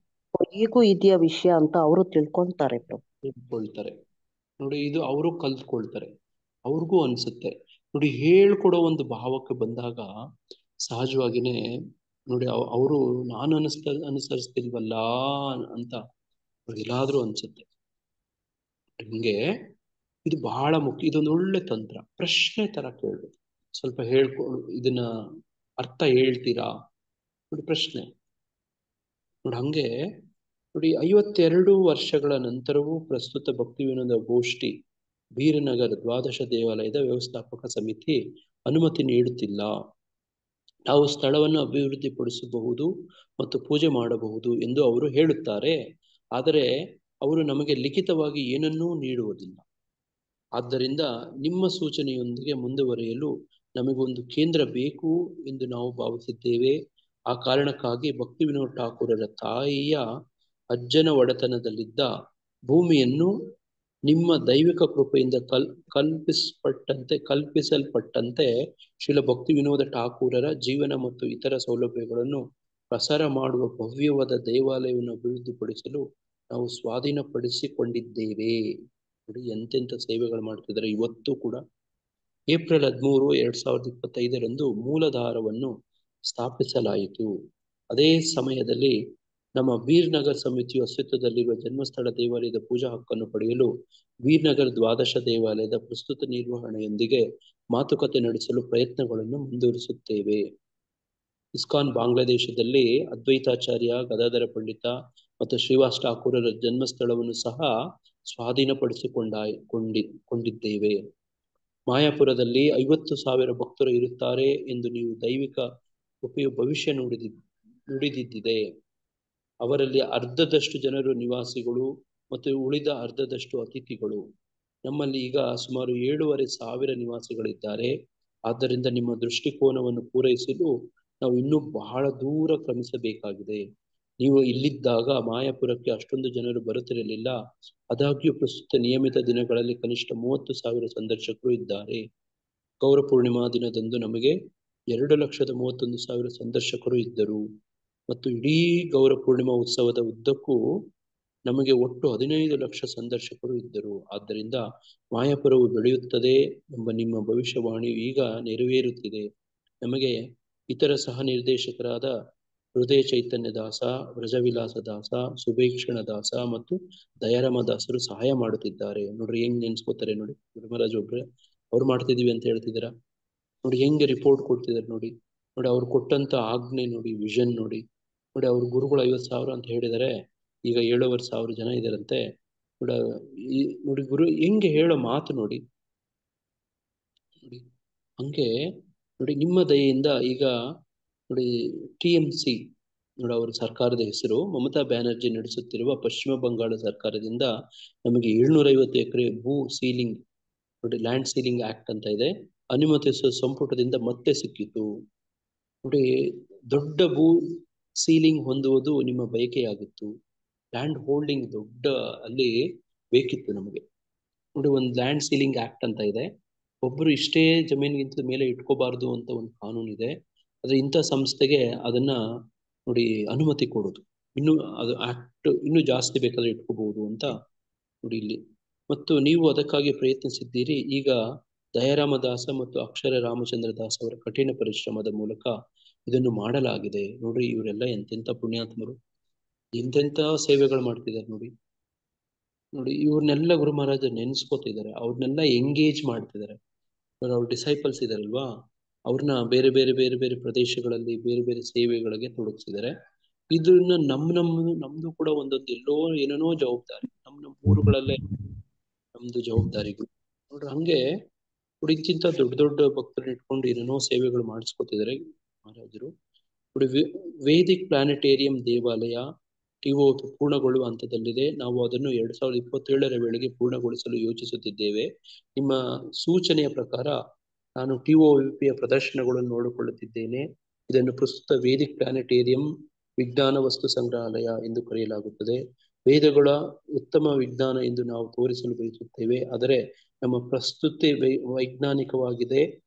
ಈಗೂ ಇದೆಯಾ ವಿಷಯ ಅಂತ ಅವರು ತಿಳ್ಕೊಂತಾರೆ ಪ್ರಭು. ತಿಳ್ಕೊಳ್ತಾರೆ. ನೋಡಿ, ಇದು ಅವರು ಕಲ್ತ್ಕೊಳ್ತಾರೆ, ಅವ್ರಿಗೂ ಅನ್ಸುತ್ತೆ. ನೋಡಿ, ಹೇಳ್ಕೊಡೋ ಒಂದು ಭಾವಕ್ಕೆ ಬಂದಾಗ ಸಹಜವಾಗಿನೇ ನೋಡಿ ಅವರು ನಾನು ಅನುಸರಿಸ್ತಿಲ್ವಲ್ಲ ಅಂತ ಅವ್ರಿಗೆಲ್ಲಾದ್ರೂ ಅನ್ಸುತ್ತೆ. ಹಿಂಗೆ ಇದು ಬಹಳ ಮುಖ್ಯ. ಇದೊಂದು ಒಳ್ಳೆ ತಂತ್ರ. ಪ್ರಶ್ನೆ ತರ ಕೇಳ್ಬೇಕು. ಸ್ವಲ್ಪ ಇದನ್ನ ಅರ್ಥ ಹೇಳ್ತೀರಾ? ನೋಡಿ, ಪ್ರಶ್ನೆ. ನೋಡಿ, ಹಂಗೆ ನೋಡಿ 52 ವರ್ಷಗಳ ನಂತರವೂ ಪ್ರಸ್ತುತ ಭಕ್ತಿ ವಿನೋದ ಗೋಷ್ಠಿ ಬೀರನಗರ ದ್ವಾದಶ ದೇವಾಲಯದ ವ್ಯವಸ್ಥಾಪಕ ಸಮಿತಿ ಅನುಮತಿ ನೀಡುತ್ತಿಲ್ಲ. ನಾವು ಸ್ಥಳವನ್ನು ಅಭಿವೃದ್ಧಿಪಡಿಸಬಹುದು ಮತ್ತು ಪೂಜೆ ಮಾಡಬಹುದು ಎಂದು ಅವರು ಹೇಳುತ್ತಾರೆ. ಆದರೆ ಅವರು ನಮಗೆ ಲಿಖಿತವಾಗಿ ಏನನ್ನೂ ನೀಡುವುದಿಲ್ಲ. ಆದ್ದರಿಂದ ನಿಮ್ಮ ಸೂಚನೆಯೊಂದಿಗೆ ಮುಂದುವರಿಯಲು ನಮಗೊಂದು ಕೇಂದ್ರ ಬೇಕು ಎಂದು ನಾವು ಭಾವಿಸಿದ್ದೇವೆ. ಆ ಕಾರಣಕ್ಕಾಗಿ ಭಕ್ತಿ ವಿನೋದ್ ಠಾಕೂರರ ತಾಯಿಯ ಅಜ್ಜನ ಒಡೆತನದಲ್ಲಿದ್ದ ಭೂಮಿಯನ್ನು ನಿಮ್ಮ ದೈವಿಕ ಕೃಪೆಯಿಂದ ಕಲ್ಪಿಸಲ್ಪಟ್ಟಂತೆ ಶ್ರೀಲ ಭಕ್ತಿ ವಿನೋದ ಠಾಕೂರರ ಜೀವನ ಮತ್ತು ಇತರ ಸೌಲಭ್ಯಗಳನ್ನು ಪ್ರಸಾರ ಮಾಡುವ ಭವ್ಯವಾದ ದೇವಾಲಯವನ್ನು ಅಭಿವೃದ್ಧಿಪಡಿಸಲು ನಾವು ಸ್ವಾಧೀನಪಡಿಸಿಕೊಂಡಿದ್ದೇವೆ. ನೋಡಿ ಎಂತೆಂಥ ಸೇವೆಗಳು ಮಾಡ್ತಿದ್ದಾರೆ. ಇವತ್ತು ಕೂಡ ಏಪ್ರಿಲ್ 13, 2025 ಮೂಲಾಧಾರವನ್ನು ಸ್ಥಾಪಿಸಲಾಯಿತು. ಅದೇ ಸಮಯದಲ್ಲಿ ನಮ್ಮ ಬೀರ್ನಗರ್ ಸಮಿತಿಯು ಅಸ್ತಿತ್ವದಲ್ಲಿರುವ ಜನ್ಮಸ್ಥಳ ದೇವಾಲಯದ ಪೂಜಾ ಹಕ್ಕನ್ನು ಪಡೆಯಲು ಬೀರ್ನಗರ್ ದ್ವಾದಶ ದೇವಾಲಯದ ಪ್ರಸ್ತುತ ನಿರ್ವಹಣೆಯೊಂದಿಗೆ ಮಾತುಕತೆ ನಡೆಸಲು ಪ್ರಯತ್ನಗಳನ್ನು ಮುಂದುವರಿಸುತ್ತೇವೆ. ಇಸ್ಕಾನ್ ಬಾಂಗ್ಲಾದೇಶದಲ್ಲಿ ಅದ್ವೈತಾಚಾರ್ಯ ಗದಾಧರ ಪಂಡಿತ ಮತ್ತು ಶ್ರೀವಾಸ್ ಠಾಕೂರರ ಜನ್ಮಸ್ಥಳವನ್ನು ಸಹ ಸ್ವಾಧೀನಪಡಿಸಿಕೊಂಡಿದ್ದೇವೆ. ಮಾಯಾಪುರದಲ್ಲಿ 50,000 ಭಕ್ತರು ಇರುತ್ತಾರೆ ಎಂದು ನೀವು ದೈವಿಕ ಕೃಪೆಯು ಭವಿಷ್ಯ ನುಡಿದಿದ್ದಿದೆ. ಅವರಲ್ಲಿ ಅರ್ಧದಷ್ಟು ಜನರು ನಿವಾಸಿಗಳು ಮತ್ತು ಉಳಿದ ಅರ್ಧದಷ್ಟು ಅತಿಥಿಗಳು. ನಮ್ಮಲ್ಲಿ ಈಗ ಸುಮಾರು 7,500 ನಿವಾಸಿಗಳಿದ್ದಾರೆ. ಆದ್ದರಿಂದ ನಿಮ್ಮ ದೃಷ್ಟಿಕೋನವನ್ನು ಪೂರೈಸಲು ನಾವು ಇನ್ನೂ ಬಹಳ ದೂರ ಕ್ರಮಿಸಬೇಕಾಗಿದೆ. ನೀವು ಇಲ್ಲಿದ್ದಾಗ ಮಾಯಾಪುರಕ್ಕೆ ಅಷ್ಟೊಂದು ಜನರು ಬರುತ್ತಿರಲಿಲ್ಲ. ಆದಾಗ್ಯೂ ಪ್ರಸ್ತುತ ನಿಯಮಿತ ದಿನಗಳಲ್ಲಿ ಕನಿಷ್ಠ 30,000 ಸಂದರ್ಶಕರು ಇದ್ದಾರೆ. ಗೌರ ಪೂರ್ಣಿಮಾ ದಿನದಂದು ನಮಗೆ 2,31,000 ಸಂದರ್ಶಕರು ಇದ್ದರು ಮತ್ತು ಇಡೀ ಗೌರ ಪೂರ್ಣಿಮಾ ಉತ್ಸವದ ಉದ್ದಕ್ಕೂ ನಮಗೆ ಒಟ್ಟು 15 ಲಕ್ಷ ಸಂದರ್ಶಕರು ಇದ್ದರು. ಆದ್ದರಿಂದ ಮಾಯಾಪುರವು ಬೆಳೆಯುತ್ತದೆ ಎಂಬ ನಿಮ್ಮ ಭವಿಷ್ಯವಾಣಿಯು ಈಗ ನೆರವೇರುತ್ತಿದೆ. ನಮಗೆ ಇತರ ಸಹ ನಿರ್ದೇಶಕರಾದ ಹೃದಯ ಚೈತನ್ಯ ದಾಸ, ವ್ರಜವಿಲಾಸ ದಾಸ, ಸುಭೀಕ್ಷಣ ದಾಸ ಮತ್ತು ದಯಾರಾಮ ದಾಸರು ಸಹಾಯ ಮಾಡುತ್ತಿದ್ದಾರೆ. ನೋಡ್ರಿ ಹೆಂಗ್ ನೆನ್ಸ್ಕೋತಾರೆ ನೋಡಿ. ಧರ್ಮರಾಜ್ ಒಬ್ರೆ ಅವ್ರು ಮಾಡ್ತಿದೀವಿ ಅಂತ ಹೇಳ್ತಿದಾರ ನೋಡಿ. ಹೆಂಗೆ ರಿಪೋರ್ಟ್ ಕೊಡ್ತಿದ್ದಾರೆ ನೋಡಿ. ಅವ್ರು ಕೊಟ್ಟಂತ ಆಜ್ಞೆ ನೋಡಿ, ವಿಷನ್ ನೋಡಿ. ಅವ್ರ ಗುರುಗಳು 50,000 ಅಂತ ಹೇಳಿದರೆ ಈಗ 7,500 ಜನ ಇದಾರಂತೆ. ನೋಡಿ ಗುರು ಹೆಂಗೆ ಹೇಳೋ ಮಾತು ನೋಡಿ. ಹಂಗೆ ನೋಡಿ ನಿಮ್ಮ ದಯೆಯಿಂದ ಈಗ ನೋಡಿ TMC ನೋಡಿ ಅವರ ಸರ್ಕಾರದ ಹೆಸರು ಮಮತಾ ಬ್ಯಾನರ್ಜಿ ನಡೆಸುತ್ತಿರುವ ಪಶ್ಚಿಮ ಬಂಗಾಳ ಸರ್ಕಾರದಿಂದ ನಮಗೆ 750 ಎಕರೆ ಭೂ ಸೀಲಿಂಗ್ ನೋಡಿ ಲ್ಯಾಂಡ್ ಸೀಲಿಂಗ್ ಆಕ್ಟ್ ಅಂತ ಇದೆ, ಅನುಮತಿಸುವ ಸಂಪುಟದಿಂದ ಮತ್ತೆ ಸಿಕ್ಕಿತು. ನೋಡಿ ದೊಡ್ಡ ಭೂ ಸೀಲಿಂಗ್ ಹೊಂದುವುದು ನಿಮ್ಮ ಬಯಕೆಯಾಗಿತ್ತು. ಲ್ಯಾಂಡ್ ಹೋಲ್ಡಿಂಗ್ ದೊಡ್ಡ ಅಲ್ಲಿ ಬೇಕಿತ್ತು ನಮಗೆ. ನೋಡಿ ಒಂದು ಲ್ಯಾಂಡ್ ಸೀಲಿಂಗ್ ಆಕ್ಟ್ ಅಂತ ಇದೆ. ಒಬ್ಬರು ಇಷ್ಟೇ ಜಮೀನಿಗಿಂತ ಮೇಲೆ ಇಟ್ಕೋಬಾರ್ದು ಅಂತ ಒಂದು ಕಾನೂನು ಇದೆ. ಆದ್ರೆ ಇಂಥ ಸಂಸ್ಥೆಗೆ ಅದನ್ನ ನೋಡಿ ಅನುಮತಿ ಕೊಡೋದು. ಇನ್ನು ಅದು ಆಕ್ಟ್ ಇನ್ನೂ ಜಾಸ್ತಿ ಬೇಕಾದ್ರೆ ಇಟ್ಕೋಬಹುದು ಅಂತ ನೋಡಿ ಇಲ್ಲಿ. ಮತ್ತು ನೀವು ಅದಕ್ಕಾಗಿ ಪ್ರಯತ್ನಿಸಿದ್ದೀರಿ. ಈಗ ದಯಾರಾಮ ದಾಸ ಮತ್ತು ಅಕ್ಷರ ರಾಮಚಂದ್ರ ದಾಸ್ ಅವರ ಕಠಿಣ ಪರಿಶ್ರಮದ ಮೂಲಕ ಇದನ್ನು ಮಾಡಲಾಗಿದೆ. ನೋಡ್ರಿ ಇವರೆಲ್ಲ ಎಂತೆಂಥ ಪುಣ್ಯಾತ್ಮರು, ಎಂತೆಂಥ ಸೇವೆಗಳು ಮಾಡ್ತಿದ್ದಾರೆ ನೋಡಿ. ಇವ್ರನ್ನೆಲ್ಲ ಗುರು ಮಹಾರಾಜ ನೆನ್ಸ್ಕೋತಿದ್ದಾರೆ, ಅವ್ರನ್ನೆಲ್ಲ ಎಂಗೇಜ್ ಮಾಡ್ತಿದ್ದಾರೆ. ಅವ್ರ ಡಿಸೈಪಲ್ಸ್ ಇದಾರಲ್ವಾ, ಅವ್ರನ್ನ ಬೇರೆ ಬೇರೆ ಬೇರೆ ಬೇರೆ ಪ್ರದೇಶಗಳಲ್ಲಿ ಬೇರೆ ಬೇರೆ ಸೇವೆಗಳಿಗೆ ತೊಡಗಿಸಿದ್ದಾರೆ. ಇದನ್ನ ನಮ್ದು ಕೂಡ ಒಂದೊಂದು ಎಲ್ಲೋ ಏನೇನೋ ಜವಾಬ್ದಾರಿ, ನಮ್ಮ ಊರುಗಳಲ್ಲೇ ನಮ್ದು ಜವಾಬ್ದಾರಿಗಳು ನೋಡ್ರಿ. ಹಂಗೆ ಇದಕ್ಕಿಂತ ದೊಡ್ಡ ದೊಡ್ಡ ಭಕ್ತರನ್ನ ಇಟ್ಕೊಂಡು ಏನೇನೋ ಸೇವೆಗಳು ಮಾಡಿಸ್ಕೊತಿದ್ದಾರೆ ಮಹಾರಾಜರು. ವೇದಿಕ್ ಪ್ಲಾನೆಟೇರಿಯಂ ದೇವಾಲಯ TO ಪೂರ್ಣಗೊಳ್ಳುವ ಹಂತದಲ್ಲಿದೆ. ನಾವು ಅದನ್ನು 2027 ವೇಳೆಗೆ ಪೂರ್ಣಗೊಳಿಸಲು ಯೋಚಿಸುತ್ತಿದ್ದೇವೆ. ನಿಮ್ಮ ಸೂಚನೆಯ ಪ್ರಕಾರ ನಾನು TOVPಯ ಪ್ರದರ್ಶನಗಳನ್ನು ನೋಡಿಕೊಳ್ಳುತ್ತಿದ್ದೇನೆ. ಇದನ್ನು ಪ್ರಸ್ತುತ ವೇದಿಕ್ ಪ್ಲಾನೆಟೇರಿಯಂ ವಿಜ್ಞಾನ ವಸ್ತು ಸಂಗ್ರಹಾಲಯ ಎಂದು ಕರೆಯಲಾಗುತ್ತದೆ. ವೇದಗಳ ಉತ್ತಮ ವಿಜ್ಞಾನ ಎಂದು ನಾವು ತೋರಿಸಲು ಬಯಸುತ್ತೇವೆ. ಆದರೆ ನಮ್ಮ ಪ್ರಸ್ತುತಿ ವೈಜ್ಞಾನಿಕವಾಗಿದೆ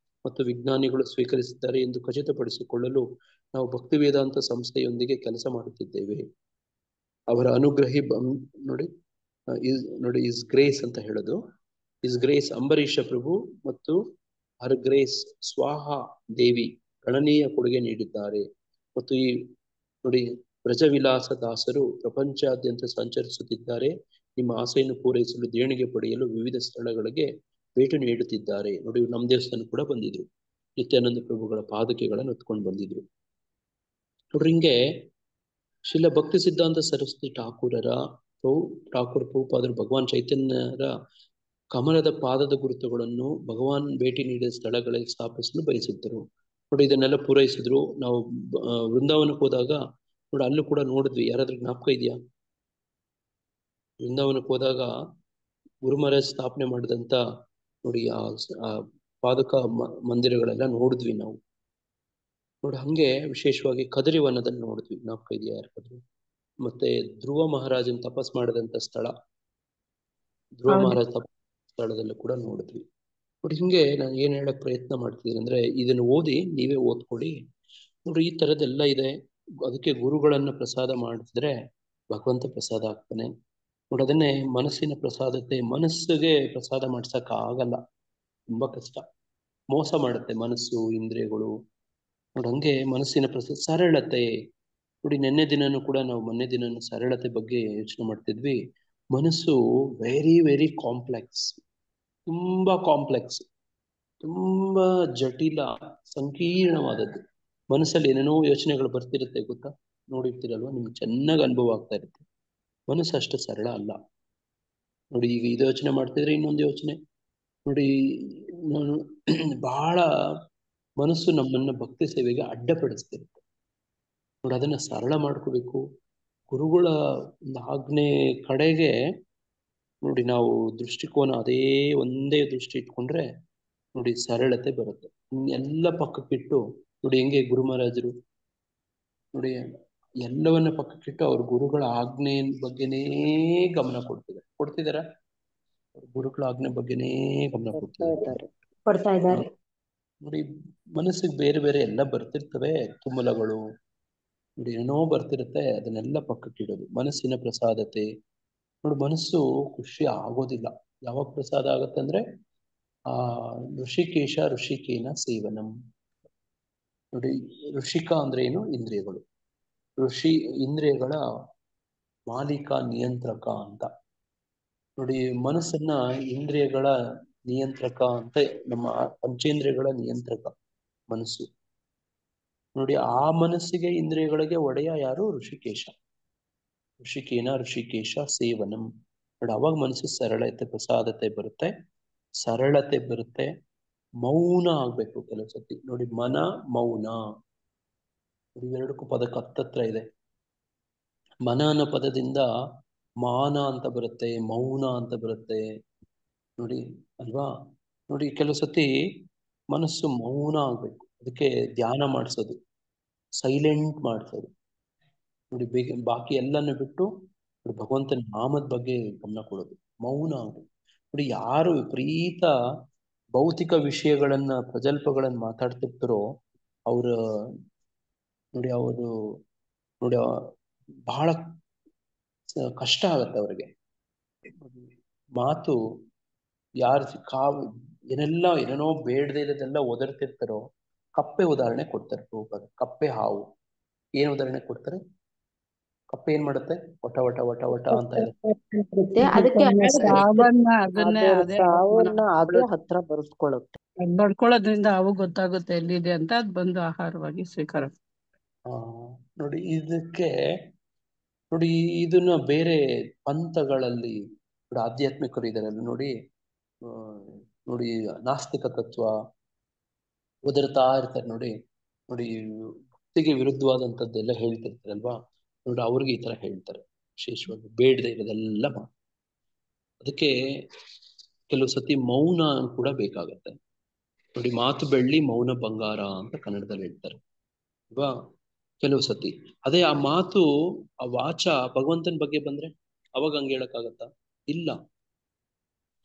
ಮತ್ತು ವಿಜ್ಞಾನಿಗಳು ಸ್ವೀಕರಿಸಿದ್ದಾರೆ ಎಂದು ಖಚಿತಪಡಿಸಿಕೊಳ್ಳಲು ನಾವು ಭಕ್ತಿ ವೇದಾಂತ ಸಂಸ್ಥೆಯೊಂದಿಗೆ ಕೆಲಸ ಮಾಡುತ್ತಿದ್ದೇವೆ. ಅವರ ಅನುಗ್ರಹಿ ನೋಡಿ ಇಸ್ ಗ್ರೇಸ್ ಅಂತ ಹೇಳೋದು. ಇಸ್ ಗ್ರೇಸ್ ಅಂಬರೀಷ ಪ್ರಭು ಮತ್ತು ಹರ್ ಗ್ರೇಸ್ ಸ್ವಾಹ ದೇವಿ ಗಣನೀಯ ಕೊಡುಗೆ ನೀಡಿದ್ದಾರೆ. ಮತ್ತು ಈ ನೋಡಿ ವ್ರಜವಿಲಾಸ ದಾಸರು ಪ್ರಪಂಚಾದ್ಯಂತ ಸಂಚರಿಸುತ್ತಿದ್ದಾರೆ. ನಿಮ್ಮ ಆಸೆಯನ್ನು ಪೂರೈಸಲು ದೇಣಿಗೆ ಪಡೆಯಲು ವಿವಿಧ ಸ್ಥಳಗಳಿಗೆ ಭೇಟಿ ನೀಡುತ್ತಿದ್ದಾರೆ. ನೋಡಿ ನಮ್ಮ ದೇವಸ್ಥಾನ ಕೂಡ ಬಂದಿದ್ರು, ನಿತ್ಯಾನಂದ ಪ್ರಭುಗಳ ಪಾದಕೆಗಳನ್ನು ಹೊತ್ಕೊಂಡು ಬಂದಿದ್ರು. ನೋಡ್ರಿ ಹಿಂಗೆ ಶ್ರೀಲ ಭಕ್ತಿ ಸಿದ್ಧಾಂತ ಸರಸ್ವತಿ ಠಾಕೂರರ ಠಾಕೂರ್ ಪ್ರಭುಪಾದರು ಭಗವಾನ್ ಚೈತನ್ಯರ ಕಮಲದ ಪಾದದ ಗುರುತುಗಳನ್ನು ಭಗವಾನ್ ಭೇಟಿ ನೀಡಿದ ಸ್ಥಳಗಳಲ್ಲಿ ಸ್ಥಾಪಿಸಲು ಬಯಸಿದ್ದರು. ನೋಡಿ ಇದನ್ನೆಲ್ಲ ಪೂರೈಸಿದ್ರು. ನಾವು ವೃಂದಾವನಕ್ಕೆ ಹೋದಾಗ ನೋಡಿ ಅಲ್ಲೂ ಕೂಡ ನೋಡಿದ್ವಿ. ಯಾರಾದ್ರೂ ಜ್ಞಾಪಕ ಇದೆಯಾ? ವೃಂದಾವನಕ್ಕೆ ಹೋದಾಗ ಗುರು ಮಹಾರಾಜ್ ಸ್ಥಾಪನೆ ಮಾಡಿದಂತ ನೋಡಿ ಆ ಪಾದಕ ಮಂದಿರಗಳೆಲ್ಲ ನೋಡಿದ್ವಿ ನಾವು. ನೋಡಿ ಹಂಗೆ ವಿಶೇಷವಾಗಿ ಕದರಿ ವನದಲ್ಲಿ ನೋಡಿದ್ವಿ. ಜ್ಞಾಪಕ ಇದೆಯಾ ಯಾರಿಗಾದ್ರು? ಮತ್ತೆ ಧ್ರುವ ಮಹಾರಾಜನ್ ತಪಸ್ ಮಾಡಿದಂತ ಸ್ಥಳ, ಧ್ರುವ ಮಹಾರಾಜ್ ತಪಸ್ ಸ್ಥಳದಲ್ಲೂ ಕೂಡ ನೋಡಿದ್ವಿ. ನೋಡಿ ಹಿಂಗೆ ನಾನು ಏನ್ ಹೇಳಕ್ ಪ್ರಯತ್ನ ಮಾಡ್ತಿದ್ದೀನಿ ಅಂದ್ರೆ ಇದನ್ನು ಓದಿ ನೀವೇ ಓದ್ಕೊಡಿ. ನೋಡಿ ಈ ತರದೆಲ್ಲ ಇದೆ. ಅದಕ್ಕೆ ಗುರುಗಳನ್ನ ಪ್ರಸಾದ ಮಾಡಿದ್ರೆ ಭಗವಂತ ಪ್ರಸಾದ ಆಗ್ತಾನೆ. ನೋಡಿ ಅದನ್ನೇ ಮನಸ್ಸಿನ ಪ್ರಸಾದತೆ. ಮನಸ್ಸಿಗೆ ಪ್ರಸಾದ ಮಾಡ್ಸಕ್ ಆಗಲ್ಲ, ತುಂಬಾ ಕಷ್ಟ. ಮೋಸ ಮಾಡುತ್ತೆ ಮನಸ್ಸು, ಇಂದ್ರಿಯಗಳು. ನೋಡಿ ಹಂಗೆ ಮನಸ್ಸಿನ ಪ್ರಸಾದ ಸರಳತೆ. ನೋಡಿ ಮೊನ್ನೆ ದಿನನೂ ಸರಳತೆ ಬಗ್ಗೆ ಯೋಚನೆ ಮಾಡ್ತಿದ್ವಿ. ಮನಸ್ಸು ವೆರಿ ವೆರಿ ಕಾಂಪ್ಲೆಕ್ಸ್, ತುಂಬಾ ಕಾಂಪ್ಲೆಕ್ಸ್, ತುಂಬಾ ಜಟಿಲ, ಸಂಕೀರ್ಣವಾದದ್ದು. ಮನಸ್ಸಲ್ಲಿ ಏನೇನೋ ಯೋಚನೆಗಳು ಬರ್ತಿರುತ್ತೆ, ಗೊತ್ತಾ? ನೋಡಿರ್ತೀರಲ್ವ, ನಿಮ್ಗೆ ಚೆನ್ನಾಗಿ ಅನುಭವ ಆಗ್ತಾ ಇರುತ್ತೆ. ಮನಸ್ಸು ಅಷ್ಟು ಸರಳ ಅಲ್ಲ. ನೋಡಿ ಈಗ ಇದು ಯೋಚನೆ ಮಾಡ್ತಿದ್ರೆ ಇನ್ನೊಂದು ಯೋಚನೆ. ನೋಡಿ ನಾನು ಬಹಳ ಮನಸ್ಸು ನಮ್ಮನ್ನ ಭಕ್ತಿ ಸೇವೆಗೆ ಅಡ್ಡಪಡಿಸ್ತಿರುತ್ತೆ. ನೋಡಿ ಅದನ್ನ ಸರಳ ಮಾಡ್ಕೋಬೇಕು. ಗುರುಗಳ ಒಂದು ಆಜ್ಞೆ ಕಡೆಗೆ ನೋಡಿ ನಾವು ದೃಷ್ಟಿಕೋನ ಅದೇ ಒಂದೇ ದೃಷ್ಟಿ ಇಟ್ಕೊಂಡ್ರೆ ನೋಡಿ ಸರಳತೆ ಬರುತ್ತೆ. ಎಲ್ಲ ಪಕ್ಕಕ್ಕಿಟ್ಟು ನೋಡಿ ಹೆಂಗೆ ಗುರು ಮಹಾರಾಜರು ನೋಡಿ ಎಲ್ಲವನ್ನ ಪಕ್ಕಕ್ಕಿಟ್ಟು ಅವ್ರ ಗುರುಗಳ ಆಜ್ಞೆ ಬಗ್ಗೆನೇ ಗಮನ ಕೊಡ್ತಿದಾರ. ಗುರುಗಳ ಆಜ್ಞೆ ಬಗ್ಗೆನೇ ಗಮನ ಕೊಡ್ತಿದ್ದಾರೆ. ಕೊಡ್ತಾ ಇದ್ದಾರೆ. ನೋಡಿ ಮನಸ್ಸಿಗೆ ಬೇರೆ ಬೇರೆ ಎಲ್ಲ ಬರ್ತಿರ್ತವೆ, ತುಮಲಗಳು ನೋಡಿ ಏನೋ ಬರ್ತಿರುತ್ತೆ. ಅದನ್ನೆಲ್ಲ ಪಕ್ಕಕ್ಕಿಡೋದು. ಮನಸ್ಸಿನ ಪ್ರಸಾದತೆ. ನೋಡಿ ಮನಸ್ಸು ಖುಷಿ ಆಗೋದಿಲ್ಲ. ಯಾವಾಗ ಪ್ರಸಾದ ಆಗತ್ತೆ ಅಂದ್ರೆ ಋಷಿಕೇನ ಸೇವನಂ. ನೋಡಿ ಋಷಿಕ ಅಂದ್ರೆ ಏನು? ಇಂದ್ರಿಯಗಳು. ಇಂದ್ರಿಯಗಳ ಮಾಲೀಕ, ನಿಯಂತ್ರಕ ಅಂತ. ನೋಡಿ ಮನಸ್ಸನ್ನ ಇಂದ್ರಿಯಗಳ ನಿಯಂತ್ರಕ ಅಂತ, ನಮ್ಮ ಪಂಚೇಂದ್ರಿಯಗಳ ನಿಯಂತ್ರಕ ಮನಸ್ಸು. ನೋಡಿ ಆ ಮನಸ್ಸಿಗೆ ಇಂದ್ರಿಯಗಳಿಗೆ ಒಡೆಯ ಯಾರು? ಋಷಿಕೇಶ ಸೇವನಂ. ನೋಡಿ ಅವಾಗ ಮನಸ್ಸು ಸರಳತೆ, ಪ್ರಸಾದತೆ ಬರುತ್ತೆ, ಸರಳತೆ ಬರುತ್ತೆ. ಮೌನ ಆಗ್ಬೇಕು ಕೆಲವು ಸತಿ. ನೋಡಿ ಮನ, ಮೌನ, ಇವೆರಡಕ್ಕೂ ಪದಕ್ಕೆ ಹತ್ತತ್ರ ಇದೆ. ಮನ ಅನ್ನೋ ಪದದಿಂದ ಮಾನ ಅಂತ ಬರುತ್ತೆ, ಮೌನ ಅಂತ ಬರುತ್ತೆ. ನೋಡಿ ಅಲ್ವಾ? ನೋಡಿ ಕೆಲವು ಸತಿ ಮನಸ್ಸು ಮೌನ ಆಗ್ಬೇಕು. ಅದಕ್ಕೆ ಧ್ಯಾನ ಮಾಡಿಸೋದು, ಸೈಲೆಂಟ್ ಮಾಡಿಸೋದು. ನೋಡಿ ಬಾಕಿ ಎಲ್ಲಾನು ಬಿಟ್ಟು ಭಗವಂತನ ನಾಮದ ಬಗ್ಗೆ ಗಮನ ಕೊಡೋದು, ಮೌನ ಆಗ್ಬೇಕು. ನೋಡಿ ಯಾರು ವಿಪರೀತ ಭೌತಿಕ ವಿಷಯಗಳನ್ನ, ಪ್ರಜಲ್ಪಗಳನ್ನ ಮಾತಾಡ್ತಿರ್ತಾರೋ ಅವ್ರ ನೋಡಿ ಬಹಳ ಕಷ್ಟ ಆಗತ್ತೆ ಅವ್ರಿಗೆ. ಮಾತು ಯಾರು ಏನೇನೋ ಬೇಡದೇ ಇರೋದೆಲ್ಲ ಒದರ್ತಿರ್ತಾರೋ, ಕಪ್ಪೆ ಉದಾಹರಣೆ ಕೊಡ್ತಾರೆ ಪ್ರಭುಪಾದರು. ಕಪ್ಪೆ, ಹಾವು. ಏನ್ ಉದಾಹರಣೆ ಕೊಡ್ತಾರೆ? ಕಪ್ಪೆ ಏನ್ ಮಾಡುತ್ತೆ? ವಟ ವಟ ವಟ ವಟ ಅಂತ ಇರುತ್ತೆ. ಅದಕ್ಕೆ ಸಾವನ್ನ ಅದನ್ನೇ ಅದೇ ಸಾವನ್ನ ಅದೇ ಹತ್ರ ಬರ್ಸ್ಕೊಳ್ಳುತ್ತೆ. ಬಡ್ಕೊಳ್ಳೋದ್ರಿಂದ ಅವು ಗೊತ್ತಾಗುತ್ತೆ ಎಲ್ಲಿದೆ ಅಂತ, ಅದ್ ಬಂದು ಆಹಾರವಾಗಿ ಸ್ವೀಕಾರ. ನೋಡಿ ಇದಕ್ಕೆ ನೋಡಿ ಇದನ್ನ ಬೇರೆ ಪಂಥಗಳಲ್ಲಿ ಆಧ್ಯಾತ್ಮಿಕರು ಇದಾರೆ. ನೋಡಿ ನೋಡಿ ನಾಸ್ತಿಕ ತತ್ವ ಒದರ್ತಾ ಇರ್ತಾರೆ. ನೋಡಿ ಭಕ್ತಿಗೆ ವಿರುದ್ಧವಾದಂಥದ್ದೆಲ್ಲ ಹೇಳ್ತಿರ್ತಾರಲ್ವಾ. ನೋಡಿ ಅವ್ರಿಗೆ ಈ ತರ ಹೇಳ್ತಾರೆ, ವಿಶೇಷವಾಗಿ ಬೇಡದೆ ಇರೋದೆಲ್ಲ. ಅದಕ್ಕೆ ಕೆಲವು ಸತಿ ಮೌನ ಕೂಡ ಬೇಕಾಗತ್ತೆ. ನೋಡಿ ಮಾತು ಬೆಳ್ಳಿ, ಮೌನ ಬಂಗಾರ ಅಂತ ಕನ್ನಡದಲ್ಲಿ ಹೇಳ್ತಾರೆ ಅಲ್ವಾ. ಕೆಲವು ಸತಿ ಅದೇ ಆ ಮಾತು, ಆ ವಾಚ ಭಗವಂತನ ಬಗ್ಗೆ ಬಂದ್ರೆ ಅವಾಗ ಹಂಗೆ ಹೇಳಕ್ಕಾಗತ್ತಾ? ಇಲ್ಲ.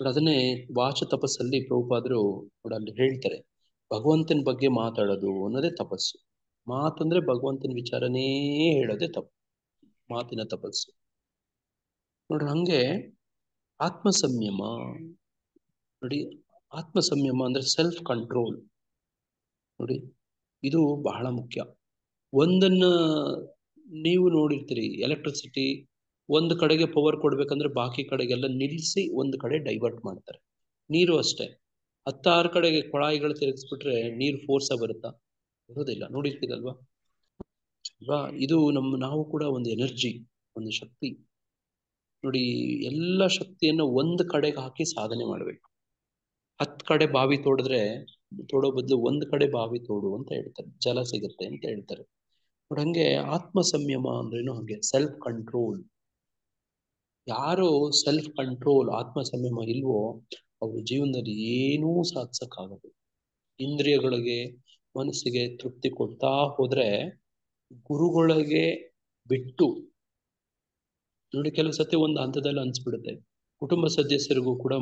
ಅದನ್ನೇ ವಾಚ ತಪಸ್ಸಲ್ಲಿ ಪ್ರಭುಪಾದರು ಕೂಡ ಅಲ್ಲಿ ಹೇಳ್ತಾರೆ, ಭಗವಂತನ ಬಗ್ಗೆ ಮಾತಾಡೋದು ಅನ್ನೋದೇ ತಪಸ್ಸು. ಮಾತಂದ್ರೆ ಭಗವಂತನ ವಿಚಾರನೇ ಹೇಳೋದೇ ಮಾತಿನ ತಪಸ್ಸು. ನೋಡ್ರಿ ಹಂಗೆ ಆತ್ಮ ಸಂಯಮ. ನೋಡಿ ಆತ್ಮ ಸಂಯಮ ಅಂದ್ರೆ ಸೆಲ್ಫ್ ಕಂಟ್ರೋಲ್. ನೋಡಿ ಇದು ಬಹಳ ಮುಖ್ಯ. ಒಂದನ್ನ ನೀವು ನೋಡಿರ್ತೀರಿ, ಎಲೆಕ್ಟ್ರಿಸಿಟಿ ಒಂದು ಕಡೆಗೆ ಪವರ್ ಕೊಡ್ಬೇಕಂದ್ರೆ ಬಾಕಿ ಕಡೆಗೆಲ್ಲ ನಿಲ್ಲಿಸಿ ಒಂದು ಕಡೆ ಡೈವರ್ಟ್ ಮಾಡ್ತಾರೆ. ನೀರು ಅಷ್ಟೇ, 16 ಕಡೆಗೆ ಕೊಳಾಯಿಗಳು ತಿರುಗಿಸ್ಬಿಟ್ರೆ ನೀರು ಫೋರ್ಸ ಬರುತ್ತಾ? ಬರೋದಿಲ್ಲ. ನೋಡಿರ್ತೀರಲ್ವಾ? ಅಲ್ವಾ? ಇದು ನಾವು ಕೂಡ ಒಂದು ಎನರ್ಜಿ, ಒಂದು ಶಕ್ತಿ. ನೋಡಿ, ಎಲ್ಲ ಶಕ್ತಿಯನ್ನು ಒಂದು ಕಡೆಗೆ ಹಾಕಿ ಸಾಧನೆ ಮಾಡಬೇಕು. 10 ಕಡೆ ಬಾವಿ ತೋಡೋ ಬದಲು ಒಂದು ಕಡೆ ಬಾವಿ ತೋಡು ಅಂತ ಹೇಳ್ತಾರೆ, ಜಲ ಸಿಗುತ್ತೆ ಅಂತ ಹೇಳ್ತಾರೆ. ನೋಡಿ, ಹಂಗೆ ಆತ್ಮ ಸಂಯಮ ಅಂದ್ರೇನು ಹಂಗೆ ಸೆಲ್ಫ್ ಕಂಟ್ರೋಲ್. ಯಾರು ಸೆಲ್ಫ್ ಕಂಟ್ರೋಲ್ ಆತ್ಮ ಸಂಯಮ ಇಲ್ವೋ ಅವ್ರ ಜೀವನದಲ್ಲಿ ಏನೂ ಸಾಧಿಸಕ್ಕಾಗದು. ಇಂದ್ರಿಯಗಳಿಗೆ ಮನಸ್ಸಿಗೆ ತೃಪ್ತಿ ಕೊಡ್ತಾ ಹೋದ್ರೆ ಗುರುಗಳಿಗೆ ಬಿಟ್ಟು, ನೋಡಿ ಕೆಲವು ಸತಿ ಒಂದು ಹಂತದಲ್ಲಿ ಅನ್ಸ್ಬಿಡುತ್ತೆ, ಕುಟುಂಬ ಸದಸ್ಯರಿಗೂ ಕೂಡ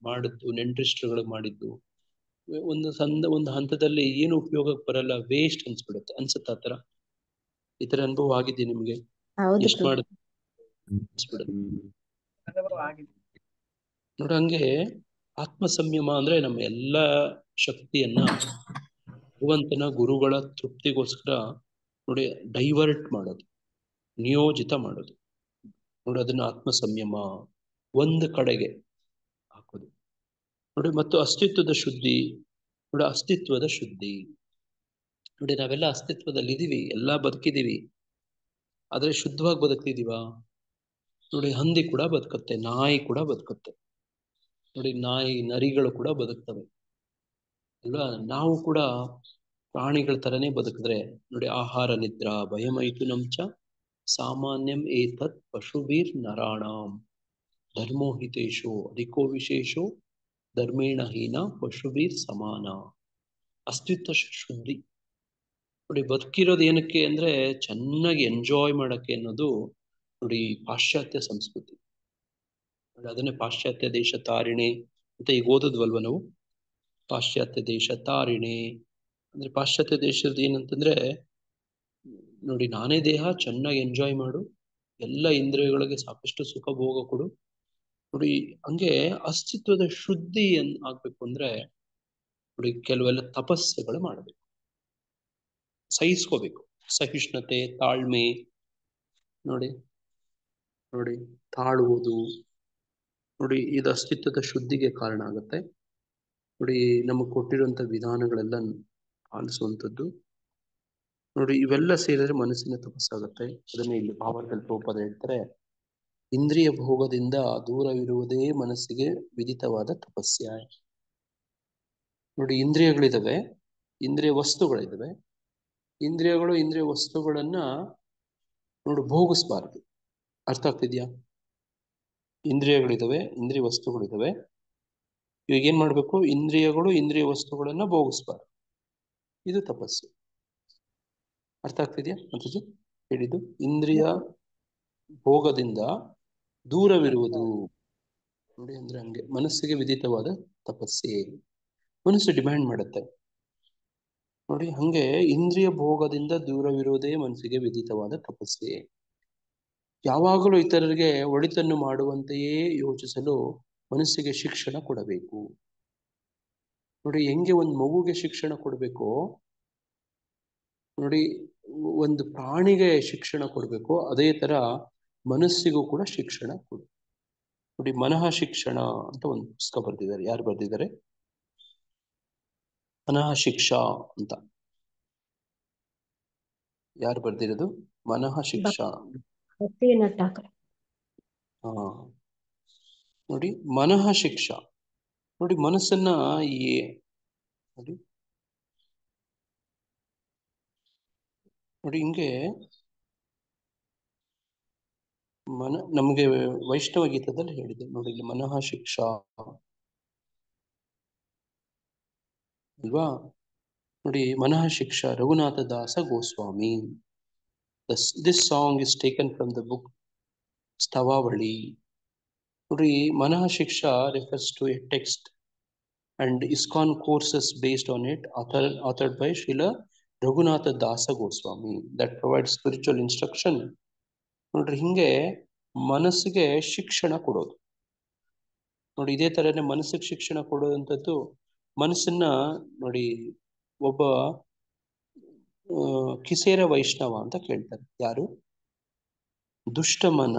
ಮಾಡಿದ್ದು, ನೆಂಟರಿಷ್ಟರುಗಳಿಗೆ ಮಾಡಿದ್ದು ಒಂದು ಹಂತದಲ್ಲಿ ಏನು ಉಪಯೋಗಕ್ಕೆ ಬರಲ್ಲ, ವೇಸ್ಟ್ ಅನ್ಸುತ್ತೆ. ಈ ತರ ಅನುಭವ ಆಗಿದೆ ನಿಮ್ಗೆ? ಹೌದು ಎಷ್ಟು ಮಾಡ ಅನ್ಸ್ಬಿಡುತ್ತೆ ನೋಡಿ. ಹಂಗೆ ಆತ್ಮ ಸಂಯಮ ಅಂದ್ರೆ ನಮ್ಮ ಎಲ್ಲ ಶಕ್ತಿಯನ್ನ ಭಗವಂತನ ಗುರುಗಳ ತೃಪ್ತಿಗೋಸ್ಕರ ನೋಡಿ ಡೈವರ್ಟ್ ಮಾಡೋದು, ನಿಯೋಜಿತ ಮಾಡೋದು. ನೋಡಿ, ಅದನ್ನ ಆತ್ಮ ಸಂಯಮ, ಒಂದು ಕಡೆಗೆ ಹಾಕೋದು. ನೋಡಿ, ಮತ್ತು ಅಸ್ತಿತ್ವದ ಶುದ್ಧಿ. ನೋಡಿ, ಅಸ್ತಿತ್ವದ ಶುದ್ಧಿ. ನೋಡಿ, ನಾವೆಲ್ಲ ಅಸ್ತಿತ್ವದಲ್ಲಿ ಇದೀವಿ, ಎಲ್ಲ ಬದುಕಿದೀವಿ, ಆದ್ರೆ ಶುದ್ಧವಾಗಿ ಬದುಕ್ತಿದೀವ? ನೋಡಿ, ಹಂದಿ ಕೂಡ ಬದುಕುತ್ತೆ, ನಾಯಿ ಕೂಡ ಬದುಕುತ್ತೆ. ನೋಡಿ, ನರಿಗಳು ಕೂಡ ಬದುಕ್ತವೆ ಅಲ್ವಾ? ನಾವು ಕೂಡ ಪ್ರಾಣಿಗಳ ತರನೇ ಬದುಕಿದ್ರೆ ನೋಡಿ, ಆಹಾರ ನಿದ್ರಾ ಭಯಮೈತು ನಂಚ ಸಾಮಾನ್ಯಂ ಏತತ್ ಪಶುಭೀರ್ ನರಾಣಾಂ ಧರ್ಮೋಹಿತೇಶೋ ಅಧಿಕೋ ವಿಶೇಷೋ ಧರ್ಮೇಣ ಹೀನ ಪಶುಭೀರ್ ಸಮಾನ. ಅಸ್ತಿತ್ವ ಶುದ್ಧಿ. ನೋಡಿ, ಬದುಕಿರೋದು ಏನಕ್ಕೆ ಅಂದ್ರೆ ಚೆನ್ನಾಗಿ ಎಂಜಾಯ್ ಮಾಡಕ್ಕೆ ಅನ್ನೋದು ನೋಡಿ ಪಾಶ್ಚಾತ್ಯ ಸಂಸ್ಕೃತಿ. ಅದನ್ನೇ ಪಾಶ್ಚಾತ್ಯ ದೇಶ ತಾರಿಣೆ ಅಂತ ಈಗ ಓದದ್ವಲ್ವ ನಾವು. ಪಾಶ್ಚಾತ್ಯ ದೇಶ ತಾರಿಣೆ ಅಂದ್ರೆ ಪಾಶ್ಚಾತ್ಯ ದೇಶದ ಏನಂತಂದ್ರೆ ನೋಡಿ, ನಾನೇ ದೇಹ, ಚೆನ್ನಾಗಿ ಎಂಜಾಯ್ ಮಾಡು, ಎಲ್ಲ ಇಂದ್ರಿಯಗಳಿಗೆ ಸಾಕಷ್ಟು ಸುಖ ಭೋಗ ಕೊಡು. ನೋಡಿ, ಹಂಗೆ ಅಸ್ತಿತ್ವದ ಶುದ್ಧಿ ಆಗ್ಬೇಕು ಅಂದ್ರೆ ನೋಡಿ ಕೆಲವೆಲ್ಲ ತಪಸ್ಸುಗಳು ಮಾಡಬೇಕು, ಸಹಿಸ್ಕೋಬೇಕು, ಸಹಿಷ್ಣುತೆ, ತಾಳ್ಮೆ, ನೋಡಿ ತಾಳುವುದು. ನೋಡಿ, ಇದು ಅಸ್ತಿತ್ವದ ಶುದ್ಧಿಗೆ ಕಾರಣ ಆಗುತ್ತೆ. ನೋಡಿ, ನಮಗೆ ಕೊಟ್ಟಿರುವಂತ ವಿಧಾನಗಳೆಲ್ಲ ಪಾಲಿಸುವಂಥದ್ದು. ನೋಡಿ, ಇವೆಲ್ಲ ಸೇರಿದ್ರೆ ಮನಸ್ಸಿನ ತಪಸ್ಸಾಗುತ್ತೆ. ಅದನ್ನೇ ಇಲ್ಲಿ ಭಾವಾರ್ಥದಲ್ಲಿ ಪ್ರಭುಪಾದ ಹೇಳ್ತಾರೆ, ಇಂದ್ರಿಯ ಭೋಗದಿಂದ ದೂರವಿರುವುದೇ ಮನಸ್ಸಿಗೆ ವಿದಿತವಾದ ತಪಸ್ಯ. ನೋಡಿ, ಇಂದ್ರಿಯಗಳಿದಾವೆ, ಇಂದ್ರಿಯ ವಸ್ತುಗಳಿದಾವೆ. ಇಂದ್ರಿಯ ವಸ್ತುಗಳನ್ನ ನೋಡಿ ಭೋಗಿಸ್ಬಾರ್ದು. ಅರ್ಥ ಆಗ್ತಿದ್ಯಾ? ಇಂದ್ರಿಯಗಳಿದಾವೆ, ಇಂದ್ರಿಯ ವಸ್ತುಗಳಿದಾವೆ. ಇವಾಗ ಏನ್ ಮಾಡ್ಬೇಕು? ಇಂದ್ರಿಯ ವಸ್ತುಗಳನ್ನ ಭೋಗಿಸ್ಬಾರ್ದು. ಇದು ತಪಸ್ಸು. ಅರ್ಥ ಆಗ್ತಿದ್ಯಾ ಅಂತದ್ದು ಹೇಳಿದ್ದು? ಇಂದ್ರಿಯ ಭೋಗದಿಂದ ದೂರವಿರುವುದು ನೋಡಿ ಅಂದ್ರೆ ಹಂಗೆ ಮನಸ್ಸಿಗೆ ವಿದಿತವಾದ ತಪಸ್ಸೆ. ಮನಸ್ಸು ಡಿಮ್ಯಾಂಡ್ ಮಾಡುತ್ತೆ ನೋಡಿ. ಹಂಗೆ ಇಂದ್ರಿಯ ಭೋಗದಿಂದ ದೂರವಿರುವುದೇ ಮನಸ್ಸಿಗೆ ವಿದಿತವಾದ ತಪಸ್ಸೆ. ಯಾವಾಗಲೂ ಇತರರಿಗೆ ಒಳಿತನ್ನು ಮಾಡುವಂತೆಯೇ ಯೋಚಿಸಲು ಮನಸ್ಸಿಗೆ ಶಿಕ್ಷಣ ಕೊಡಬೇಕು. ನೋಡಿ, ಹೆಂಗೆ ಒಂದು ಮಗುಗೆ ಶಿಕ್ಷಣ ಕೊಡಬೇಕು ನೋಡಿ, ಒಂದು ಪ್ರಾಣಿಗೆ ಶಿಕ್ಷಣ ಕೊಡಬೇಕು, ಅದೇ ತರ ಮನಸ್ಸಿಗೂ ಕೂಡ ಶಿಕ್ಷಣ ಕೊಡು. ನೋಡಿ, ಮನಃ ಶಿಕ್ಷಣ ಅಂತ ಒಂದು ಪುಸ್ತಕ ಬರೆದಿದ್ದಾರೆ. ಯಾರು ಬರೆದಿದ್ದಾರೆ? ಮನಃ ಶಿಕ್ಷಾ ಅಂತ. ಯಾರು ಬರ್ದಿರೋದು? ಮನಃ ಶಿಕ್ಷಾ. ಹಾ, ನೋಡಿ, ಮನಃ ಶಿಕ್ಷಾ. ನೋಡಿ, ಮನಸ್ಸನ್ನ ನೋಡಿ ಹಿಂಗೆ ನಮಗೆ ವೈಷ್ಣವ ಗೀತದಲ್ಲಿ ಹೇಳಿದೆ ನೋಡಿ, ಇಲ್ಲಿ ಮನಃ ಶಿಕ್ಷಾ ಅಲ್ವಾ? ನೋಡಿ, ಮನಃ ಶಿಕ್ಷಾ ರಘುನಾಥ ದಾಸ Goswami. This song is taken from the book Stavavali. ನೋಡಿ, ಮನಃ ಶಿಕ್ಷಾ refers to a text and ISKCON courses based on it, authored by Srila Raghunatha Dasa Goswami, that provides spiritual instruction. ನೋಡ್ರಿ, ಹಿಂಗೆ ಮನಸ್ಸಿಗೆ ಶಿಕ್ಷಣ ಕೊಡೋದು ನೋಡಿ. ಇದೇ ತರನೇ ಮನಸ್ಸಿಗೆ ಶಿಕ್ಷಣ ಕೊಡುವಂಥದ್ದು ಮನಸ್ಸನ್ನ ನೋಡಿ ಒಬ್ಬ ಕಿಸೇರ ವೈಷ್ಣವ ಅಂತ ಕೇಳ್ತಾರೆ. ಯಾರು? ದುಷ್ಟ ಮನ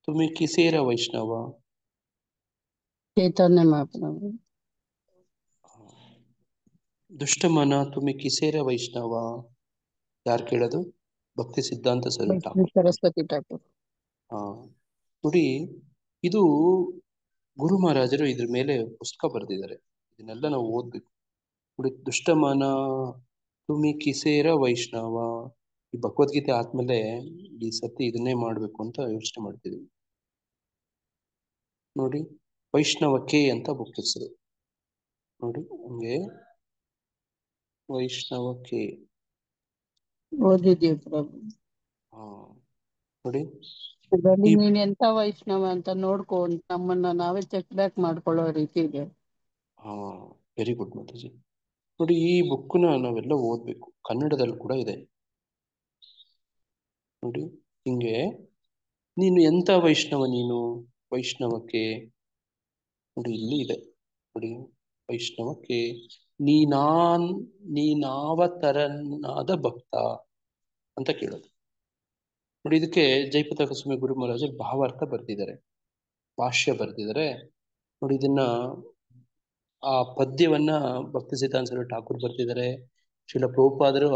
ತುಮಿ ಕಿಸೇರ ವೈಷ್ಣವ. ಚೈತನ್ಯ ಮಹಾಪ್ರಭು. ದುಷ್ಟ ಮನ ತುಮಿ ಕಿಸೇರ ವೈಷ್ಣವ ಯಾರು ಕೇಳೋದು? ಭಕ್ತಿ ಸಿದ್ಧಾಂತ ಸರಸ್ವತಿ ಠಾಕೂರ್. ಸರಸ್ವತಿ ಠಾಕೂರ್. ಹಾ ನೋಡಿ, ಇದು ಗುರು ಮಹಾರಾಜರು ಇದ್ರ ಮೇಲೆ ಪುಸ್ತಕ ಬರೆದಿದ್ದಾರೆ. ಇದನ್ನೆಲ್ಲ ನಾವು ಓದ್ಬೇಕು. ನೋಡಿ, ದುಷ್ಟಮನ ತುಮಿ ಕಿಸೇರ ವೈಷ್ಣವ. ಈ ಭಗವದ್ಗೀತೆ ಆದ್ಮೇಲೆ ಈ ಸತಿ ಇದನ್ನೇ ಮಾಡ್ಬೇಕು ಅಂತ ಯೋಚನೆ ಮಾಡ್ತಿದ್ದೀವಿ. ನೋಡಿ, ವೈಷ್ಣವಕ್ಕೆ ಅಂತ ಬುಕ್ ಹೆಸರು. ನೋಡಿ ಹಂಗೆ ವೈಷ್ಣವಕ್ಕೆ. ಓದಿದ್ದೀವಿ ಪ್ರಭು. ಹಾ ನೋಡಿ, ಇದರಲ್ಲಿ ಈ ನೀನ್ ಎಂತ ವೈಷ್ಣವ ಅಂತ ನೋಡ್ಕೊ, ನಮ್ಮನ್ನ ನಾವೇ ಚೆಕ್ ಬ್ಯಾಕ್ ಮಾಡ್ಕೊಳ್ಳೋ ರೀತಿ ಇದೆ. ಹಾ ವೆರಿ ಗುಡ್ ಮಾತಾಜಿ. ನೋಡಿ, ಈ ಬುಕ್ನ ನಾವೆಲ್ಲ ಓದ್ಬೇಕು. ಕನ್ನಡದಲ್ಲಿ ಕೂಡ ಇದೆ. ನೋಡಿ ಹಿಂಗೆ, ನೀನು ಎಂತ ವೈಷ್ಣವ, ನೀನು ವೈಷ್ಣವಕ್ಕೆ. ನೋಡಿ ಇಲ್ಲಿ ಇದೆ. ನೋಡಿ, ವೈಷ್ಣವಕ್ಕೆ ನೀನಾವತರನಾದ ಭಕ್ತ ಅಂತ ಕೇಳೋದು. ನೋಡಿ, ಇದಕ್ಕೆ ಜೈಪುತ್ರ ಕುಸುಮೆ ಗುರು ಮಹಾರಾಜರು ಭಾವಾರ್ಥ ಬರ್ತಿದ್ದಾರೆ, ಭಾಷ್ಯ ಬರ್ತಿದ್ದಾರೆ. ನೋಡಿ, ಇದನ್ನ ಆ ಪದ್ಯವನ್ನ ಭಕ್ತಿ ಸಿದ್ಧಾಂತ ಸರಸ್ವತಿ ಠಾಕೂರ್ ಬರ್ತಿದ್ದಾರೆ. ಶ್ರೀಲ ಪ್ರಭುಪಾದರು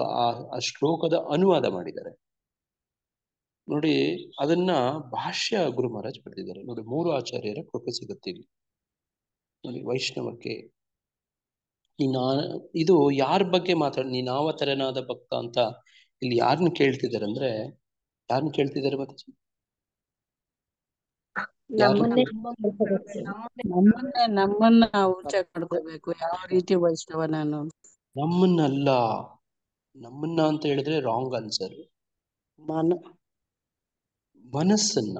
ಆ ಶ್ಲೋಕದ ಅನುವಾದ ಮಾಡಿದ್ದಾರೆ. ನೋಡಿ, ಅದನ್ನ ಭಾಷ್ಯ ಗುರು ಮಹಾರಾಜ್ ಬರ್ತಿದ್ದಾರೆ. ನೋಡಿ, 3 ಆಚಾರ್ಯರ ಕೃಪೆ ಸಿಗುತ್ತೆ ಇಲ್ಲಿ. ನೋಡಿ, ವೈಷ್ಣವಕ್ಕೆ ಇದು ಯಾರ ಬಗ್ಗೆ ನೀನಾವತರನಾದ ಭಕ್ತ ಅಂತ ಇಲ್ಲಿ ಯಾರನ್ನ ಕೇಳ್ತಿದ್ದಾರೆ ಅಂದ್ರೆ, ಯಾರನ್ನ ಕೇಳ್ತಿದ್ದಾರೆ ಮತ್ತೆ? ನಮ್ಮನ್ನ ನಾವು ಚೆಕ್ ಮಾಡ್ಕೋಬೇಕು, ಯಾವ ರೀತಿ ವೈಷ್ಣವ ನಾನು. ನಮ್ಮನ್ನಲ್ಲ, ನಮ್ಮನ್ನ ಅಂತ ಹೇಳಿದ್ರೆ ರಾಂಗ್ ಆನ್ಸರ್. ಮನಸ್ಸನ್ನ,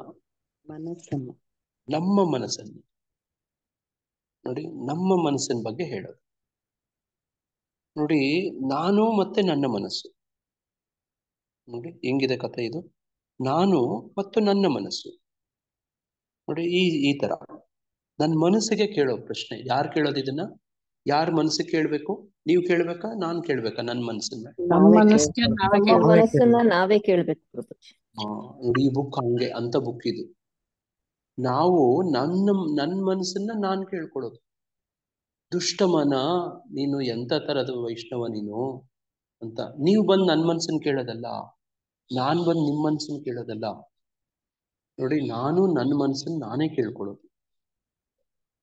ನಮ್ಮ ಮನಸ್ಸನ್ನು. ನೋಡಿ, ನಮ್ಮ ಮನಸ್ಸಿನ ಬಗ್ಗೆ ಹೇಳೋದು. ನೋಡಿ, ನಾನು ಮತ್ತೆ ನನ್ನ ಮನಸ್ಸು. ನೋಡಿ ಹೆಂಗಿದೆ ಕಥೆ ಇದು. ನಾನು ಮತ್ತು ನನ್ನ ಮನಸ್ಸು. ನೋಡಿ, ಈ ತರ ನನ್ನ ಮನಸ್ಸಿಗೆ ಕೇಳೋ ಪ್ರಶ್ನೆ. ಯಾರು ಕೇಳೋದು ಇದನ್ನ? ಯಾರ ಮನಸ್ಸಿಗೆ ಕೇಳ್ಬೇಕು? ನೀವು ಕೇಳ್ಬೇಕಾ, ನಾನು ಕೇಳ್ಬೇಕಾ? ನನ್ನ ಮನಸ್ಸನ್ನ. ನಮ್ಮ ಮನಸ್ಸನ್ನ ನಾವೇ ಕೇಳ್ಬೇಕು ಪ್ರಭುಜಿ. ನೋಡಿ, ಈ ಬುಕ್ ಹಂಗೆ ಅಂತ ಬುಕ್ ಇದು. ನಾವು ನನ್ನ ಮನಸ್ಸನ್ನ ನಾನು ಕೇಳ್ಕೊಳ್ಳೋದು. ದುಷ್ಟಮನ, ನೀನು ಎಂತ ತರದ ವೈಷ್ಣವ ನೀನು ಅಂತ ನೀವು ಬಂದು ನನ್ನ ಮನಸ್ಸನ್ನ ಕೇಳೋದಲ್ಲ, ನಾನ್ ಬಂದು ನಿಮ್ಮ ಮನಸ್ಸನ್ನ ಕೇಳೋದಲ್ಲ. ನೋಡಿ, ನಾನು ನನ್ನ ಮನಸ್ಸನ್ನ ನಾನೇ ಕೇಳ್ಕೊಳ್ಳೋದು.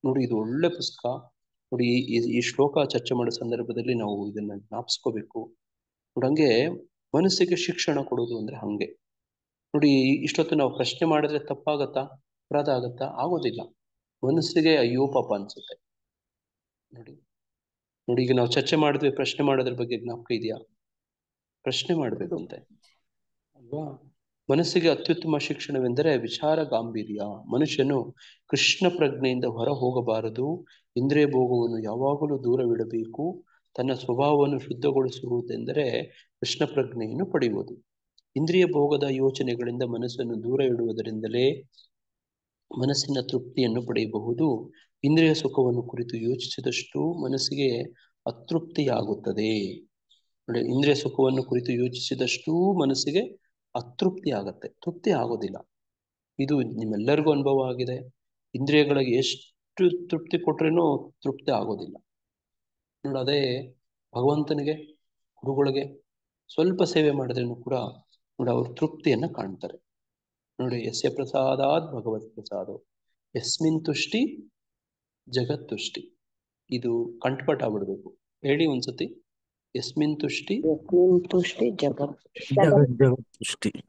ನೋಡಿ, ಇದು ಒಳ್ಳೆ ಪುಸ್ತಕ. ನೋಡಿ, ಈ ಶ್ಲೋಕ ಚರ್ಚೆ ಮಾಡೋ ಸಂದರ್ಭದಲ್ಲಿ ನಾವು ಇದನ್ನ ಜ್ಞಾಪಿಸ್ಕೋಬೇಕು. ನೋಡಂಗೆ ಮನಸ್ಸಿಗೆ ಶಿಕ್ಷಣ ಕೊಡೋದು ಅಂದ್ರೆ ಹಂಗೆ. ನೋಡಿ, ಇಷ್ಟೊತ್ತು ನಾವು ಪ್ರಶ್ನೆ ಮಾಡಿದ್ರೆ ತಪ್ಪಾಗತ್ತಾ, ಅಪರಾಧ ಆಗತ್ತಾ? ಆಗೋದಿಲ್ಲ. ಮನಸ್ಸಿಗೆ ಅಯ್ಯೋ ಪಾಪ ಅನ್ಸುತ್ತೆ. ನೋಡಿ, ಈಗ ನಾವು ಚರ್ಚೆ ಮಾಡಿದ್ವಿ, ಪ್ರಶ್ನೆ ಮಾಡೋದ್ರ ಬಗ್ಗೆ ಜ್ಞಾಪಕ ಇದೆಯಾ? ಪ್ರಶ್ನೆ ಮಾಡ್ಬೇಕಂತೆ ಅಲ್ವಾ? ಮನಸ್ಸಿಗೆ ಅತ್ಯುತ್ತಮ ಶಿಕ್ಷಣವೆಂದರೆ ವಿಚಾರ ಗಾಂಭೀರ್ಯ. ಮನುಷ್ಯನು ಕೃಷ್ಣ ಪ್ರಜ್ಞೆಯಿಂದ ಹೊರ ಹೋಗಬಾರದು. ಇಂದ್ರಿಯ ಭೋಗವನ್ನು ಯಾವಾಗಲೂ ದೂರವಿಡಬೇಕು. ತನ್ನ ಸ್ವಭಾವವನ್ನು ಶುದ್ಧಗೊಳಿಸುವುದೆಂದರೆ ಕೃಷ್ಣ ಪ್ರಜ್ಞೆಯನ್ನು ಪಡೆಯುವುದು. ಇಂದ್ರಿಯ ಭೋಗದ ಯೋಚನೆಗಳಿಂದ ಮನಸ್ಸನ್ನು ದೂರ ಇಡುವುದರಿಂದಲೇ ಮನಸ್ಸಿನ ತೃಪ್ತಿಯನ್ನು ಪಡೆಯಬಹುದು. ಇಂದ್ರಿಯ ಸುಖವನ್ನು ಕುರಿತು ಯೋಚಿಸಿದಷ್ಟು ಮನಸ್ಸಿಗೆ ಅತೃಪ್ತಿಯಾಗುತ್ತದೆ. ನೋಡಿ, ಇಂದ್ರಿಯ ಸುಖವನ್ನು ಕುರಿತು ಯೋಚಿಸಿದಷ್ಟು ಮನಸ್ಸಿಗೆ ಅತೃಪ್ತಿ ಆಗತ್ತೆ, ತೃಪ್ತಿ ಆಗೋದಿಲ್ಲ. ಇದು ನಿಮ್ಮೆಲ್ಲರಿಗೂ ಅನುಭವ ಆಗಿದೆ. ಇಂದ್ರಿಯಗಳಿಗೆ ಎಷ್ಟು ತೃಪ್ತಿ ಕೊಟ್ರೇನೂ ತೃಪ್ತಿ ಆಗೋದಿಲ್ಲ. ನೋಡಿ, ಅದೇ ಭಗವಂತನಿಗೆ, ಗುರುಗಳಿಗೆ ಸ್ವಲ್ಪ ಸೇವೆ ಮಾಡಿದ್ರೂ ಕೂಡ ನೋಡಿ ಅವ್ರ ತೃಪ್ತಿಯನ್ನ ಕಾಣ್ತಾರೆ. ನೋಡಿ, ಯಸ್ಯ ಪ್ರಸಾದಾತ್ ಭಗವತ್ ಪ್ರಸಾದ ಯಸ್ಮಿನ್ ತುಷ್ಟಿ ಜಗತ್ತುಷ್ಟಿ. ಇದು ಕಂಠಪಟ ಆಗ್ಬಿಡ್ಬೇಕು. ಹೇಳಿ ಒಂದ್ಸತಿ. ಯಸ್ಮಿನ್ ತುಷ್ಟಿ ಜಗತ್ತುಷ್ಟಿ.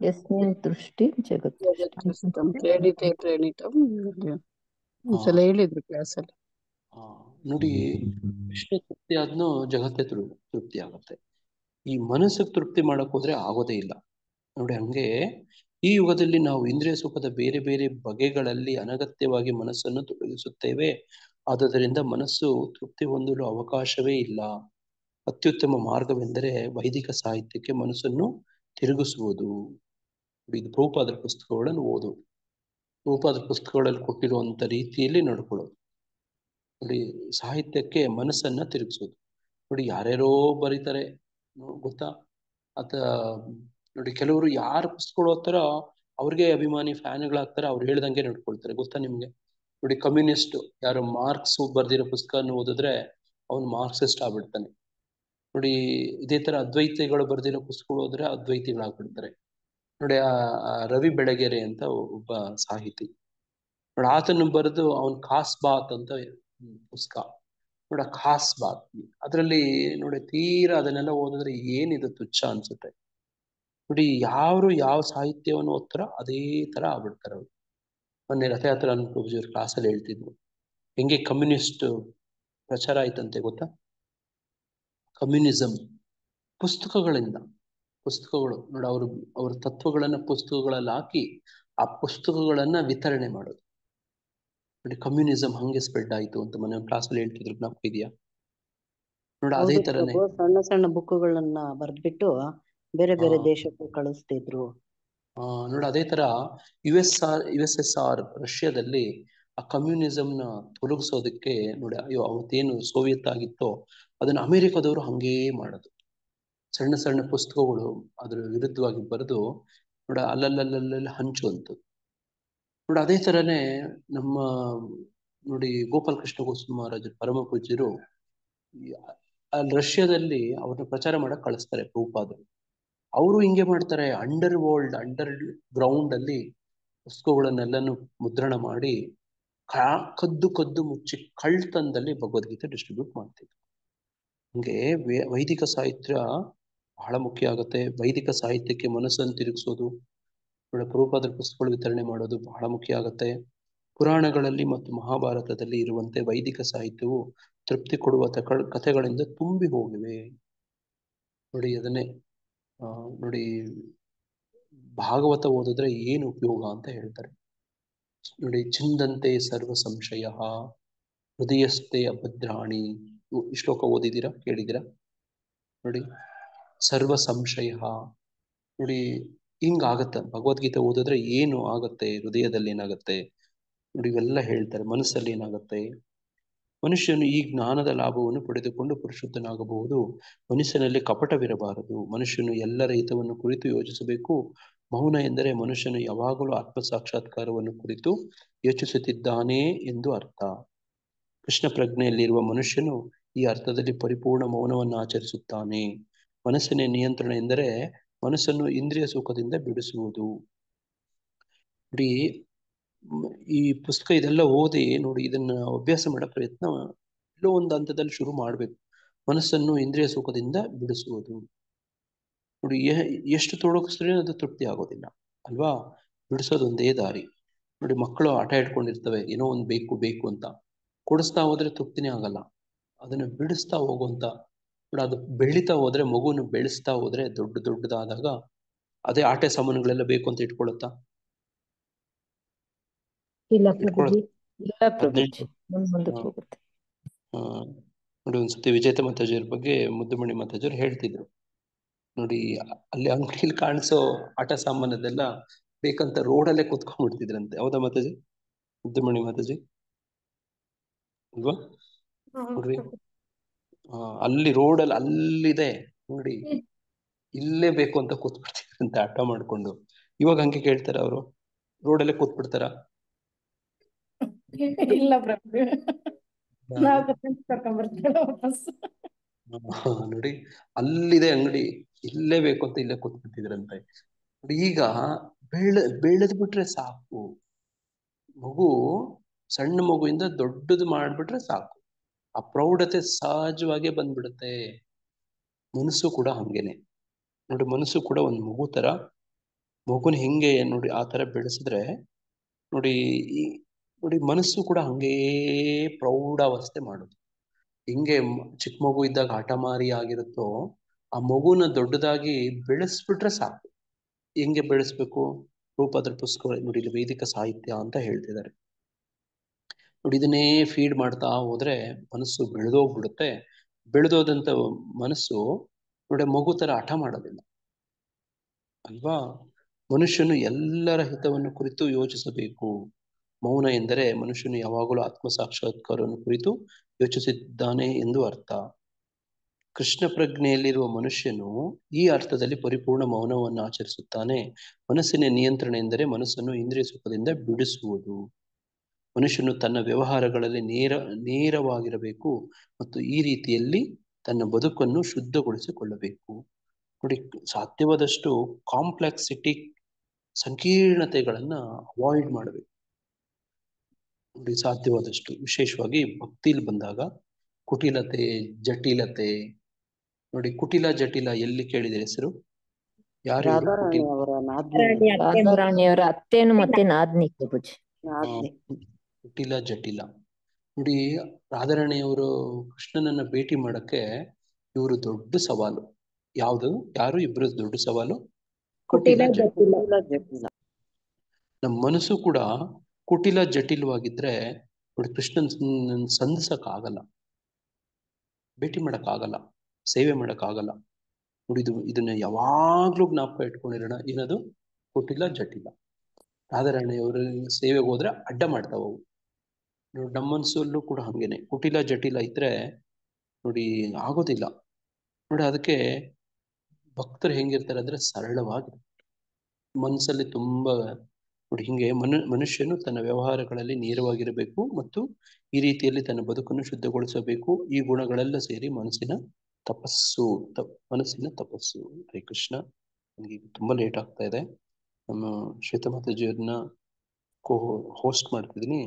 ಯಸ್ಮಿನ್ ತುಷ್ಟಿ ಜಗತ್ತುಷ್ಟಿ. ಪ್ರೇಣಿತೆ ಪ್ರೇಣಿತಂ. ಒಂದ್ಸಲ ಹೇಳಿದ್ರು ಕ್ಲಾಸಲ್ಲಿ. ನೋಡಿ, ಕೃಷ್ಣ ತೃಪ್ತಿ ಆದ್ನೂ ಜಗತ್ತೇ ತೃಪ್ತಿ ಆಗತ್ತೆ. ಈ ಮನಸ್ಸಿಗೆ ತೃಪ್ತಿ ಮಾಡಕ್ ಹೋದ್ರೆ ಆಗೋದೇ ಇಲ್ಲ. ನೋಡಿ, ಹಂಗೆ ಈ ಯುಗದಲ್ಲಿ ನಾವು ಇಂದ್ರಿಯ ಸುಖದ ಬೇರೆ ಬೇರೆ ಬಗೆಗಳಲ್ಲಿ ಅನಗತ್ಯವಾಗಿ ಮನಸ್ಸನ್ನು ತೊಡಗಿಸುತ್ತೇವೆ. ಆದುದರಿಂದ ಮನಸ್ಸು ತೃಪ್ತಿ ಹೊಂದಲು ಅವಕಾಶವೇ ಇಲ್ಲ. ಅತ್ಯುತ್ತಮ ಮಾರ್ಗವೆಂದರೆ ವೈದಿಕ ಸಾಹಿತ್ಯಕ್ಕೆ ಮನಸ್ಸನ್ನು ತಿರುಗಿಸುವುದು. ಇದು ಪ್ರಭುಪಾದರ ಪುಸ್ತಕಗಳನ್ನು ಓದುವುದು, ಪ್ರಭುಪಾದರ ಪುಸ್ತಕಗಳಲ್ಲಿ ಕೊಟ್ಟಿರುವಂತ ರೀತಿಯಲ್ಲಿ ನಡ್ಕೊಳ್ಳೋದು. ನೋಡಿ, ಸಾಹಿತ್ಯಕ್ಕೆ ಮನಸ್ಸನ್ನ ತಿರುಗಿಸೋದು. ನೋಡಿ, ಯಾರ್ಯಾರೋ ಬರೀತಾರೆ ಗೊತ್ತಾ? ನೋಡಿ, ಕೆಲವರು ಯಾರು ಪುಸ್ತಕಗಳು ಓದ್ತಾರೋ ಅವ್ರಿಗೆ ಅಭಿಮಾನಿ ಫ್ಯಾನ್ಗಳಾಗ್ತಾರೆ, ಅವ್ರು ಹೇಳ್ದಂಗೆ ನಡ್ಕೊಳ್ತಾರೆ. ಗೊತ್ತಾ ನಿಮ್ಗೆ? ನೋಡಿ, ಕಮ್ಯುನಿಸ್ಟ್ ಯಾರು ಮಾರ್ಕ್ಸ್ ಬರ್ದಿರೋ ಪುಸ್ತಕವನ್ನು ಓದಿದ್ರೆ ಅವನು ಮಾರ್ಕ್ಸಿಸ್ಟ್ ಆಗ್ಬಿಡ್ತಾನೆ. ನೋಡಿ ಇದೇ ತರ ಅದ್ವೈತಿಗಳು ಬರೆದಿರೋ ಪುಸ್ತಕಗಳು ಹೋದ್ರೆ ಅದ್ವೈತಿಗಳಾಗ್ಬಿಡ್ತಾರೆ. ನೋಡಿ ಆ ರವಿ ಬೆಳಗೆರೆ ಅಂತ ಒಬ್ಬ ಸಾಹಿತಿ ನೋಡಿ, ಆತನು ಬರೆದು ಅವನ್ ಖಾಸ್ ಬಾತ್ ಅಂತ ಪುಸ್ತಕ ನೋಡ, ಖಾಸ್ ಬಾತ್ ಅದ್ರಲ್ಲಿ ನೋಡಿ ತೀರಾ ಅದನ್ನೆಲ್ಲ ಓದಿದ್ರೆ ಏನಿದು ತುಚ್ಛ ಅನ್ಸುತ್ತೆ. ನೋಡಿ ಯಾವ ಸಾಹಿತ್ಯವನ್ನು ಓದ್ತಾರ ಅದೇ ತರ ಆಗ್ಬಿಡ್ತಾರೆ ಅವ್ರು. ಮೊನ್ನೆ ರಥಯಾತ್ರೆ ಅನುಪ್ರಭುಜಿಯವ್ರ ಕ್ಲಾಸಲ್ಲಿ ಹೇಳ್ತಿದ್ರು ಹೆಂಗೆ ಕಮ್ಯುನಿಸ್ಟ್ ಪ್ರಚಾರ ಆಯ್ತಂತೆ ಗೊತ್ತಾ. ಕಮ್ಯುನಿಸಂ ಪುಸ್ತಕಗಳು ನೋಡಿ, ಅವ್ರ ತತ್ವಗಳನ್ನ ಪುಸ್ತಕಗಳಲ್ಲಿ ಹಾಕಿ ಆ ಪುಸ್ತಕಗಳನ್ನ ವಿತರಣೆ ಮಾಡೋದು. ನೋಡಿ ಕಮ್ಯುನಿಸಂ ಹಂಗೆ ಸ್ಪ್ರೆಡ್ ಆಯ್ತು ಅಂತ ಮೊನ್ನೆ ಕ್ಲಾಸಲ್ಲಿ ಹೇಳ್ತಿದ್ರು, ಜ್ಞಾಪಕ ಇದೆಯಾ? ನೋಡಿ ಅದೇ ಹೌದು ತರನೇ ಪ್ರಭು, ಸಣ್ಣ ಸಣ್ಣ ಬುಕ್ಗಳನ್ನ ಬರ್ದ್ಬಿಟ್ಟು ಬೇರೆ ಬೇರೆ ದೇಶಕ್ಕೆ ಕಳಿಸ್ತಿದ್ರು. ನೋಡಿ ಅದೇ ತರ USSR ರಷ್ಯಾದಲ್ಲಿ ಆ ಕಮ್ಯುನಿಸಂನ ತೊಲಗಿಸೋದಕ್ಕೆ ನೋಡಿ, ಅವತ್ತೇನು ಸೋವಿಯತ್ ಆಗಿತ್ತೋ ಅದನ್ನ ಅಮೆರಿಕದವರು ಹಂಗೇ ಮಾಡೋದು. ಸಣ್ಣ ಸಣ್ಣ ಪುಸ್ತಕಗಳು ಅದ್ರ ವಿರುದ್ಧವಾಗಿ ಬರೆದು ನೋಡಿ ಅಲ್ಲಲ್ಲಿ ಹಂಚುವಂಥದ್ದು. ನೋಡಿ ಅದೇ ತರನೇ ನಮ್ಮ ನೋಡಿ ಗೋಪಾಲಕೃಷ್ಣ ಗೋಸ್ವಾಮಿ ಮಹಾರಾಜರು ಪರಮ ಪೂಜ್ಯರು ಅಲ್ಲಿ ರಷ್ಯಾದಲ್ಲಿ ಅವ್ರನ್ನ ಪ್ರಚಾರ ಮಾಡಕ್ ಕಳಿಸ್ತಾರೆ ಪ್ರಭುಪಾದರು. ಅವರು ಹಿಂಗೆ ಮಾಡ್ತಾರೆ, ಅಂಡರ್ ಗ್ರೌಂಡ್ ಅಲ್ಲಿ ಪುಸ್ತಕಗಳನ್ನೆಲ್ಲನೂ ಮುದ್ರಣ ಮಾಡಿ ಕದ್ದು ಮುಚ್ಚಿ ಕಳ್ತನದಲ್ಲಿ ಭಗವದ್ಗೀತೆ ಡಿಸ್ಟ್ರಿಬ್ಯೂಟ್ ಮಾಡ್ತಿದ್ರು. ಹಂಗೆ ವೈದಿಕ ಸಾಹಿತ್ಯ ಬಹಳ ಮುಖ್ಯ ಆಗುತ್ತೆ. ವೈದಿಕ ಸಾಹಿತ್ಯಕ್ಕೆ ಮನಸ್ಸನ್ನು ತಿರುಗಿಸೋದು, ಪ್ರಭುಪಾದರ ಪುಸ್ತಕಗಳು ವಿತರಣೆ ಮಾಡೋದು ಬಹಳ ಮುಖ್ಯ ಆಗುತ್ತೆ. ಪುರಾಣಗಳಲ್ಲಿ ಮತ್ತು ಮಹಾಭಾರತದಲ್ಲಿ ಇರುವಂತೆ ವೈದಿಕ ಸಾಹಿತ್ಯವು ತೃಪ್ತಿ ಕೊಡುವ ಕಥೆಗಳಿಂದ ತುಂಬಿ ಹೋಗಿವೆ. ನೋಡಿ ಅದನ್ನೇ ನೋಡಿ ಭಾಗವತ ಓದಿದ್ರೆ ಏನು ಉಪಯೋಗ ಅಂತ ಹೇಳ್ತಾರೆ ನೋಡಿ. ಚಿಂದಂತೆ ಸರ್ವ ಸಂಶಯ ಹೃದಯಸ್ಥೆ ಅಭದ್ರಾಣಿ. ಈ ಶ್ಲೋಕ ಓದಿದ್ದೀರಾ, ಕೇಳಿದ್ದೀರಾ? ನೋಡಿ ಸರ್ವ ಸಂಶಯ ನೋಡಿ ಹಿಂಗಾಗತ್ತ. ಭಗವದ್ಗೀತೆ ಓದಿದ್ರೆ ಏನು ಆಗತ್ತೆ, ಹೃದಯದಲ್ಲಿ ಏನಾಗತ್ತೆ ನೋಡಿ, ಇವೆಲ್ಲ ಹೇಳ್ತಾರೆ. ಮನಸ್ಸಲ್ಲಿ ಏನಾಗತ್ತೆ, ಮನುಷ್ಯನು ಈ ಜ್ಞಾನದ ಲಾಭವನ್ನು ಪಡೆದುಕೊಂಡು ಪರಿಶುದ್ಧನಾಗಬಹುದು. ಮನುಷ್ಯನಲ್ಲಿ ಕಪಟವಿರಬಾರದು. ಮನುಷ್ಯನು ಎಲ್ಲರ ಹಿತವನ್ನು ಕುರಿತು ಯೋಚಿಸಬೇಕು. ಮೌನ ಎಂದರೆ ಮನುಷ್ಯನು ಯಾವಾಗಲೂ ಆತ್ಮ ಸಾಕ್ಷಾತ್ಕಾರವನ್ನು ಕುರಿತು ಯೋಚಿಸುತ್ತಿದ್ದಾನೆ ಎಂದು ಅರ್ಥ. ಕೃಷ್ಣ ಪ್ರಜ್ಞೆಯಲ್ಲಿರುವ ಮನುಷ್ಯನು ಈ ಅರ್ಥದಲ್ಲಿ ಪರಿಪೂರ್ಣ ಮೌನವನ್ನು ಆಚರಿಸುತ್ತಾನೆ. ಮನಸ್ಸಿನ ನಿಯಂತ್ರಣ ಎಂದರೆ ಮನಸ್ಸನ್ನು ಇಂದ್ರಿಯ ಸುಖದಿಂದ ಬಿಡಿಸುವುದು. ನೋಡಿ ಈ ಪುಸ್ತಕ ಇದೆಲ್ಲ ಓದಿ ನೋಡಿ, ಇದನ್ನ ಅಭ್ಯಾಸ ಮಾಡೋ ಪ್ರಯತ್ನ ಎಲ್ಲೋ ಒಂದು ಹಂತದಲ್ಲಿ ಶುರು ಮಾಡ್ಬೇಕು. ಮನಸ್ಸನ್ನು ಇಂದ್ರಿಯ ಸುಖದಿಂದ ಬಿಡಿಸುವುದು ನೋಡಿ, ಎಷ್ಟು ತೊಡಗಿಸಿದ್ರೆ ಅದು ತೃಪ್ತಿ ಆಗೋದಿಲ್ಲ ಅಲ್ವಾ. ಬಿಡಿಸೋದೊಂದೇ ದಾರಿ. ನೋಡಿ ಮಕ್ಕಳು ಆಟ ಇಟ್ಕೊಂಡಿರ್ತವೆ, ಏನೋ ಒಂದು ಬೇಕು ಅಂತ ಕೊಡಿಸ್ತಾ ಹೋದ್ರೆ ತೃಪ್ತಿನೇ ಆಗಲ್ಲ. ಅದನ್ನ ಬಿಡಿಸ್ತಾ ಹೋಗುವಂತ ನೋಡಿ, ಅದು ಬೆಳೀತಾ ಹೋದ್ರೆ, ಮಗುವನ್ನು ಬೆಳೆಸ್ತಾ ಹೋದ್ರೆ ದೊಡ್ಡದಾದಾಗ ಅದೇ ಆಟೆ ಸಾಮಾನುಗಳೆಲ್ಲ ಬೇಕು ಅಂತ ಇಟ್ಕೊಳ್ಳುತ್ತಾ? ಇಲ್ಲ ಪ್ರಭುಜಿ, ಮುಂದಕ್ಕೆ ಹೋಗುತ್ತೆ. ನೋಡಿ ಒಂದ್ಸತಿ ವಿಜೇತ ಮಾತಾಜಿಯವ್ರ ಬಗ್ಗೆ ಮುದ್ದುಮಣಿ ಮಾತಾಜಿಯವ್ರು ಹೇಳ್ತಿದ್ರು ನೋಡಿ, ಅಲ್ಲಿ ಅಂಗಡಿಯಲ್ಲಿ ಕಾಣಿಸೋ ಆಟ ಸಾಮಾನದೆಲ್ಲ ಬೇಕಂತ ರೋಡಲ್ಲೇ ಕೂತ್ಕೊಂಡ್ಬಿಡ್ತಿದ್ರಂತೆ. ಹೌದಾ ಮಾತಾಜಿ? ಮುದ್ದುಮಣಿ ಮಾತಾಜಿ ಅಲ್ವಾ? ನೋಡ್ರಿ ಅಲ್ಲಿ ರೋಡಲ್ಲಿ ಅಲ್ಲಿದೆ ನೋಡಿ, ಇಲ್ಲೇ ಬೇಕು ಅಂತ ಕೂತ್ಬಿಡ್ತಿದ್ರಂತೆ ಆಟ ಮಾಡ್ಕೊಂಡು. ಇವಾಗ ಹಂಗೆ ಕೇಳ್ತಾರ ಅವರು? ರೋಡಲ್ಲೇ ಕೂತ್ಬಿಡ್ತಾರ? ಇಲ್ಲ ಪ್ರಭು, ನೋಡಿ ಅಲ್ಲಿದೆ ಅಂಗಡಿ, ಇಲ್ಲೇ ಬೇಕು ಅಂತ ಇಲ್ಲೇ ಕೂತ್ಬಿಟ್ಟಿದ್ರಂತೆ ನೋಡಿ. ಈಗ ಬೆಳೆದ್ ಬಿಟ್ರೆ ಸಾಕು, ಸಣ್ಣ ಮಗುವಿಂದ ದೊಡ್ಡದು ಮಾಡ್ಬಿಟ್ರೆ ಸಾಕು, ಆ ಪ್ರೌಢತೆ ಸಹಜವಾಗಿ ಬಂದ್ಬಿಡುತ್ತೆ. ಮನಸ್ಸು ಕೂಡ ಹಂಗೇನೆ ನೋಡಿ. ಮನಸ್ಸು ಕೂಡ ಒಂದು ಮಗು ತರ. ಮಗುನ ಹೆಂಗೆ ನೋಡಿ ಆ ತರ ಬೆಳೆಸಿದ್ರೆ ನೋಡಿ, ಮನಸ್ಸು ಕೂಡ ಹಂಗೇ ಪ್ರೌಢಾವಸ್ಥೆ ಮಾಡೋದು. ಹಿಂಗೆ ಚಿಕ್ಕ ಮಗು ಇದ್ದಾಗ ಹಠಮಾರಿ ಆಗಿರುತ್ತೋ, ಆ ಮಗುನ ದೊಡ್ಡದಾಗಿ ಬೆಳೆಸ್ಬಿಟ್ರೆ ಸಾಕು. ಹೆಂಗೆ ಬೆಳೆಸ್ಬೇಕು? ರೂಪಾದ್ರ ಪುಸ್ತಕ ನೋಡಿ, ಇಲ್ಲಿ ವೈದಿಕ ಸಾಹಿತ್ಯ ಅಂತ ಹೇಳ್ತಿದ್ದಾರೆ ನೋಡಿ. ಇದನ್ನೇ ಫೀಡ್ ಮಾಡ್ತಾ ಹೋದ್ರೆ ಮನಸ್ಸು ಬೆಳೆದೋಗ್ಬಿಡುತ್ತೆ. ಬೆಳೆದೋದಂತ ಮನಸ್ಸು ನೋಡಿ ಮಗು ತರ ಹಠ ಮಾಡೋದಿಲ್ಲ ಅಲ್ವಾ. ಮನುಷ್ಯನು ಎಲ್ಲರ ಹಿತವನ್ನು ಕುರಿತು ಯೋಚಿಸಬೇಕು. ಮೌನ ಎಂದರೆ ಮನುಷ್ಯನು ಯಾವಾಗಲೂ ಆತ್ಮ ಸಾಕ್ಷಾತ್ಕಾರವನ್ನು ಕುರಿತು ಯೋಚಿಸಿದ್ದಾನೆ ಎಂದು ಅರ್ಥ. ಕೃಷ್ಣ ಪ್ರಜ್ಞೆಯಲ್ಲಿರುವ ಮನುಷ್ಯನು ಈ ಅರ್ಥದಲ್ಲಿ ಪರಿಪೂರ್ಣ ಮೌನವನ್ನು ಆಚರಿಸುತ್ತಾನೆ. ಮನಸ್ಸಿನ ನಿಯಂತ್ರಣ ಎಂದರೆ ಮನಸ್ಸನ್ನು ಇಂದ್ರಿಯ ಸುಖದಿಂದ ಬಿಡಿಸುವುದು. ಮನುಷ್ಯನು ತನ್ನ ವ್ಯವಹಾರಗಳಲ್ಲಿ ನೇರವಾಗಿರಬೇಕು ಮತ್ತು ಈ ರೀತಿಯಲ್ಲಿ ತನ್ನ ಬದುಕನ್ನು ಶುದ್ಧಗೊಳಿಸಿಕೊಳ್ಳಬೇಕು. ನೋಡಿ, ಸಾಧ್ಯವಾದಷ್ಟು ಕಾಂಪ್ಲೆಕ್ಸಿಟಿ, ಸಂಕೀರ್ಣತೆಗಳನ್ನ ಅವಾಯ್ಡ್ ಮಾಡಬೇಕು. ನೋಡಿ, ಸಾಧ್ಯವಾದಷ್ಟು ವಿಶೇಷವಾಗಿ ಭಕ್ತಿಲಿ ಬಂದಾಗ ಕುಟಿಲತೆ, ಜಟಿಲತೆ. ನೋಡಿ, ಕುಟಿಲ ಜಟಿಲ ಎಲ್ಲಿ ಕೇಳಿದೆ ಹೆಸರು? ಯಾರು ಇವರು? ರಾಧಾರಾಣಿ ಕುಟಿಲ ಅವರ ನಾದ್ನಿ ರಾಧಾರಾಣಿಯವರ ಅತ್ತೇನು ಮತ್ತೆ ನಾದ್ನಿ ಪ್ರಭುಜಿ. ನಾದ್ನಿ. ಕುಟಿಲ ಜಟಿಲ. ನೋಡಿ, ರಾಧಾರಾಣಿಯವರು ಕೃಷ್ಣನನ್ನ ಭೇಟಿ ಮಾಡಕ್ಕೆ ಇವರು ದೊಡ್ಡ ಸವಾಲು. ಯಾವುದು? ಯಾರು ಇಬ್ರು ದೊಡ್ಡ ಸವಾಲು? ಕುಟಿಲ ಜಟಿಲ. ಕುಟಿಲ ಜಟಿಲ. ನಮ್ಮ ಮನಸ್ಸು ಕೂಡ ಕುಟಿಲ ಜಟಿಲವಾಗಿದ್ರೆ ನೋಡಿ, ಕೃಷ್ಣನ್ ಸಂಧಿಸಕ್ಕಾಗಲ್ಲ, ಭೇಟಿ ಮಾಡಕ್ಕಾಗಲ್ಲ, ಸೇವೆ ಮಾಡಕ್ಕಾಗಲ್ಲ. ನೋಡಿ, ಇದನ್ನ ಯಾವಾಗ್ಲೂ ಜ್ಞಾಪಕ ಇಟ್ಕೊಂಡಿರೋಣ. ಏನದು? ಕುಟಿಲ ಜಟಿಲ. ರಾಧಾರಾಣಿಯವರು ಸೇವೆಗೆ ಹೋದ್ರೆ ಅಡ್ಡ ಮಾಡ್ತಾವು. ನೋಡಿ, ನಮ್ಮ ಮನಸ್ಸಲ್ಲೂ ಕೂಡ ಹಂಗೇನೆ ಕುಟಿಲ ಜಟಿಲ ಇದ್ರೆ ನೋಡಿ ಆಗೋದಿಲ್ಲ. ನೋಡಿ, ಅದಕ್ಕೆ ಭಕ್ತರು ಹೆಂಗಿರ್ತಾರೆ ಅಂದ್ರೆ ಸರಳವಾಗಿ ಮನಸ್ಸಲ್ಲಿ ತುಂಬಾ ನೋಡಿ, ಹಿಂಗೆ ಮನುಷ್ಯನು ತನ್ನ ವ್ಯವಹಾರಗಳಲ್ಲಿ ನೇರವಾಗಿರಬೇಕು ಮತ್ತು ಈ ರೀತಿಯಲ್ಲಿ ತನ್ನ ಬದುಕನ್ನು ಶುದ್ಧಗೊಳಿಸಬೇಕು. ಈ ಗುಣಗಳೆಲ್ಲ ಸೇರಿ ಮನಸ್ಸಿನ ತಪಸ್ಸು. ಮನಸ್ಸಿನ ತಪಸ್ಸು. ಹರೇ ಕೃಷ್ಣ. ನನಗೆ ತುಂಬಾ ಲೇಟ್ ಆಗ್ತಾ ಇದೆ. ನಮ್ಮ ಶ್ವೇತಾ ಮಾತಾಜಿಯವ್ರನ್ನ ಹೋಸ್ಟ್ ಮಾಡ್ತಿದ್ದೀನಿ.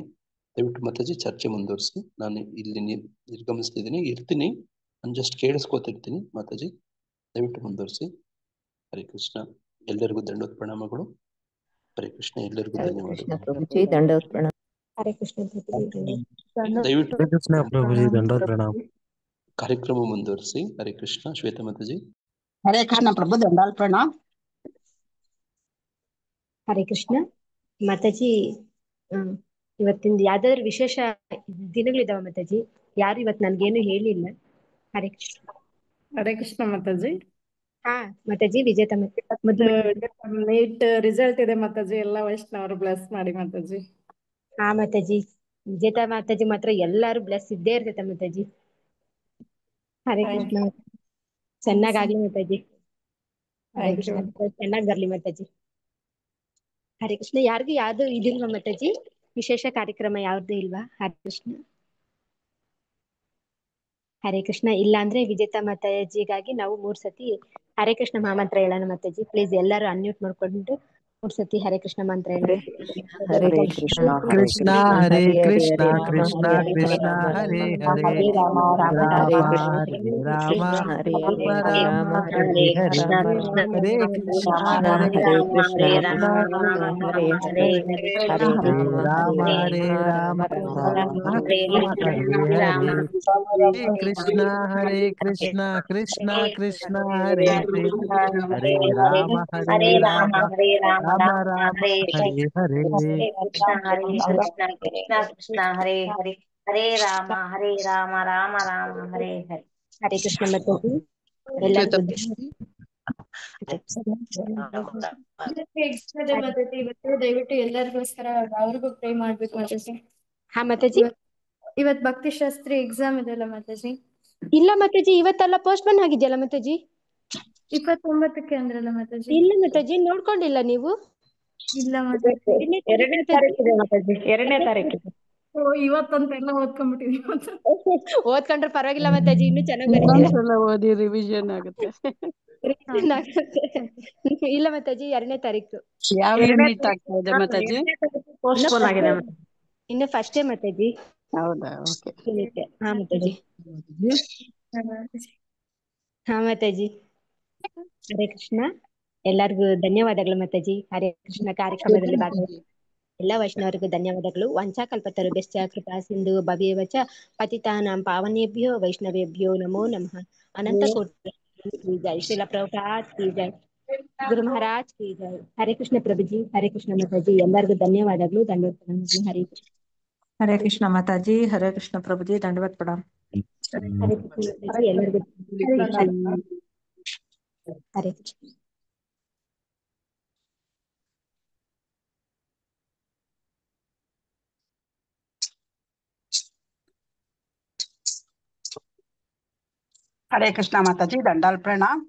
ದಯವಿಟ್ಟು ಮಾತಾಜಿ ಚರ್ಚೆ ಮುಂದುವರಿಸಿ. ನಾನು ಇಲ್ಲಿ ನಿರ್ಗಮಿಸ್ತಿದ್ದೀನಿ, ಇರ್ತೀನಿ, ನಾನು ಜಸ್ಟ್ ಕೇಳಿಸ್ಕೊತಿರ್ತೀನಿ. ಮಾತಾಜಿ ದಯವಿಟ್ಟು ಮುಂದುವರಿಸಿ. ಹರೇ ಕೃಷ್ಣ. ಎಲ್ಲರಿಗೂ ದಂಡೋತ್ ಪ್ರಣಾಮಗಳು. ಹರೇ ಕೃಷ್ಣ. ಎಲ್ಲರಿಗೂ ಹರೇ ಕೃಷ್ಣ ಧನ್ಯವಾದಗಳು. ಪ್ರಭುಜಿ, ದಂಡವತ್ ಪ್ರಣಾಮ. ಹರೇ ಕೃಷ್ಣ ಪ್ರಭುಜಿ. ದಯವಿಟ್ಟು ಹರೇ ಕೃಷ್ಣ ಪ್ರಭುಜಿ, ದಂಡೋತ್ ಪ್ರಣಾಮ. ಕಾರ್ಯಕ್ರಮ ಮುಂದುವರಿಸಿ. ಹರೇ ಕೃಷ್ಣ. ಶ್ವೇತಾ ಮಾತಾಜಿ. ಹರೇ ಕೃಷ್ಣ ಪ್ರಭು, ದಂಡಾಲ್ ಪ್ರಣಾಮ್. ಹರೇ ಕೃಷ್ಣ ಮಾತಾಜಿ. ಇವತ್ತಿಂದ ಯಾವ್ದಾದ್ರು ವಿಶೇಷ ದಿನಗಳಿದಾವ ಮಾತಾಜಿ? ಯಾರು ಇವತ್ತು ನನ್ಗೇನು ಹೇಳಿಲ್ಲ. ಹರೇ ಕೃಷ್ಣ. ಹರೇ ಕೃಷ್ಣ ಮಾತಾಜಿ. ಹಾ ಮಾತಾಜಿ. ವಿಜೇತ ನೀಟ್ ರಿಸಲ್ಟ್ ಇದೆ ಮಾತಾಜಿ. ಎಲ್ಲ ವೈಷ್ಣವರು ಬ್ಲೆಸ್ ಮಾಡಿ ಮಾತಾಜಿ. ಹಾ ಮಾತಾಜಿ. ವಿಜೇತ ಮಾತಾಜಿ ಮಾತ್ರ ಎಲ್ಲಾರು ಬ್ಲೆಸ್ ಇದ್ದೇ ಇರ್ತೈತೆ ಮಾತಾಜಿ. ಹರೇ ಕೃಷ್ಣ. ಚೆನ್ನಾಗಾಗ್ಲಿ ಮಾತಾಜಿ. ಹರೇ ಕೃಷ್ಣ. ಚೆನ್ನಾಗ್ ಬರ್ಲಿ ಮಾತಾಜಿ. ಹರೇ ಕೃಷ್ಣ. ಯಾರಿಗೂ ಯಾವ್ದು ಇದಿಲ್ವಾ ಮಾತಾಜಿ? ವಿಶೇಷ ಕಾರ್ಯಕ್ರಮ ಯಾವ್ದು ಇಲ್ವಾ? ಹರೇ ಕೃಷ್ಣ. ಹರೇ ಕೃಷ್ಣ. ಇಲ್ಲ ಅಂದ್ರೆ ವಿಜೇತ ಮಾತಾಜಿಗಾಗಿ ನಾವು 3 ಸತಿ ಹರೇ ಕೃಷ್ಣ ಮಹಾಮಂತ್ರ ಹೇಳೋಣ ಮಾತಾಜಿ. ಪ್ಲೀಸ್ ಎಲ್ಲರೂ ಅನ್ಮ್ಯೂಟ್ ಮಾಡ್ಕೊಂಡು 3 ಸತಿ ಹರೇ ಕೃಷ್ಣ ಮಂತ್ರ ಹೇಳೋಣ. ಹರೇ ಹರೇ ಕೃಷ್ಣ ಕೃಷ್ಣ ಹರೇ ಹರೇ ಕೃಷ್ಣ, ಕೃಷ್ಣ ಹರೇ ಹರೇ ಕೃಷ್ಣ ರಾಮ, ಕೃಷ್ಣ ಹರೇ ಕೃಷ್ಣ ಹರೇ, ಹರೇ ಹರೇ, ರಾಮ ರಾಮ ಹರೇ ರಾಮ ಕೃಷ್ಣ ಹರೇ ಕೃಷ್ಣ ರಾಮ, ಹರೇ ರಾಮ ಹರೇ, ರಾಮ ರಾಮ ಹರೇ ಹರೇ ಹರೇ, ರಾಮ, ಹರೇ ಕೃಷ್ಣ ಕೃಷ್ಣ ಹರೇ ಹರೇ ಕೃಷ್ಣ, ಕೃಷ್ಣ ಕೃಷ್ಣ ಕೃಷ್ಣ ಹರೇ ಹರೇ, ಹರೇ ಹರೇ ರಾಮ ರಾಮ, ಹರೇ ಹರೇ ರಾಮ, ರಾಮ, ರಾಮ ರಾಮ ರಾಮ ಹರೇ ರಾಮ ಹರೇ. ಹರೇ ಹರೇ, ಹರೇ ಕೃಷ್ಣ ಹರೇ ಕೃಷ್ಣ ಕೃಷ್ಣ ಕೃಷ್ಣ ಹರೇ ಹರೇ, ಹರೇ ರಾಮ ಹರೇ ರಾಮ, ರಾಮ ರಾಮ ಹರೇ ಹರೇ. ಹರೇ ಕೃಷ್ಣ ಕೃಷ್ಣ ಕೃಷ್ಣ ಹರೇ ಹರೇ, ಹರೇ ರಾಮ ರಾಮ ರಾಮ ಹರೇ ಹರೇ. ಹರೇ ಕೃಷ್ಣ ಮಾತಾಜಿ. ಶ್ವೇತಾ ಎಲ್ಲರಿಗೂ ಮಾತಾಜಿ. ಇವತ್ತು ದಯವಿಟ್ಟು ಎಲ್ಲರಿಗೋಸ್ಕರ ಅವ್ರಿಗೂ ಪ್ರೇ ಮಾಡ್ಬೇಕು ಮಾತಾಜಿ. ಹಾ ಮಾತಾಜಿ. ಇವತ್ ಭಕ್ತಿ ಶಾಸ್ತ್ರಿ ಎಕ್ಸಾಮ್ ಇದೆಯಲ್ಲ ಮಾತಾಜಿ. ಇಲ್ಲ ಮಾತಾಜಿ, ಇವತ್ತೆಲ್ಲ ಪೋಸ್ಟ್ ಪೋನ್ ಆಗಿದೆಯಲ್ಲ ಮಾತಾಜಿ. 29ಕ್ಕೆ ಅಂದ್ರಲ್ಲ ಮಾತಾಜಿ. ಇಲ್ಲ ಮಾತಾಜಿ, ನೋಡ್ಕೊಂಡಿಲ್ಲ ನೀವು? ಇಲ್ಲ ಮಾತಾಜಿ. 2ನೇ ತಾರೀಕಿದೆ ಮಾತಾಜಿ, 2ನೇ ತಾರೀಕಿದೆ. ಇವತ್ತಂತೆಲ್ಲ ಓದ್ಕೊಂಡ್ಬಿಟ್ಟಿದೀವಿ ಮಾತಾಜಿ. ಓದ್ಕೊಂಡ್ರೆ ಪರವಾಗಿಲ್ಲ ಮಾತಾಜಿ, ಇನ್ನೂ ಚೆನ್ನಾಗಿ ಬರೀತೀರಾ. ಇನ್ನೊಂದ್ಸಲ ಓದಿ ರಿವಿಷನ್ ಆಗುತ್ತೆ. ಇಲ್ಲ ಮಾತಾಜಿ, 2ನೇ ತಾರೀಕು. ಯಾವ 2ನೇ ಯೂನಿಟ್ ಆಗ್ತಾ ಇದೆ ಮಾತಾಜಿ? ಪೋಸ್ಟ್ಪೋನ್ ಆಗಿದೆ ಇನ್ನು ಫಸ್ಟೇ ಮಾತಾಜಿ. ಹೌದಾ? ಓಕೆ. ಹಾ ಮಾತಾಜಿ. ಹಾ ಮಾತಾಜಿ. ಹರೇ ಕೃಷ್ಣ. ಎಲ್ಲರಿಗೂ ಧನ್ಯವಾದಗಳು ಮಾತಾಜಿ. ಹರೇ ಕೃಷ್ಣ ಕಾರ್ಯಕ್ರಮದಲ್ಲಿ ಭಾಗವಹಿಸಿ ಎಲ್ಲ ವೈಷ್ಣವರಿಗೂ ಧನ್ಯವಾದಗಳು. ವಂಚಾಕಲ್ಪತರುಭ್ಯಶ್ಚ ಕೃಪಾ ಸಿಂಧು ಭವೇವಚ ಪತಿತಾನಾಂ ಪಾವನೇಭ್ಯೋ ವೈಷ್ಣವೇಭ್ಯೋ ನಮೋ ನಮಃ. ಅನಂತ ಕೋಟಿ ಜೈ. ಶ್ರೀಲ ಪ್ರಭುಪಾದ್ ಕಿ ಜೈ. ಗುರು ಮಹಾರಾಜ್ ಕಿ ಜೈ. ಹರೇ ಕೃಷ್ಣ ಪ್ರಭುಜಿ. ಹರೇ ಕೃಷ್ಣ ಮಾತಾಜಿ. ಎಲ್ಲರಿಗೂ ಧನ್ಯವಾದಗಳು. ಧನ್ಯವಾದಗಳು. ಹರೇ ಕೃಷ್ಣ. ಹರೇ ಕೃಷ್ಣ ಮಾತಾಜಿ. ಹರೇ ಕೃಷ್ಣ ಪ್ರಭುಜಿ, ದಂಡವತ್ ಪ್ರಣಾಮ. ಹರೇ ಕೃಷ್ಣ ಮಾತಾಜಿ. ಎಲ್ಲರಿಗೂ ಹರೇ ಕೃಷ್ಣ. ಹರೇ ಕೃಷ್ಣ ಮಾತಾಜಿ, ದಂಡಾಲ್ ಪ್ರಣಾಮ್.